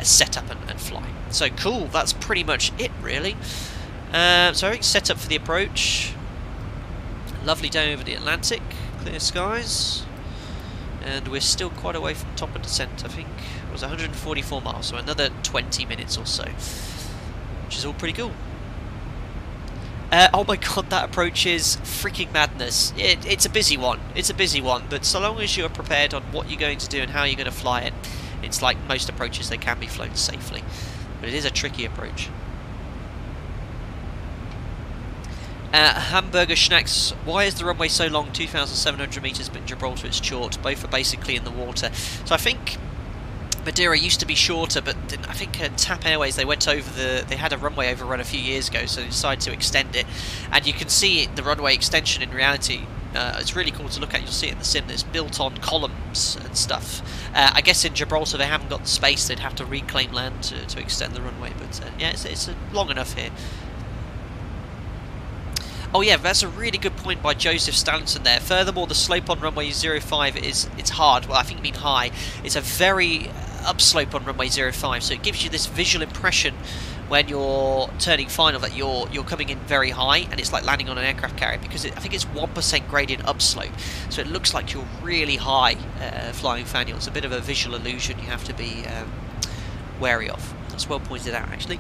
set up and fly. So cool, that's pretty much it really. So everything's set up for the approach. Lovely day over the Atlantic, clear skies, and we're still quite away from top of descent. I think it was 144 miles, so another 20 minutes or so, which is all pretty cool. Oh my god, that approach is freaking madness. It's a busy one, but so long as you're prepared on what you're going to do and how you're going to fly it, it's like most approaches, they can be flown safely, but it is a tricky approach. Hamburger Schnacks, why is the runway so long, 2,700 metres, but in Gibraltar it's short? Both are basically in the water. So I think Madeira used to be shorter, but I think TAP Airways, they went over they had a runway overrun a few years ago, so they decided to extend it. And you can see the runway extension in reality. It's really cool to look at. You'll see it in the sim. It's built on columns and stuff. I guess in Gibraltar they haven't got the space. They'd have to reclaim land to extend the runway. But yeah, it's long enough here. Oh yeah, that's a really good point by Joseph Stallinson there. Furthermore, the slope on runway 05 it's hard. Well, I think you mean high. It's a very upslope on runway 05, so it gives you this visual impression when you're turning final that you're coming in very high, and it's like landing on an aircraft carrier, because I think it's 1% gradient upslope, so it looks like you're really high flying Faneuil. It's a bit of a visual illusion you have to be wary of. That's well pointed out, actually.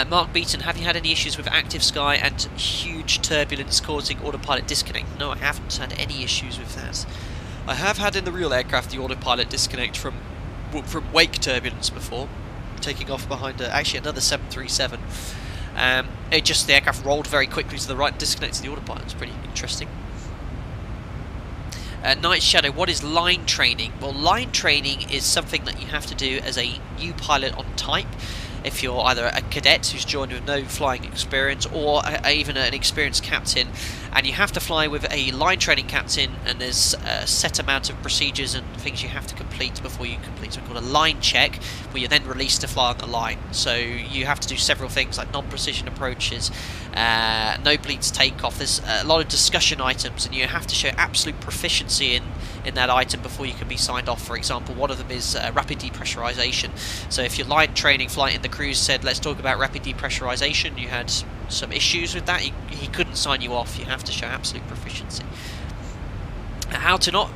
Mark Beaton, have you had any issues with active sky and huge turbulence causing autopilot disconnect? No, I haven't had any issues with that. I have had in the real aircraft the autopilot disconnect from wake turbulence before, taking off behind actually another 737. The aircraft rolled very quickly to the right and disconnected the autopilot. It's pretty interesting. Night Shadow, what is line training? Well, line training is something that you have to do as a new pilot on type. If you're either a cadet who's joined with no flying experience, or even an experienced captain, and you have to fly with a line training captain, and there's a set amount of procedures and things you have to complete before you complete something called a line check, where you're then released to fly on the line. So you have to do several things like non-precision approaches, no bleeds takeoff. There's a lot of discussion items, and you have to show absolute proficiency in that item before you can be signed off. For example, one of them is rapid depressurization. So if your line training flight in the cruise said, let's talk about rapid depressurization, you had some issues with that, he couldn't sign you off. You have to show absolute proficiency. How to not,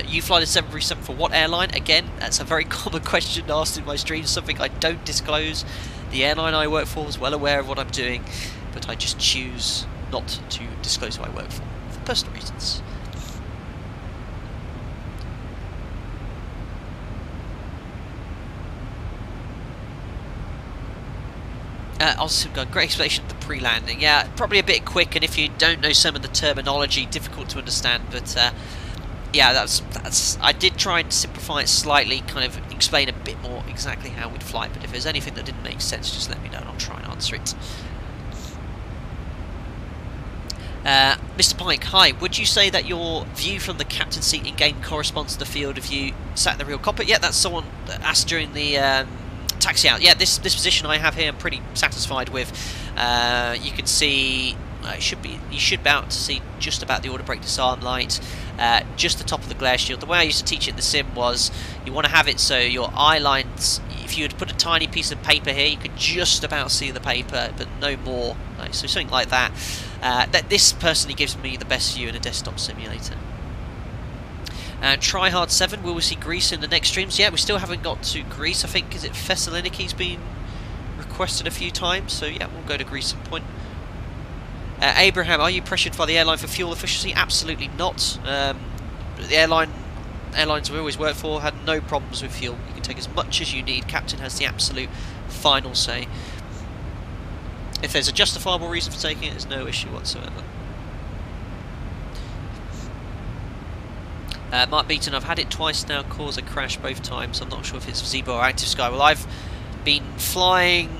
you fly the 737 for what airline? Again, that's a very common question asked in my streams, something I don't disclose. The airline I work for is well aware of what I'm doing, but I just choose not to disclose who I work for personal reasons. Also got a great explanation of the pre-landing. Yeah, probably a bit quick, and if you don't know some of the terminology, difficult to understand. But yeah, that's. I did try and simplify it slightly, kind of explain a bit more exactly how we'd fly. But if there's anything that didn't make sense, just let me know, and I'll try and answer it. Mr. Pike, hi. Would you say that your view from the captain's seat in game corresponds to the field of view sat in the real cockpit? Yeah, that's someone that asked during the. Taxi out. Yeah, this position I have here I'm pretty satisfied with. You can see you should be able to see just about the auto brake disarm light, just the top of the glare shield. The way I used to teach it in the sim was you want to have it so your eye lines, if you would put a tiny piece of paper here, you could just about see the paper, but no more. So something like that. This personally gives me the best view in a desktop simulator. Tryhard 7, will we see Greece in the next streams? Yeah, we still haven't got to Greece. I think, is it Thessaloniki's been requested a few times, so yeah, we'll go to Greece at some point. Abraham, are you pressured by the airline for fuel efficiency? Absolutely not. The airlines we always work for had no problems with fuel. You can take as much as you need. Captain has the absolute final say. If there's a justifiable reason for taking it, there's no issue whatsoever. Mark Beaton, I've had it twice now, cause a crash both times. I'm not sure if it's ZIBO or Active Sky. Well, I've been flying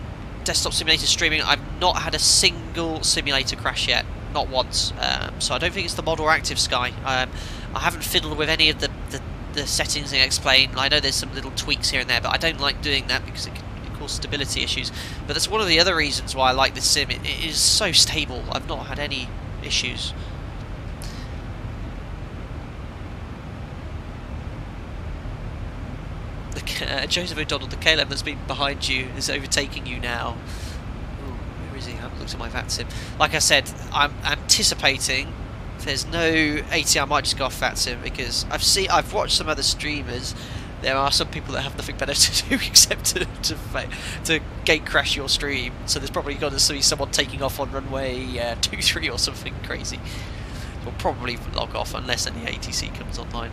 desktop simulator streaming. I've not had a single simulator crash yet, not once. So I don't think it's the mod or Active Sky. I haven't fiddled with any of the settings I explained. I know there's some little tweaks here and there, but I don't like doing that because it can cause stability issues. But that's one of the other reasons why I like this sim. It is so stable. I've not had any issues. Joseph O'Donnell, the KLM that's been behind you is overtaking you now. Ooh, where is he? I haven't looked at my VAT sim. Like I said, I'm anticipating if there's no AT, I might just go off VAT sim because I've watched some other streamers. There are some people that have nothing better to do except to gate crash your stream. So there's probably going to see someone taking off on runway 23 or something crazy. We'll probably log off unless any ATC comes online.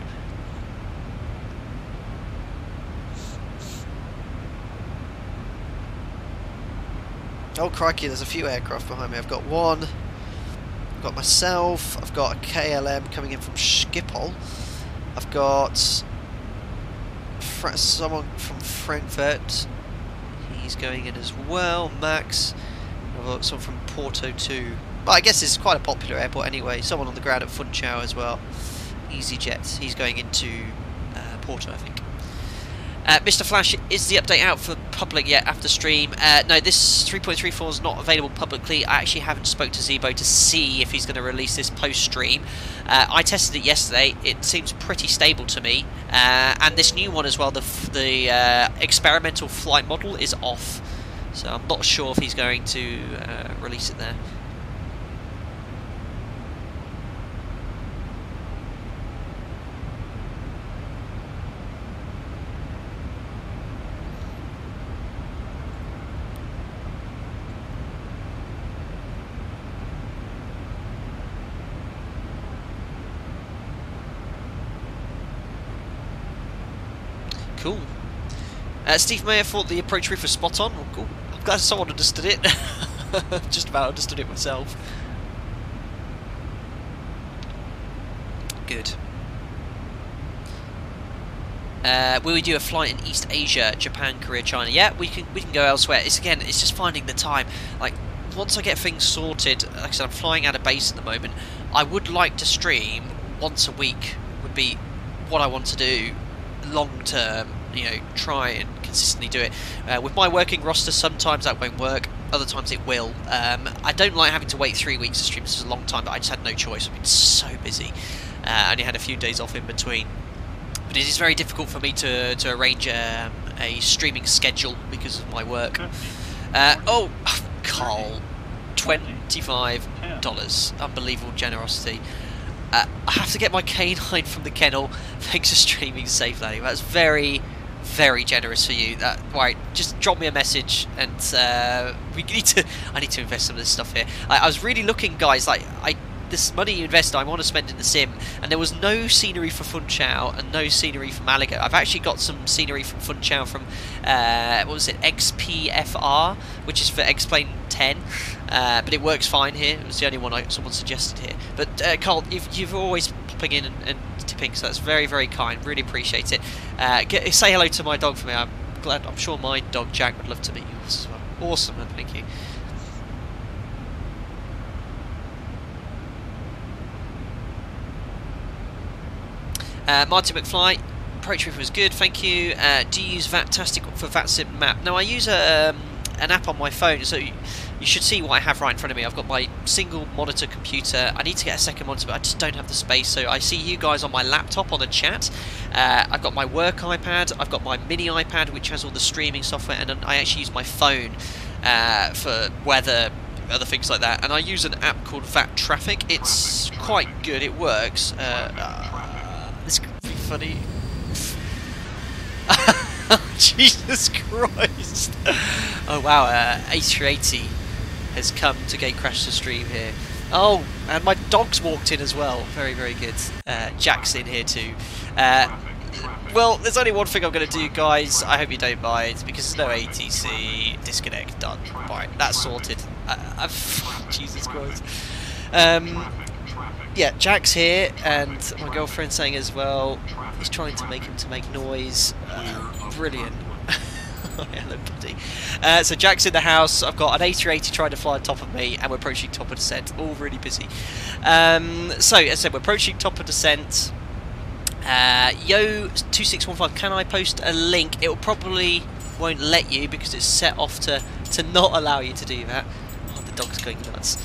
Oh crikey, there's a few aircraft behind me. I've got one, I've got myself, I've got a KLM coming in from Schiphol, I've got someone from Frankfurt, he's going in as well, Max, I've got someone from Porto too. But I guess it's quite a popular airport anyway. Someone on the ground at Funchal as well, EasyJet, he's going into Porto I think. Mr. Flash, is the update out for public yet after stream? No, this 3.34 is not available publicly. I actually haven't spoke to ZIBO to see if he's going to release this post-stream. I tested it yesterday. It seems pretty stable to me. And this new one as well, the experimental flight model is off. So I'm not sure if he's going to release it there. Cool. Steve Mayer thought the approach reef was spot on. Oh, cool. I'm glad someone understood it. Just about understood it myself. Good. Will we do a flight in East Asia, Japan, Korea, China? Yeah, we can go elsewhere. It's just finding the time. Like, once I get things sorted, like I said, I'm flying out of base at the moment. I would like to stream once a week. Would be what I want to do long term. You know, try and consistently do it. With my working roster, sometimes that won't work. Other times it will. I don't like having to wait 3 weeks to stream. This is a long time, but I just had no choice. I've been so busy. I only had a few days off in between. But it is very difficult for me to arrange a streaming schedule because of my work. Oh, Carl, $25. Unbelievable generosity. I have to get my canine from the kennel. Thanks for streaming Safe Landing. That's very, very generous for you. Right, just drop me a message, and I need to invest some of this stuff here. I was really looking, guys. Like this money you invest, I want to spend in the sim, and there was no scenery for FUNCHAL and no scenery for Malaga. I've actually got some scenery from FUNCHAL from what was it, XPFR, which is for X-Plane 10, but it works fine here. It was the only one someone suggested here. But Carl, you've always popping in and tipping, so that's very, very kind. Really appreciate it. Say hello to my dog for me. I'm sure my dog Jack would love to meet you as well. Awesome, man. Thank you. Martin McFly, approach reef was good, thank you. Do you use VATtastic for VATSIM map? No, I use an app on my phone, so you should see what I have right in front of me. I've got my single monitor computer. I need to get a second monitor, but I just don't have the space. So I see you guys on my laptop on the chat. I've got my work iPad, I've got my mini iPad, which has all the streaming software, and then I actually use my phone for weather, other things like that. And I use an app called VAT Traffic. It's quite good, it works. This could be funny. Jesus Christ! Oh wow, A380 has come to gate crash the stream here. Oh, and my dog's walked in as well. Very, very good. Jack's in here too. Well, there's only one thing I'm going to do, guys. I hope you don't mind, because there's no ATC. Disconnect, done. Right, that's sorted. Jesus Christ. Yeah, Jack's here, and my girlfriend's saying as well, he's trying to make him to make noise. Brilliant. Hello, buddy. So Jack's in the house. I've got an A380 trying to fly on top of me, and we're approaching top of descent. All really busy. So, as I said, we're approaching top of descent. Yo2615, can I post a link? It probably won't let you because it's set off to not allow you to do that. Oh, the dog's going nuts.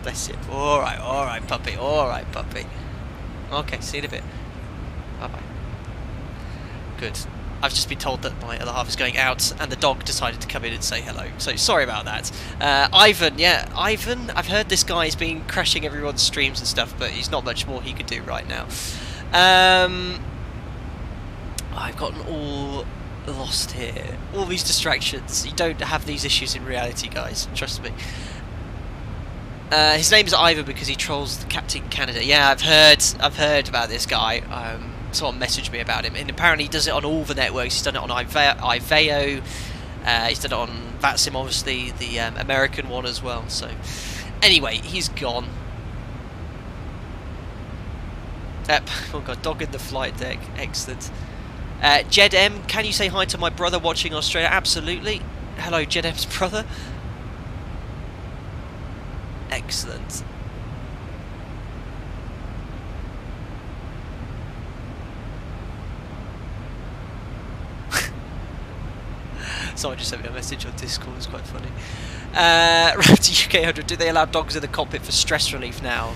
Bless him. Alright, puppy. Alright, puppy. Okay, see you in a bit. Bye-bye. Good. I've just been told that my other half is going out, and the dog decided to come in and say hello. So, sorry about that. Ivan, yeah, Ivan, I've heard this guy's been crashing everyone's streams and stuff, but he's not much more he could do right now. I've gotten all lost here. All these distractions. You don't have these issues in reality, guys. Trust me. His name is Ivan because he trolls the Captain Canada. Yeah, I've heard about this guy. Someone messaged me about him, and apparently he does it on all the networks. He's done it on Iveo, he's done it on VATSIM, obviously, the American one as well. So, anyway, he's gone. Oh god, dog in the flight deck, excellent. Jed M, can you say hi to my brother watching Australia? Absolutely. Hello, Jed M's brother. Excellent. Someone just sent me a message on Discord, it's quite funny. Raptor UK 100, do they allow dogs in the cockpit for stress relief now?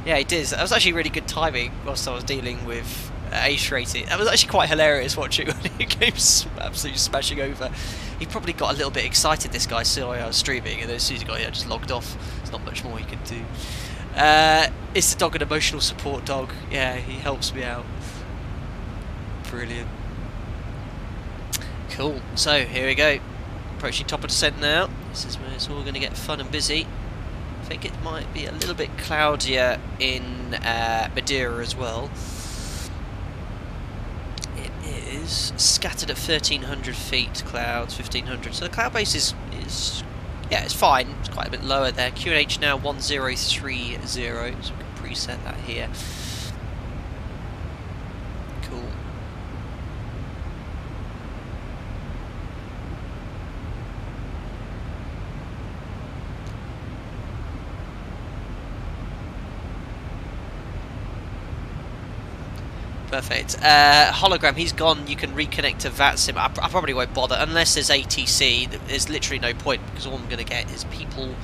Yeah, it is. That was actually really good timing whilst I was dealing with Ace Rating. That was actually quite hilarious watching when he came absolutely smashing over. He probably got a little bit excited, this guy, so I was streaming, and then as soon as he got here, just logged off. There's not much more he can do. Is the dog an emotional support dog? Yeah, he helps me out. Brilliant. Cool. So, here we go. Approaching top of descent now. This is where it's all going to get fun and busy. I think it might be a little bit cloudier in Madeira as well. It is scattered at 1,300 feet, clouds 1,500. So the cloud base is yeah, it's fine. It's quite a bit lower there. QNH now 1030, so we can preset that here. Cool. Perfect. Hologram, he's gone. You can reconnect to VATSIM. I probably won't bother unless there's ATC. There's literally no point because all I'm going to get is people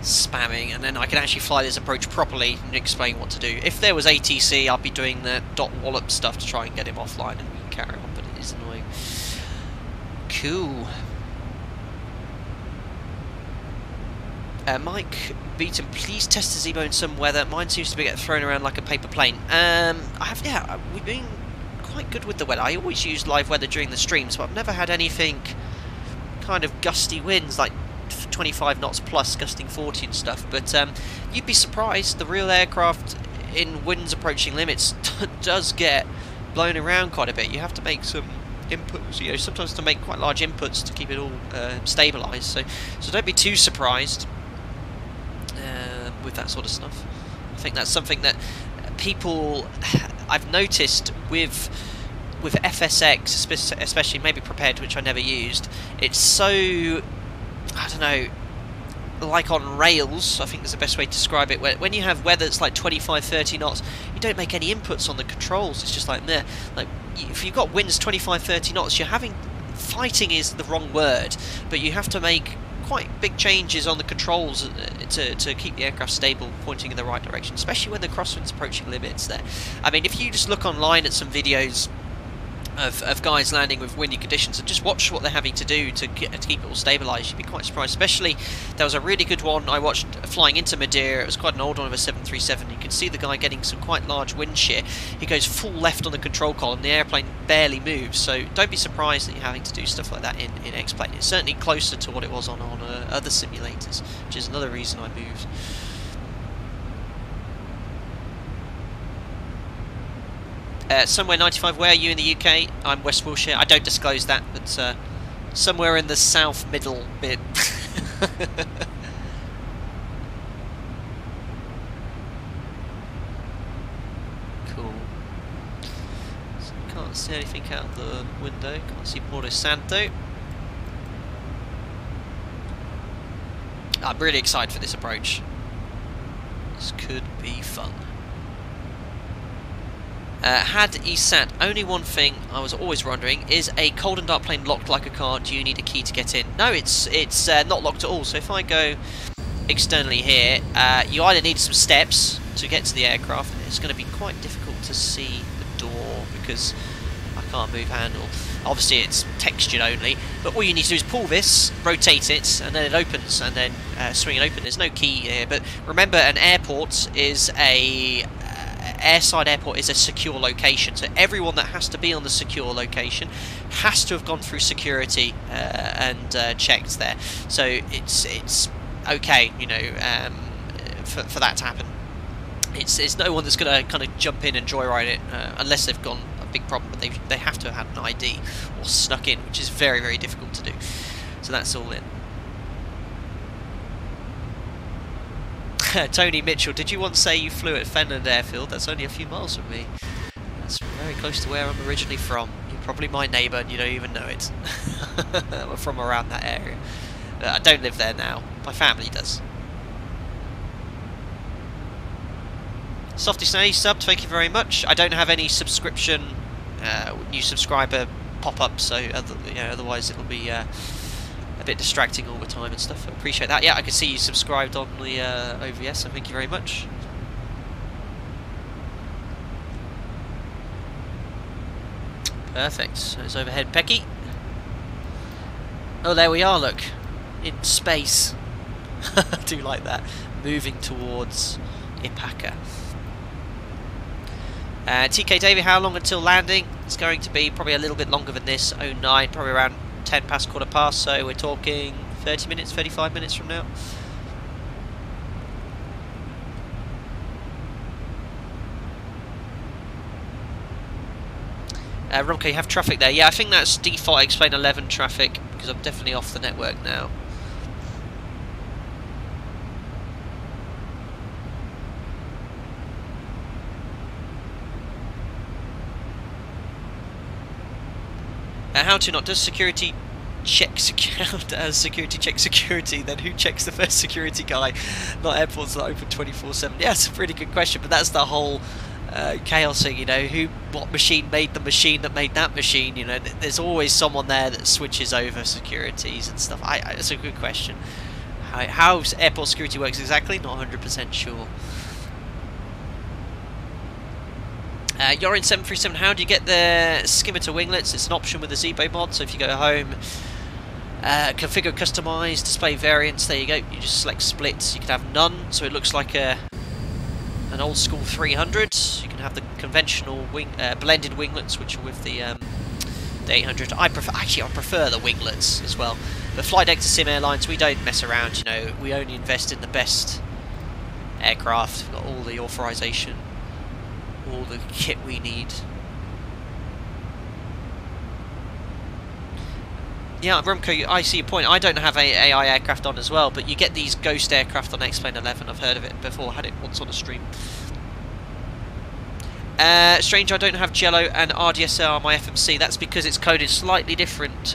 spamming, and then I can actually fly this approach properly and explain what to do. If there was ATC, I'd be doing the dot wallop stuff to try and get him offline, and we can carry on. But it is annoying. Cool. Mike Beaton, please test the ZIBO in some weather. Mine seems to be getting thrown around like a paper plane. We've been quite good with the weather. I always use live weather during the streams, but I've never had anything kind of gusty winds, like 25 knots plus, gusting 40 and stuff. But you'd be surprised, the real aircraft in winds approaching limits does get blown around quite a bit. You have to make some inputs, you know, sometimes to make quite large inputs to keep it all stabilised. So don't be too surprised with that sort of stuff. I think that's something that people, I've noticed with FSX, especially maybe Prepared, which I never used. It's so, I don't know, like on rails, I think is the best way to describe it. When you have weather that's like 25-30 knots, you don't make any inputs on the controls. It's just like meh. Like if you've got winds 25-30 knots, you're having, fighting is the wrong word, but you have to make quite big changes on the controls to keep the aircraft stable, pointing in the right direction, especially when the crosswind's approaching limits there. I mean, if you just look online at some videos of guys landing with windy conditions and just watch what they're having to do to keep it all stabilised, you'd be quite surprised. Especially, there was a really good one I watched flying into Madeira. It was quite an old one of a 737. You can see the guy getting some quite large wind shear. He goes full left on the control column, the airplane barely moves, so don't be surprised that you're having to do stuff like that in X-Plane. It's certainly closer to what it was on other simulators, which is another reason I moved. Somewhere 95, where are you in the UK? I'm West Wiltshire. I don't disclose that, but somewhere in the south middle bit. Cool. So can't see anything out the window. Can't see Porto Santo. I'm really excited for this approach. This could be fun. Had ESAT, only one thing I was always wondering, is a cold and dark plane locked like a car? Do you need a key to get in? No, it's not locked at all. So if I go externally here, you either need some steps to get to the aircraft. It's going to be quite difficult to see the door because I can't move handle. Obviously it's textured only, but all you need to do is pull this, rotate it, and then it opens, and then swing it open. There's no key here, but remember, an airport is airside airport is a secure location, so everyone that has to be on the secure location has to have gone through security and checked there. So it's okay, you know, for that to happen. It's no one that's going to kind of jump in and joyride it unless they've gone a big problem, but they have to have had an ID or snuck in, which is very, very difficult to do. So that's all in. Tony Mitchell, did you once say you flew at Fenland Airfield? That's only a few miles from me. That's very close to where I'm originally from. You're probably my neighbour and you don't even know it. We're from around that area. I don't live there now. My family does. Softy Snay subbed, thank you very much. I don't have any subscription, new subscriber pop up, so otherwise it'll be a bit distracting all the time and stuff. I appreciate that. Yeah, I can see you subscribed on the OVS, so thank you very much. Perfect. So it's overhead Pecky. Oh, there we are, look. In space. I do like that. Moving towards Ipaka. TK Davey, how long until landing? It's going to be probably a little bit longer than this. 09, probably around 10 past, quarter past, so we're talking 30 minutes, 35 minutes from now. Romko, you have traffic there. Yeah, I think that's default explain 11 traffic, because I'm definitely off the network now. How to not, does security check security check security, then who checks the first security guy? Not airports that are open 24/7. Yeah, it's a pretty good question, but that's the whole chaos thing, you know, what machine made the machine that made that machine, you know, there's always someone there that switches over securities and stuff. It's a good question. How airport security works exactly, not 100% sure. You're in 737, how do you get the skimmer to winglets? It's an option with the ZIBO mod, so if you go home, configure, customize, display variants, there you go, you just select splits. You can have none, so it looks like an old school 300. You can have the conventional blended winglets, which are with the 800. I prefer the winglets as well. But flight deck to sim airlines, we don't mess around, you know, we only invest in the best aircraft. We've got all the authorization, all the kit we need. Yeah, Rumco, I see your point. I don't have a AI aircraft on as well, but you get these ghost aircraft on Explain 11. I've heard of it before, had it once on a stream. Strange, I don't have Jello and RDSR on my FMC. That's because it's coded slightly different,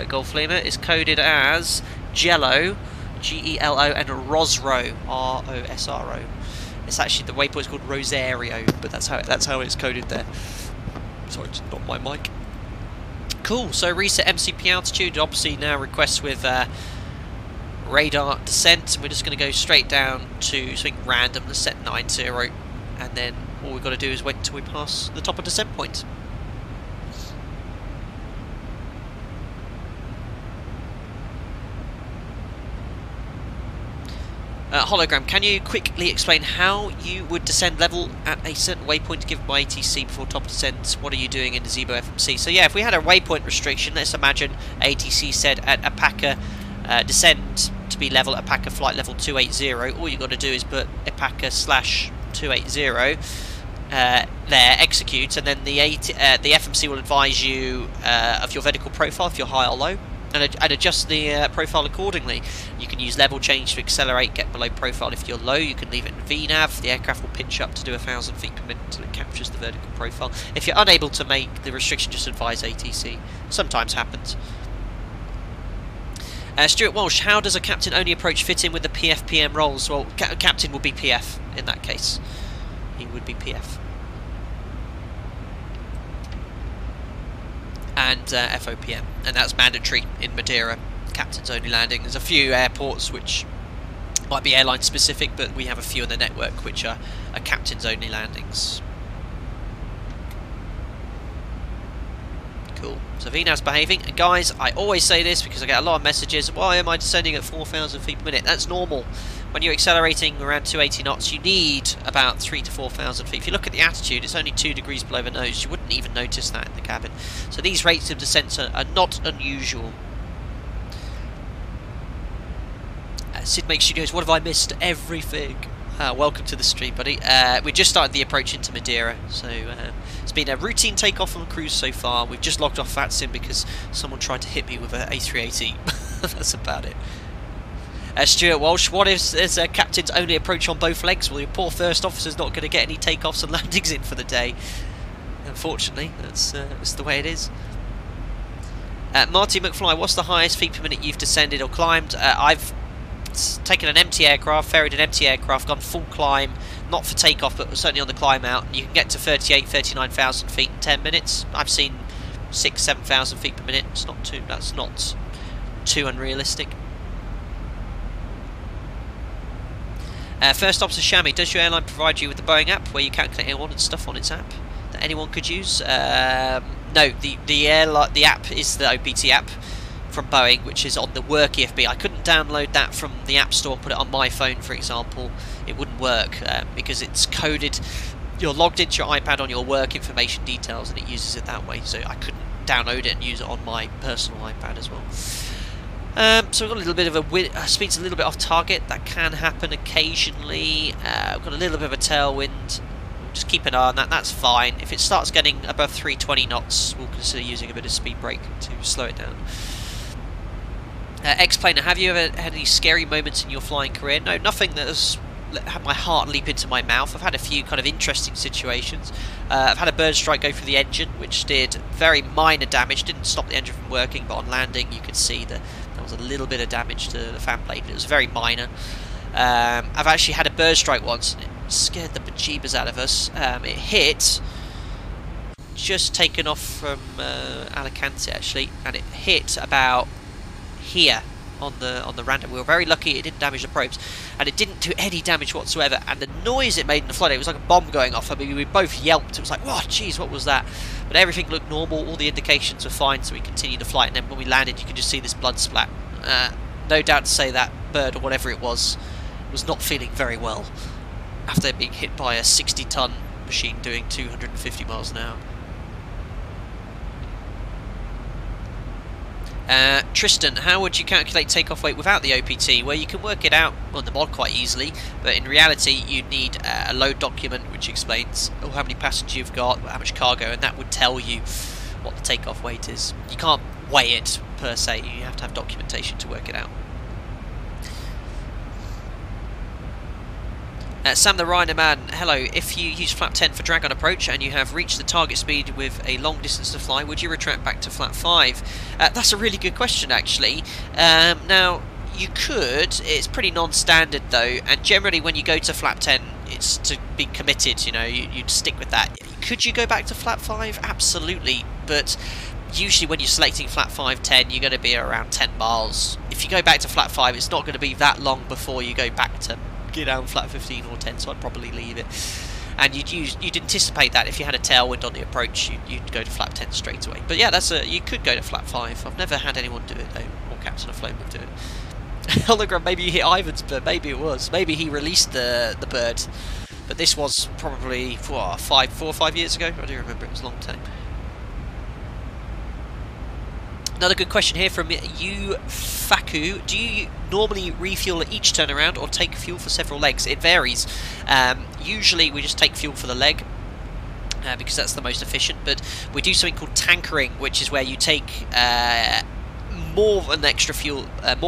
Golf Lima. It's coded as Jello, G-E-L-O, and Rosro, R-O-S-R-O. It's actually, the waypoint's called Rosario, but that's how it's coded there. Sorry, it's not my mic. Cool, so reset MCP altitude, obviously now requests with radar descent. We're just going to go straight down to something random, let's set 90, and then all we've got to do is wait until we pass the top of descent point. Hologram, can you quickly explain how you would descend level at a certain waypoint given by ATC before top descent? What are you doing in the ZIBO FMC? So yeah, if we had a waypoint restriction, let's imagine ATC said at Ipaka descend to be level at Ipaka flight level 280, all you've got to do is put Ipaka/280 there, execute, and then the FMC will advise you of your vertical profile if you're high or low, and adjust the profile accordingly. You can use level change to accelerate, get below profile. If you're low, you can leave it in VNAV. The aircraft will pitch up to do 1,000 feet per minute until it captures the vertical profile. If you're unable to make the restriction, just advise ATC. Sometimes happens. Stuart Walsh, how does a captain-only approach fit in with the PF-PM roles? Well, captain will be PF in that case. He would be PF. And FOPM, and that's mandatory in Madeira, captain's only landing. There's a few airports which might be airline specific, but we have a few in the network which are captain's only landings. Cool. So VNAV's behaving, and guys, I always say this because I get a lot of messages, why am I descending at 4,000 feet per minute? That's normal. When you're accelerating around 280 knots, you need about 3,000 to 4,000 feet. If you look at the attitude, it's only 2 degrees below the nose. You wouldn't even notice that in the cabin. So these rates of descent are not unusual. Sid Make Studios, what have I missed? Everything. Welcome to the stream, buddy. We just started the approach into Madeira, so it's been a routine takeoff on the cruise so far. We've just logged off VATSIM because someone tried to hit me with an A380. That's about it. Stuart Walsh, what if there's a captain's only approach on both legs? Well, your poor first officer's not going to get any takeoffs and landings in for the day. Unfortunately, that's the way it is. Marty McFly, what's the highest feet per minute you've descended or climbed? I've taken an empty aircraft, ferried an empty aircraft, gone full climb, not for takeoff, but certainly on the climb out, and you can get to 38,000, 39,000 feet in 10 minutes. I've seen 6,000-7,000 feet per minute. It's not too. That's not too unrealistic. First Officer Shami, does your airline provide you with the Boeing app where you calculate airborne and stuff on its app that anyone could use? No, the app is the OPT app from Boeing, which is on the work EFB. I couldn't download that from the App Store and put it on my phone, for example. It wouldn't work because it's coded. You're logged into your iPad on your work information details, and it uses it that way. So I couldn't download it and use it on my personal iPad as well. So we've got a little bit of a speed's a little bit off target. That can happen occasionally. We've got a little bit of a tailwind. Just keep an eye on that. That's fine. If it starts getting above 320 knots, we'll consider using a bit of speed brake to slow it down. Explainer, have you ever had any scary moments in your flying career? No, nothing that has had my heart leap into my mouth. I've had a few kind of interesting situations. I've had a bird strike go through the engine, which did very minor damage. Didn't stop the engine from working, but on landing you could see that there was a little bit of damage to the fan blade. It was very minor. I've actually had a bird strike once, and it scared the bejeebers out of us. It hit, just taken off from Alicante actually, and it hit about here on the random. We were very lucky it didn't damage the probes, and it didn't do any damage whatsoever. And the noise it made in the flight, it was like a bomb going off. I mean, we both yelped. It was like, "Whoa, jeez, what was that?" But everything looked normal. All the indications were fine, so we continued the flight. And then when we landed, you could just see this blood splat. No doubt to say that bird or whatever it was not feeling very well after being hit by a 60-ton machine doing 250 miles an hour. Tristan, how would you calculate takeoff weight without the OPT? Well, you can work it out on the mod quite easily, but in reality you'd need a load document which explains how many passengers you've got, how much cargo, and that would tell you what the takeoff weight is. You can't weigh it per se, you have to have documentation to work it out. Sam the Rhino Man, hello. If you use flap 10 for drag on approach and you have reached the target speed with a long distance to fly, would you retract back to flap 5? That's a really good question actually. Now, you could. It's pretty non-standard though, and generally when you go to flap 10 it's to be committed, you know, you'd stick with that. Could you go back to flap 5? Absolutely, but usually when you're selecting flap 5, 10, you're going to be around 10 miles. If you go back to flap 5, it's not going to be that long before you go back to get down flat 15 or 10, so I'd probably leave it. And you'd anticipate that if you had a tailwind on the approach, you'd go to flap 10 straight away. But yeah, you could go to flap 5. I've never had anyone do it though, or Captain Aflame do it. Hologram, maybe you hit Ivan's bird. Maybe it was. Maybe he released the bird. But this was probably 4 or 5 years ago. I do remember it was a long time. Another good question here from you, Faku. Do you normally refuel at each turnaround or take fuel for several legs? It varies. Usually we just take fuel for the leg because that's the most efficient, but we do something called tankering, which is where you take more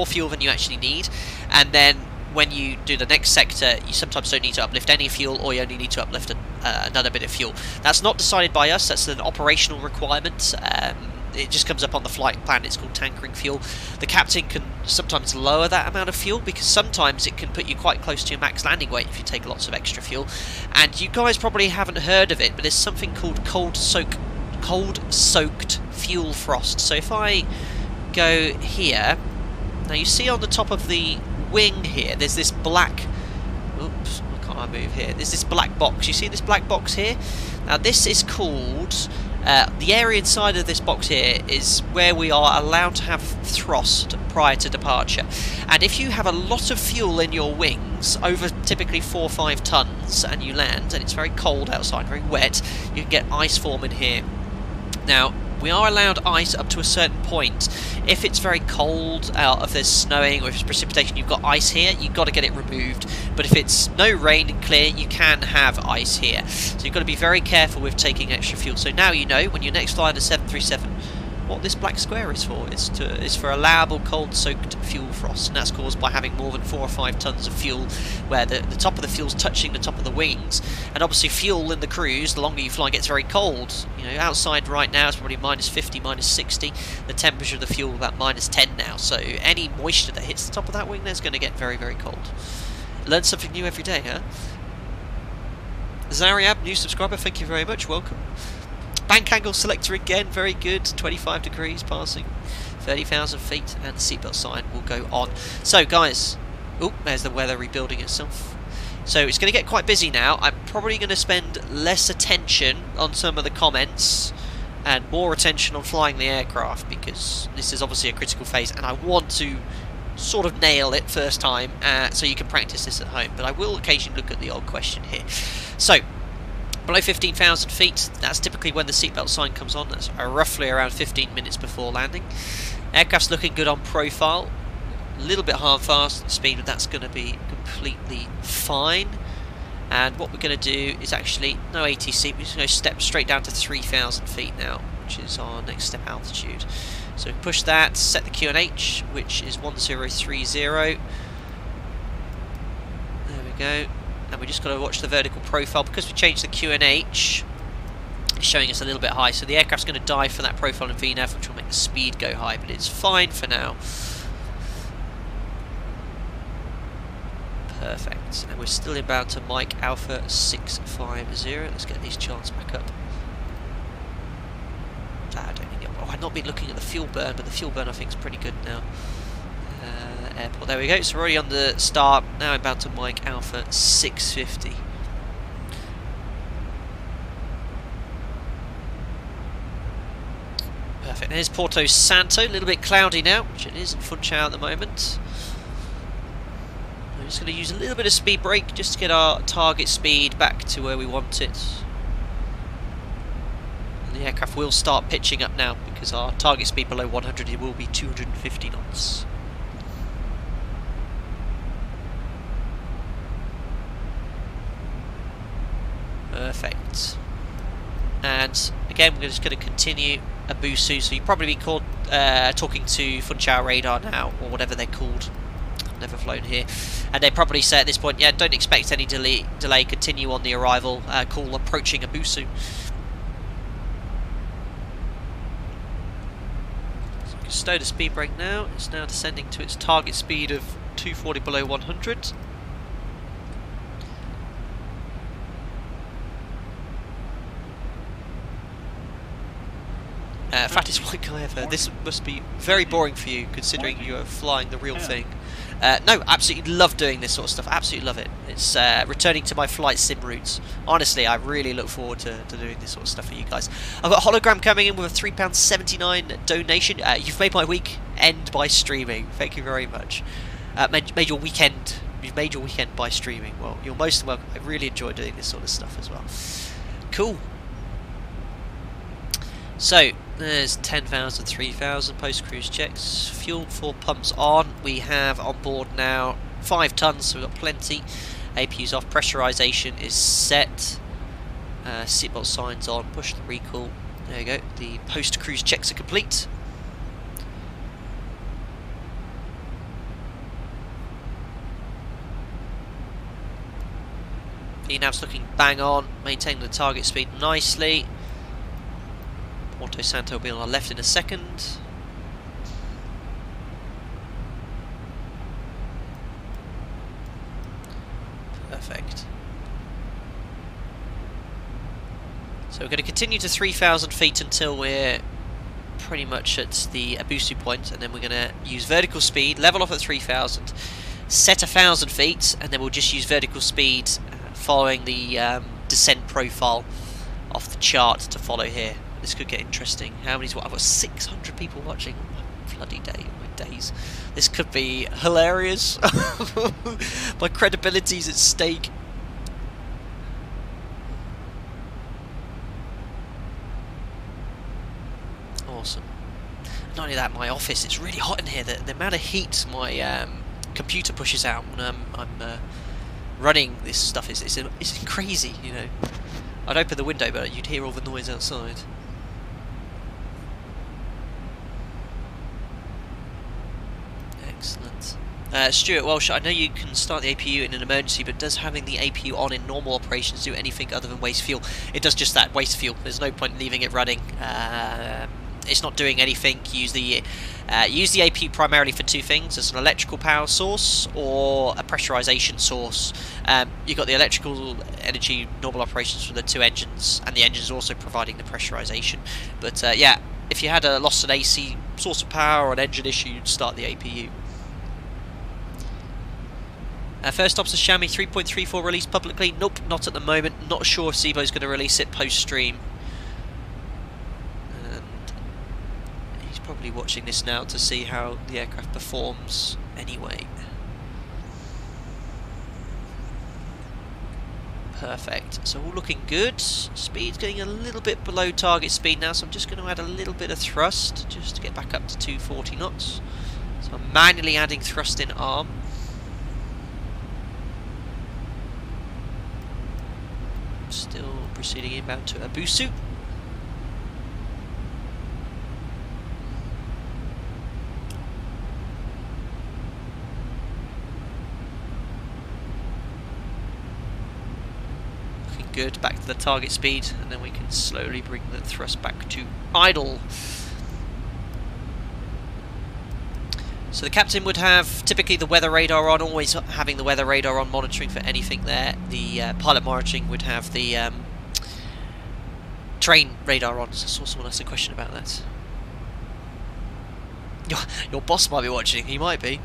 fuel than you actually need, and then when you do the next sector you sometimes don't need to uplift any fuel, or you only need to uplift another bit of fuel. That's not decided by us, that's an operational requirement. It just comes up on the flight plan. It's called tankering fuel. The captain can sometimes lower that amount of fuel because sometimes it can put you quite close to your max landing weight if you take lots of extra fuel. And you guys probably haven't heard of it, but there's something called cold soaked fuel frost. So if I go here, now you see on the top of the wing here, there's this black, oops, why can't I move here? There's this black box. You see this black box here? Now this is called, the area inside of this box here is where we are allowed to have thrust prior to departure. And if you have a lot of fuel in your wings, over typically 4 or 5 tons, and you land, and it's very cold outside, very wet, you can get ice form in here. Now, we are allowed ice up to a certain point. If it's very cold, if there's snowing or if it's precipitation, you've got ice here, you've got to get it removed. But if it's no rain and clear, you can have ice here. So you've got to be very careful with taking extra fuel. So now you know, when you're next flying a 737, what this black square is for. It's for allowable cold soaked fuel frost, and that's caused by having more than 4 or 5 tons of fuel where the top of the fuel's touching the top of the wings. And obviously fuel in the cruise, the longer you fly, gets very cold. You know, outside right now it's probably minus 50, minus 60. The temperature of the fuel about minus 10 now, so any moisture that hits the top of that wing there's going to get very, very cold. Learn something new every day, huh? Zariab, new subscriber, thank you very much, welcome. Bank angle selector again, very good. 25 degrees passing 30,000 feet, and the seatbelt sign will go on. So guys, oh, there's the weather rebuilding itself. So it's going to get quite busy now. I'm probably going to spend less attention on some of the comments and more attention on flying the aircraft, because this is obviously a critical phase and I want to sort of nail it first time, so you can practice this at home. But I will occasionally look at the old question here. So below 15,000 feet, that's typically when the seatbelt sign comes on. That's roughly around 15 minutes before landing. Aircraft's looking good on profile. A little bit half-fast speed, but that's going to be completely fine. And what we're going to do is actually no ATC. We're just going to step straight down to 3,000 feet now, which is our next step altitude. So we push that, set the QNH, which is 1030. There we go. And we just got to watch the vertical profile, because we changed the QNH. It's showing us a little bit high, so the aircraft's going to dive for that profile in VNAV, which will make the speed go high, but it's fine for now. Perfect. And we're still inbound to Mike Alpha 650. Let's get these charts back up. I don't need I've not been looking at the fuel burn, but the fuel burn I think is pretty good now. Airport, there we go. So we're already on the start. Now inbound to Mike Alpha 650. Perfect. There's Porto Santo. A little bit cloudy now, which it is in Funchal at the moment. I'm just going to use a little bit of speed brake just to get our target speed back to where we want it. And the aircraft will start pitching up now, because our target speed below 100 it will be 250 knots. Perfect. And again, we're just going to continue Abusu, so you'll probably be called talking to Funchal radar now, or whatever they're called. Never flown here, and they probably say at this point, yeah, don't expect any delay, continue on the arrival, call approaching Abusu. So we can stow the speed brake now. It's now descending to its target speed of 240 below 100. Fattest white guy ever. This must be very boring for you, considering you are flying the real thing. No, absolutely love doing this sort of stuff. Absolutely love it. It's returning to my flight sim roots. Honestly, I really look forward to doing this sort of stuff for you guys. I've got a hologram coming in with a £3.79 donation. You've made my week end by streaming. Thank you very much. Made your weekend. You've made your weekend by streaming. Well, you're most welcome. I really enjoy doing this sort of stuff as well. Cool. So there's 10,000, 3,000 post-cruise checks. Fuel 4 pumps on. We have on board now 5 tons, so we've got plenty. APU's off. Pressurization is set. Seatbelt signs on. Push the recall. There you go. The post-cruise checks are complete. VNAV's looking bang on. Maintaining the target speed nicely. Porto Santo will be on our left in a second. Perfect. So we're going to continue to 3,000 feet until we're pretty much at the Abusu point, and then we're going to use vertical speed, level off at 3,000, set 1,000 feet, and then we'll just use vertical speed following the descent profile off the chart to follow here. This could get interesting. How many's what? I've got 600 people watching. Oh my bloody day, my days. This could be hilarious. My credibility's at stake. Awesome. Not only that, my office, it's really hot in here. The amount of heat my computer pushes out when I'm running this stuff is crazy, you know. I'd open the window, but you'd hear all the noise outside. Excellent. Stuart Walsh, I know you can start the APU in an emergency, but does having the APU on in normal operations do anything other than waste fuel? It does just that, waste fuel. There's no point in leaving it running. it's not doing anything, use the APU primarily for two things: as an electrical power source or a pressurization source. You've got the electrical energy normal operations from the two engines, and the engine's also providing the pressurization. But yeah, if you had a loss in AC source of power or an engine issue, you'd start the APU. First stop's a Xiaomi 3.34 released publicly. Nope, not at the moment. Not sure if ZIBO's going to release it post-stream. And he's probably watching this now to see how the aircraft performs anyway. Perfect. So all looking good. Speed's getting a little bit below target speed now, so I'm just going to add a little bit of thrust just to get back up to 240 knots. So I'm manually adding thrust in arm. Still proceeding inbound to Abusu. Looking good, back to the target speed, and then we can slowly bring the thrust back to idle. So the captain would have typically the weather radar on, always having the weather radar on, monitoring for anything there. The pilot monitoring would have the train radar on. So I saw someone ask a question about that. Your boss might be watching, he might be. You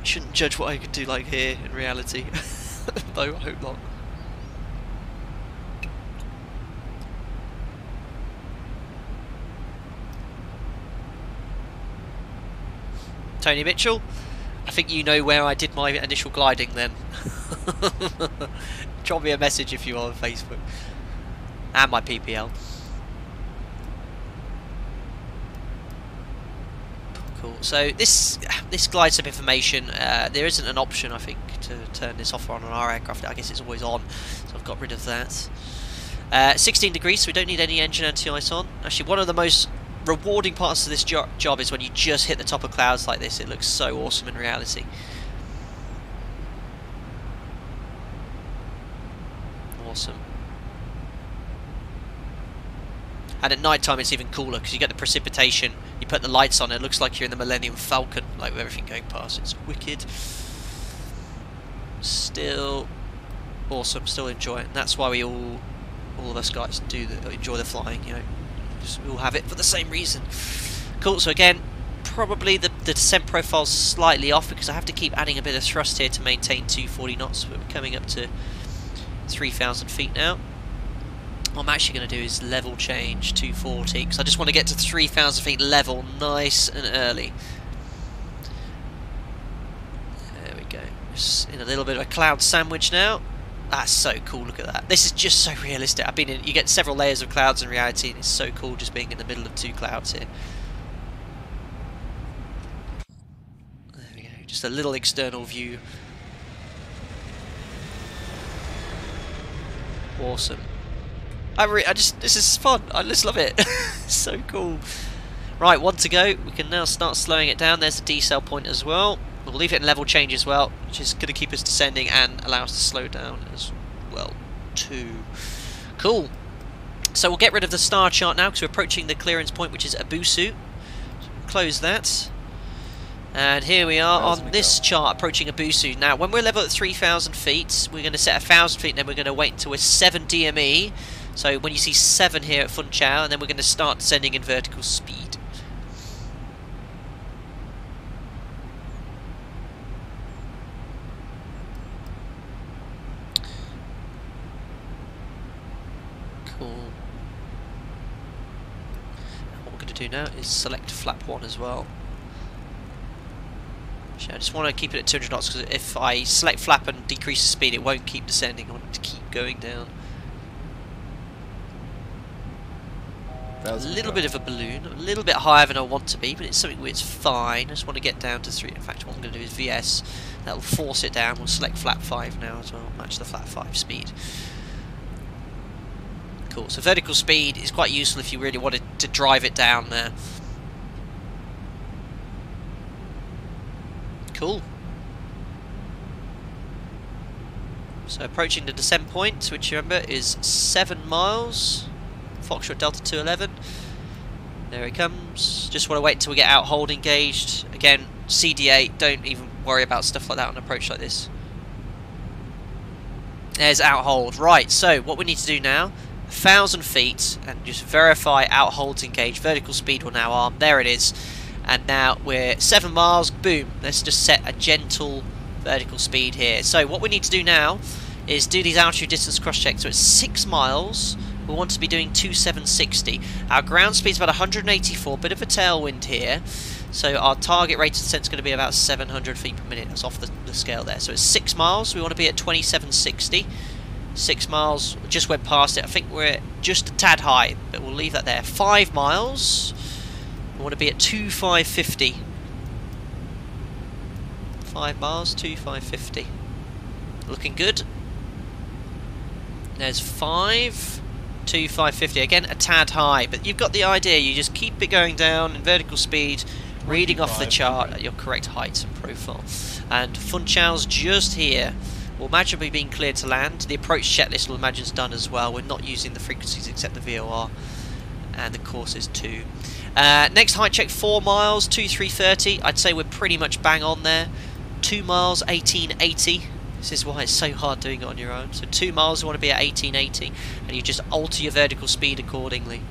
shouldn't judge what I could do like here in reality. Though I hope not. Tony Mitchell, I think you know where I did my initial gliding then. Drop me a message if you are on Facebook. And my PPL. Cool. So this glide sub information, there isn't an option I think to turn this off or on our aircraft. I guess it's always on, so I've got rid of that. 16 degrees, so we don't need any engine anti-ice on. Actually, one of the most rewarding parts of this job is when you just hit the top of clouds like this. It looks so awesome in reality. Awesome. And at night time it's even cooler because you get the precipitation, you put the lights on, it looks like you're in the Millennium Falcon, like with everything going past. It's wicked. Still awesome, still enjoy it. And that's why we all of us guys enjoy the flying, you know. We all have it for the same reason. Cool, so again, probably the descent profile's slightly off because I have to keep adding a bit of thrust here to maintain 240 knots. We're coming up to 3,000 feet now. What I'm actually going to do is level change 240 because I just want to get to 3,000 feet level nice and early. There we go. Just in a little bit of a cloud sandwich now. That's so cool, look at that. This is just so realistic. I've been in, you get several layers of clouds in reality, and it's so cool just being in the middle of two clouds here. There we go, just a little external view. Awesome. This is fun. I just love it. So cool. Right, one to go. We can now start slowing it down. There's a decel point as well. We'll leave it in level change as well, which is going to keep us descending and allow us to slow down as well too. Cool. So we'll get rid of the star chart now because we're approaching the clearance point, which is Abusu. So we'll close that. And here we are on this chart approaching Abusu. Now, when we're level at 3,000 feet, we're going to set 1,000 feet, and then we're going to wait until we're 7 DME. So when you see 7 here at FUNCHAL, and then we're going to start descending in vertical speed. Cool. And what we're going to do now is select flap 1 as well. Actually, I just want to keep it at 200 knots because if I select flap and decrease the speed, it won't keep descending. I want it to keep going down. A little bit of a balloon, a little bit higher than I want to be, but it's something where it's fine. I just want to get down to 3. In fact, what I'm going to do is VS. That'll force it down. We'll select flap 5 now as well, match the flap 5 speed. Cool, so vertical speed is quite useful if you really wanted to drive it down there. Cool. So approaching the descent point, which you remember is 7 miles. Foxtrot Delta 211. There he comes. Just want to wait until we get out hold engaged. Again, CD8, don't even worry about stuff like that on an approach like this. There's out hold. Right, so what we need to do now, 1,000 feet, and just verify out holds engaged. Vertical speed will now arm. There it is. And now we're 7 miles. Boom. Let's just set a gentle vertical speed here. So what we need to do now is do these altitude distance cross checks. So it's 6 miles. We want to be doing 2760. Our ground speed's about 184, bit of a tailwind here. So our target rate of descent is going to be about 700 feet per minute. That's off the scale there. So it's 6 miles. We want to be at 2760. 6 miles, just went past it. I think we're just a tad high, but we'll leave that there. 5 miles. We want to be at 2550. 5 miles, 2550. Looking good. There's 5. 2550, again a tad high, but you've got the idea. You just keep it going down in vertical speed, reading off the chart at your correct height and profile. And FUNCHAL's just here. We'll imagine we're being cleared to land. The approach checklist will imagine is done as well. We're not using the frequencies except the VOR, and the course is 2. Next height check, 4 miles, 2330. I'd say we're pretty much bang on there. 2 miles, 1880. This is why it's so hard doing it on your own. So 2 miles, you want to be at 1880, and you just alter your vertical speed accordingly.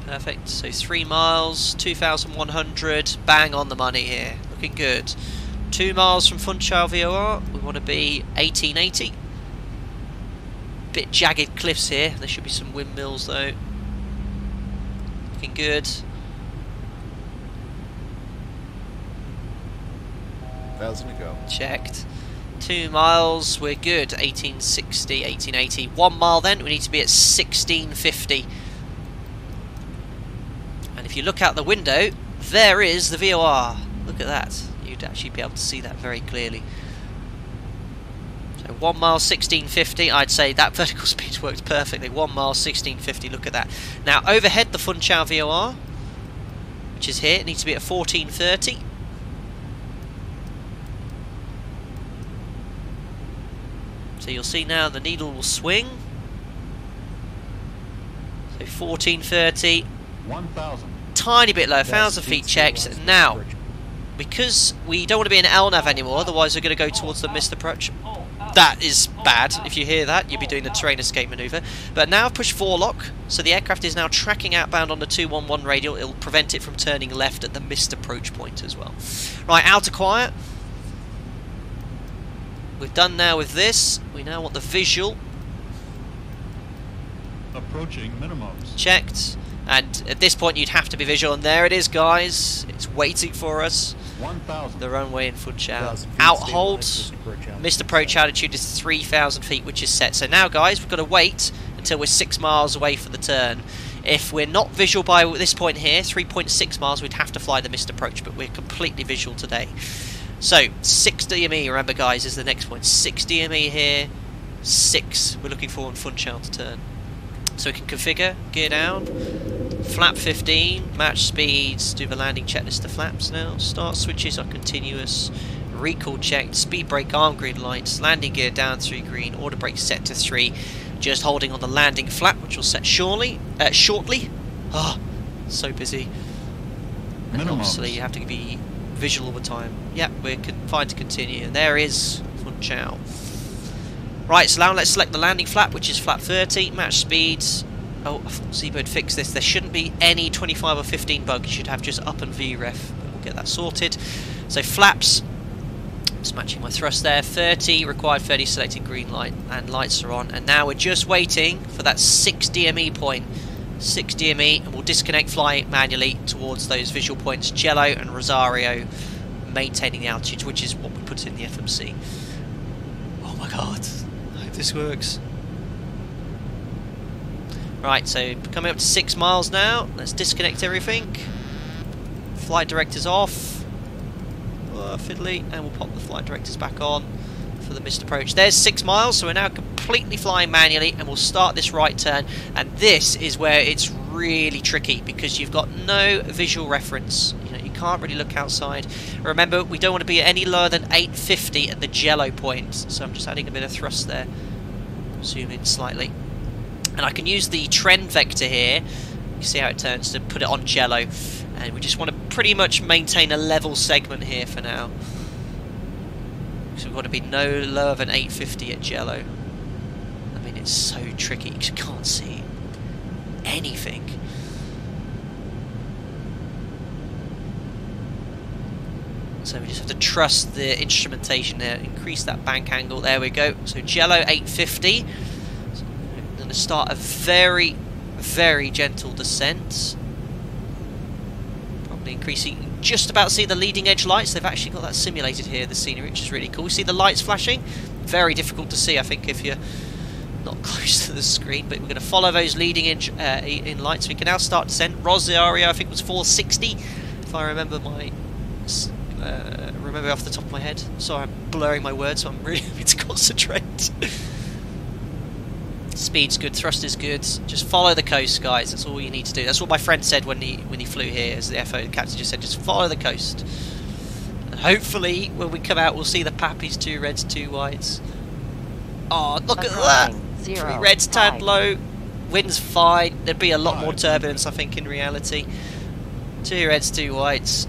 Perfect. So 3 miles, 2100, bang on the money here. Looking good. 2 miles from FUNCHAL VOR, we want to be 1880. Bit jagged cliffs here. There should be some windmills though. Looking good. 1,000 to go. Checked. 2 miles, we're good. 1860, 1880. 1 mile then, we need to be at 1650. And if you look out the window, there is the VOR. Look at that. You'd actually be able to see that very clearly. So 1 mile, 1650. I'd say that vertical speed works perfectly. 1 mile, 1650. Look at that. Now, overhead, the FUNCHAL VOR, which is here, it needs to be at 1430. So you'll see now the needle will swing. So 1430. 1,000. Tiny bit low, 1,000 feet checked. Now, because we don't want to be in LNAV anymore, otherwise we're going to go towards the missed approach. That is bad. If you hear that, you'll be doing the terrain escape maneuver. But now I've pushed 4-lock, so the aircraft is now tracking outbound on the 211 radial. It'll prevent it from turning left at the missed approach point as well. Right, outer quiet. We've done now with this. We now want the visual. Approaching minimums. Checked. And at this point you'd have to be visual. And there it is, guys. It's waiting for us. 1,000. The runway in FUNCHAL. Out holds. Missed approach altitude is 3,000 feet, which is set. So now, guys, we've got to wait until we're 6 miles away for the turn. If we're not visual by this point here, 3.6 miles, we'd have to fly the missed approach. But we're completely visual today. So, 6 DME, remember guys, is the next point. 6 DME here, 6 we're looking for on FUNCHAL to turn. So we can configure, gear down, flap 15, match speeds, do the landing checklist to flaps now. Start switches are continuous, recall checked, speed brake arm green lights, landing gear down 3 green, order brake set to 3. Just holding on the landing flap, which will set shortly. Ah, so busy. And obviously you have to be visual all the time. Yep, we're fine to continue. And there is FUNCHAL. Right, so now let's select the landing flap, which is flap 30, match speeds. Oh, I thought ZIBO had fixed this. There shouldn't be any 25 or 15 bug. You should have just up and VREF. We'll get that sorted. So flaps, just matching my thrust there. 30, required 30, selected green light, and lights are on. And now we're just waiting for that 6 DME point. 6 DME, and we'll disconnect fly manually towards those visual points, Jello and Rosario, maintaining the altitude, which is what we put in the FMC. Oh my god, I hope this works. Right, so coming up to 6 miles now, let's disconnect everything. Flight directors off, fiddly, and we'll pop the flight directors back on for the missed approach. There's 6 miles, so we're now completely flying manually, and we'll start this right turn. And this is where it's really tricky, because you've got no visual reference. You know, you can't really look outside. Remember, we don't want to be any lower than 850 at the Jello point, so I'm just adding a bit of thrust there. Zoom in slightly. And I can use the trend vector here, you see how it turns, to put it on jello. And we just want to pretty much maintain a level segment here for now. So we want to be no lower than 850 at jello. I mean, it's so tricky because you can't see anything. So we just have to trust the instrumentation there. Increase that bank angle. There we go. So jello 850. So I'm going to start a very, very gentle descent. Probably increasing. Just about see the leading edge lights. They've actually got that simulated here, the scenery, which is really cool. See the lights flashing? Very difficult to see, I think, if you're not close to the screen. But we're going to follow those leading edge in lights. We can now start descent. Rosario, I think, was 460, if I remember my. Remember off the top of my head. Sorry, I'm blurring my words, so I'm really having to concentrate. Speed's good, thrust is good. Just follow the coast, guys. That's all you need to do. That's what my friend said when he flew here. As the FO captain just said, just follow the coast. And hopefully, when we come out, we'll see the Pappies, 2 reds, 2 whites. Oh, look at that! 3 reds turned low. Wind's fine. There'd be a lot more turbulence, I think, in reality. 2 reds, 2 whites.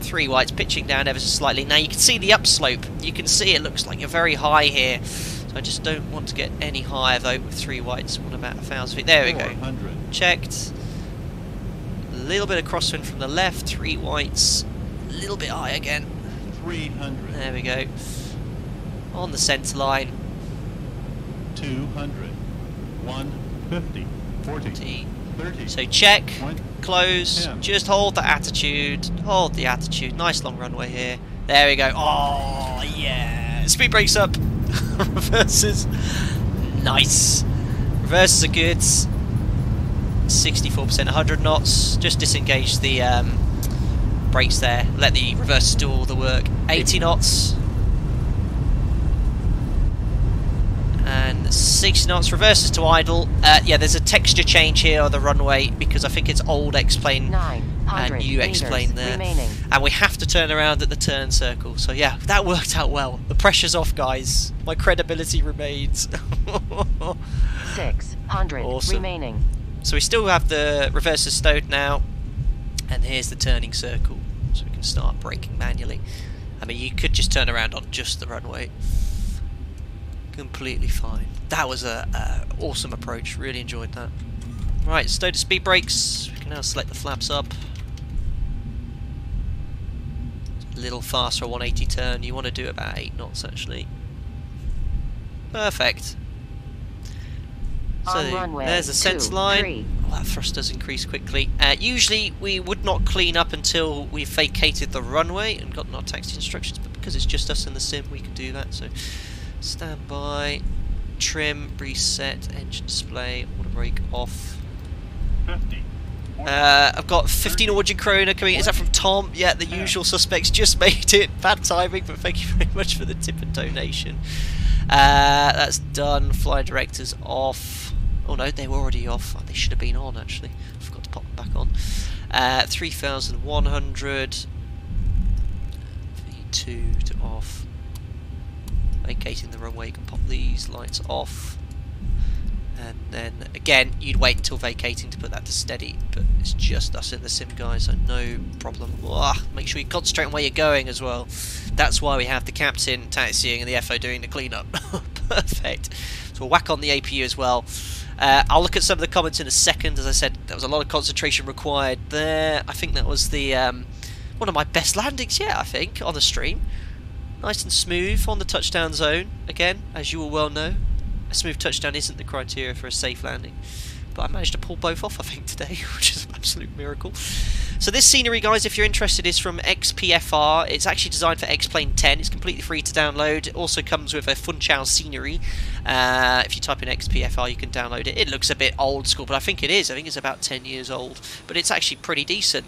3 whites pitching down ever so slightly. Now you can see the upslope. You can see it looks like you're very high here. So I just don't want to get any higher though with 3 whites. What about 1,000 feet? There we go. Checked. A little bit of crosswind from the left. 3 whites. A little bit high again. 300. There we go. On the centre line. 200. 150. 40. 30. So check. 20. Close, 10. just hold the attitude, nice long runway here, there we go, oh yeah, speed brakes up, reverses, nice, reverses are good, 64%, 100 knots, just disengage the brakes there, let the reverses do all the work, 80 knots, and 60 knots, reverses to idle. Yeah, there's a texture change here on the runway because I think it's old X-plane and new X-plane there. Remaining. And we have to turn around at the turn circle. So yeah, that worked out well. The pressure's off, guys. My credibility remains. 600 awesome. remaining. So we still have the reverses stowed now. And here's the turning circle. So we can start braking manually. I mean, you could just turn around on just the runway. Completely fine. That was a awesome approach. Really enjoyed that. Right, stow to speed brakes. We can now select the flaps up. A little faster, 180 turn. You want to do about 8 knots actually. Perfect. So there's the centre line. Oh, that thrust does increase quickly. Usually we would not clean up until we've vacated the runway and gotten our taxi instructions, but because it's just us in the sim, we can do that. So. Stand by, trim, reset, engine display, auto brake off. 50. I've got 15 Norwegian Krona coming in. Is that from Tom? Yeah, the usual suspects just made it. Bad timing, but thank you very much for the tip and donation. That's done. Flying directors off. Oh no, they were already off. Oh, they should have been on actually. I forgot to pop them back on. 3,100. V2 to off. Vacating the runway, you can pop these lights off, and then again you'd wait until vacating to put that to steady, but it's just us in the sim, guys, so no problem. Make sure you concentrate on where you're going as well. That's why we have the captain taxiing and the FO doing the cleanup. Perfect. So we'll whack on the APU as well. I'll look at some of the comments in a second. As I said, there was a lot of concentration required there. I think that was the one of my best landings yet, I think, on the stream. Nice and smooth on the touchdown zone. Again, as you all well know, a smooth touchdown isn't the criteria for a safe landing. But I managed to pull both off, I think, today, which is an absolute miracle. So this scenery, guys, if you're interested, is from XPFR. It's actually designed for X-Plane 10. It's completely free to download. It also comes with a FUNCHAL scenery. If you type in XPFR, you can download it. It looks a bit old school, but I think it is. I think it's about 10 years old. But it's actually pretty decent.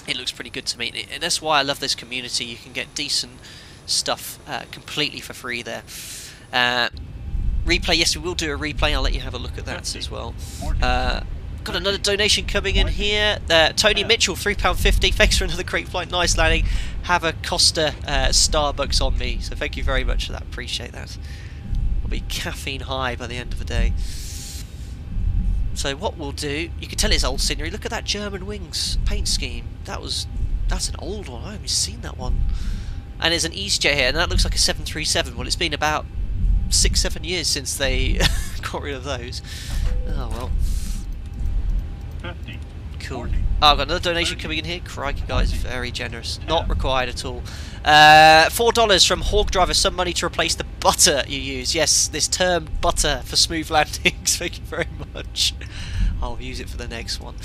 It looks pretty good to me. And that's why I love this community. You can get decent stuff completely for free there. Replay, yes, we will do a replay. I'll let you have a look at that as well. Got another donation coming in here. Tony Mitchell, £3.50. Thanks for another great flight. Nice landing. Have a Costa Starbucks on me. So thank you very much for that. Appreciate that. be caffeine high by the end of the day. So what we'll do, you can tell it's old scenery. Look at that German wings paint scheme. That's an old one. I haven't seen that one. And there's an EasyJet here, and that looks like a 737. Well, it's been about 6-7 years since they got rid of those. Oh well. 50. Cool. 40, Oh, I've got another donation 30. coming in here. Crikey, guys, very generous. Not required at all. $4 from Hawk Driver. Some money to replace the butter you use. Yes, this term butter for smooth landings. Thank you very much. I'll use it for the next one.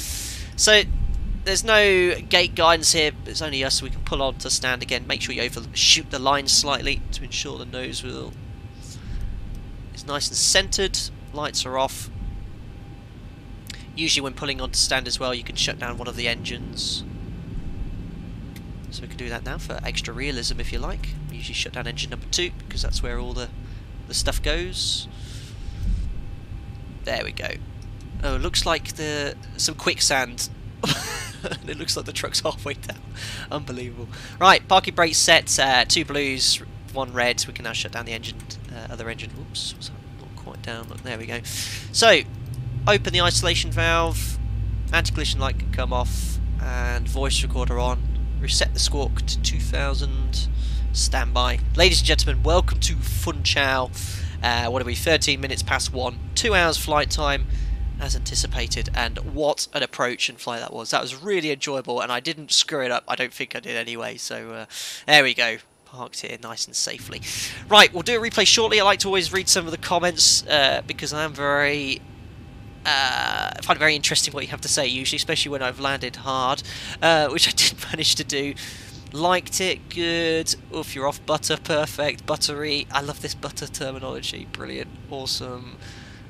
So there's no gate guidance here. It's only us, so we can pull on to stand again. Make sure you overshoot the line slightly to ensure the nose wheel is nice and centered. Lights are off. Usually when pulling on to stand as well, you can shut down one of the engines. So we can do that now for extra realism if you like. We usually shut down engine number 2 because that's where all the stuff goes. There we go. Oh, it looks like some quicksand. It looks like the truck's halfway down. Unbelievable. Right, parking brakes set. 2 blues, 1 red. We can now shut down the engine, other engine. Oops, was not quite down. Look, there we go. So, open the isolation valve. Anti-collision light can come off, and voice recorder on. Reset the squawk to 2000. Standby. Ladies and gentlemen, welcome to FUNCHAL. What are we? 13 minutes past 1. 2 hours flight time, as anticipated, and what an approach and flight that was. That was really enjoyable, and I didn't screw it up. I don't think I did anyway, so there we go. Parked here nice and safely. Right, we'll do a replay shortly. I like to always read some of the comments because I am I find it very interesting what you have to say usually, especially when I've landed hard, which I did manage to do. Liked it, good. Oof, you're off butter, perfect. Buttery, I love this butter terminology, brilliant, awesome.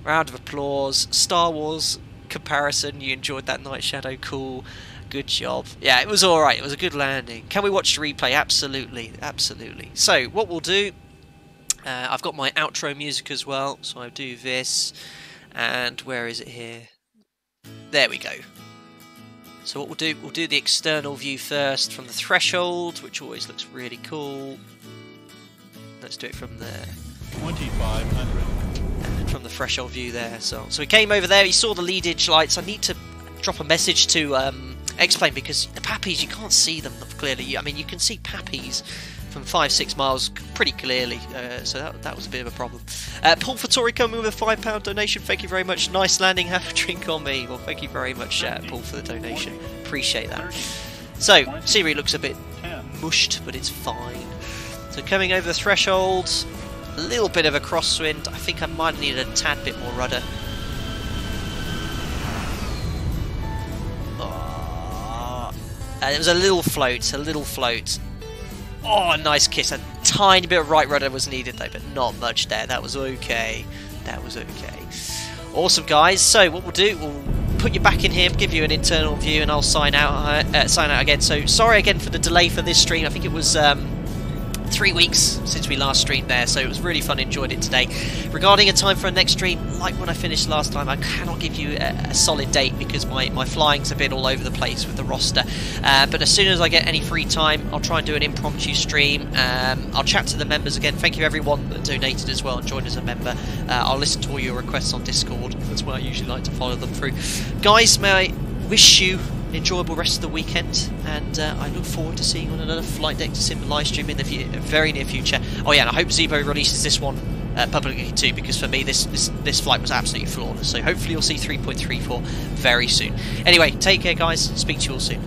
Round of applause. Star Wars comparison, you enjoyed that Night Shadow, cool, good job. Yeah, it was alright, it was a good landing. Can we watch the replay? Absolutely, absolutely. So, what we'll do, I've got my outro music as well, so I'll do this, and where is it here? There we go. So what we'll do the external view first from the threshold, which always looks really cool. Let's do it from there. 2500. And from the threshold view there. So we came over there, you saw the lead edge lights. I need to drop a message to explain, because the pappies, you can't see them clearly. I mean, you can see pappies from 5-6 miles pretty clearly, so that was a bit of a problem. Paul Fattori coming with a £5 donation, thank you very much. Nice landing, have a drink on me. Well, thank you very much, Paul, for the donation, appreciate that. So, Siri looks a bit mushed, but it's fine. So coming over the threshold, a little bit of a crosswind. I think I might have needed a tad bit more rudder. It was a little float. Oh, nice kiss. A tiny bit of right rudder was needed though, but not much there. That was okay. Awesome, guys. So what we'll do, we'll put you back in here, give you an internal view, and I'll sign out again. So sorry again for the delay for this stream. I think it was 3 weeks since we last streamed there, so it was really fun, enjoyed it today. Regarding a time for a next stream, like when I finished last time, I cannot give you a solid date because my flying's a bit all over the place with the roster, but as soon as I get any free time, I'll try and do an impromptu stream. I'll chat to the members again. Thank you everyone that donated as well and joined as a member. I'll listen to all your requests on Discord. That's where I usually like to follow them through. Guys, may I wish you enjoyable rest of the weekend, and I look forward to seeing you on another Flight Deck Sim live stream in the very near future. Oh yeah, and I hope ZIBO releases this one publicly too, because for me this flight was absolutely flawless. So hopefully you'll see 3.34 very soon. Anyway, take care guys, speak to you all soon.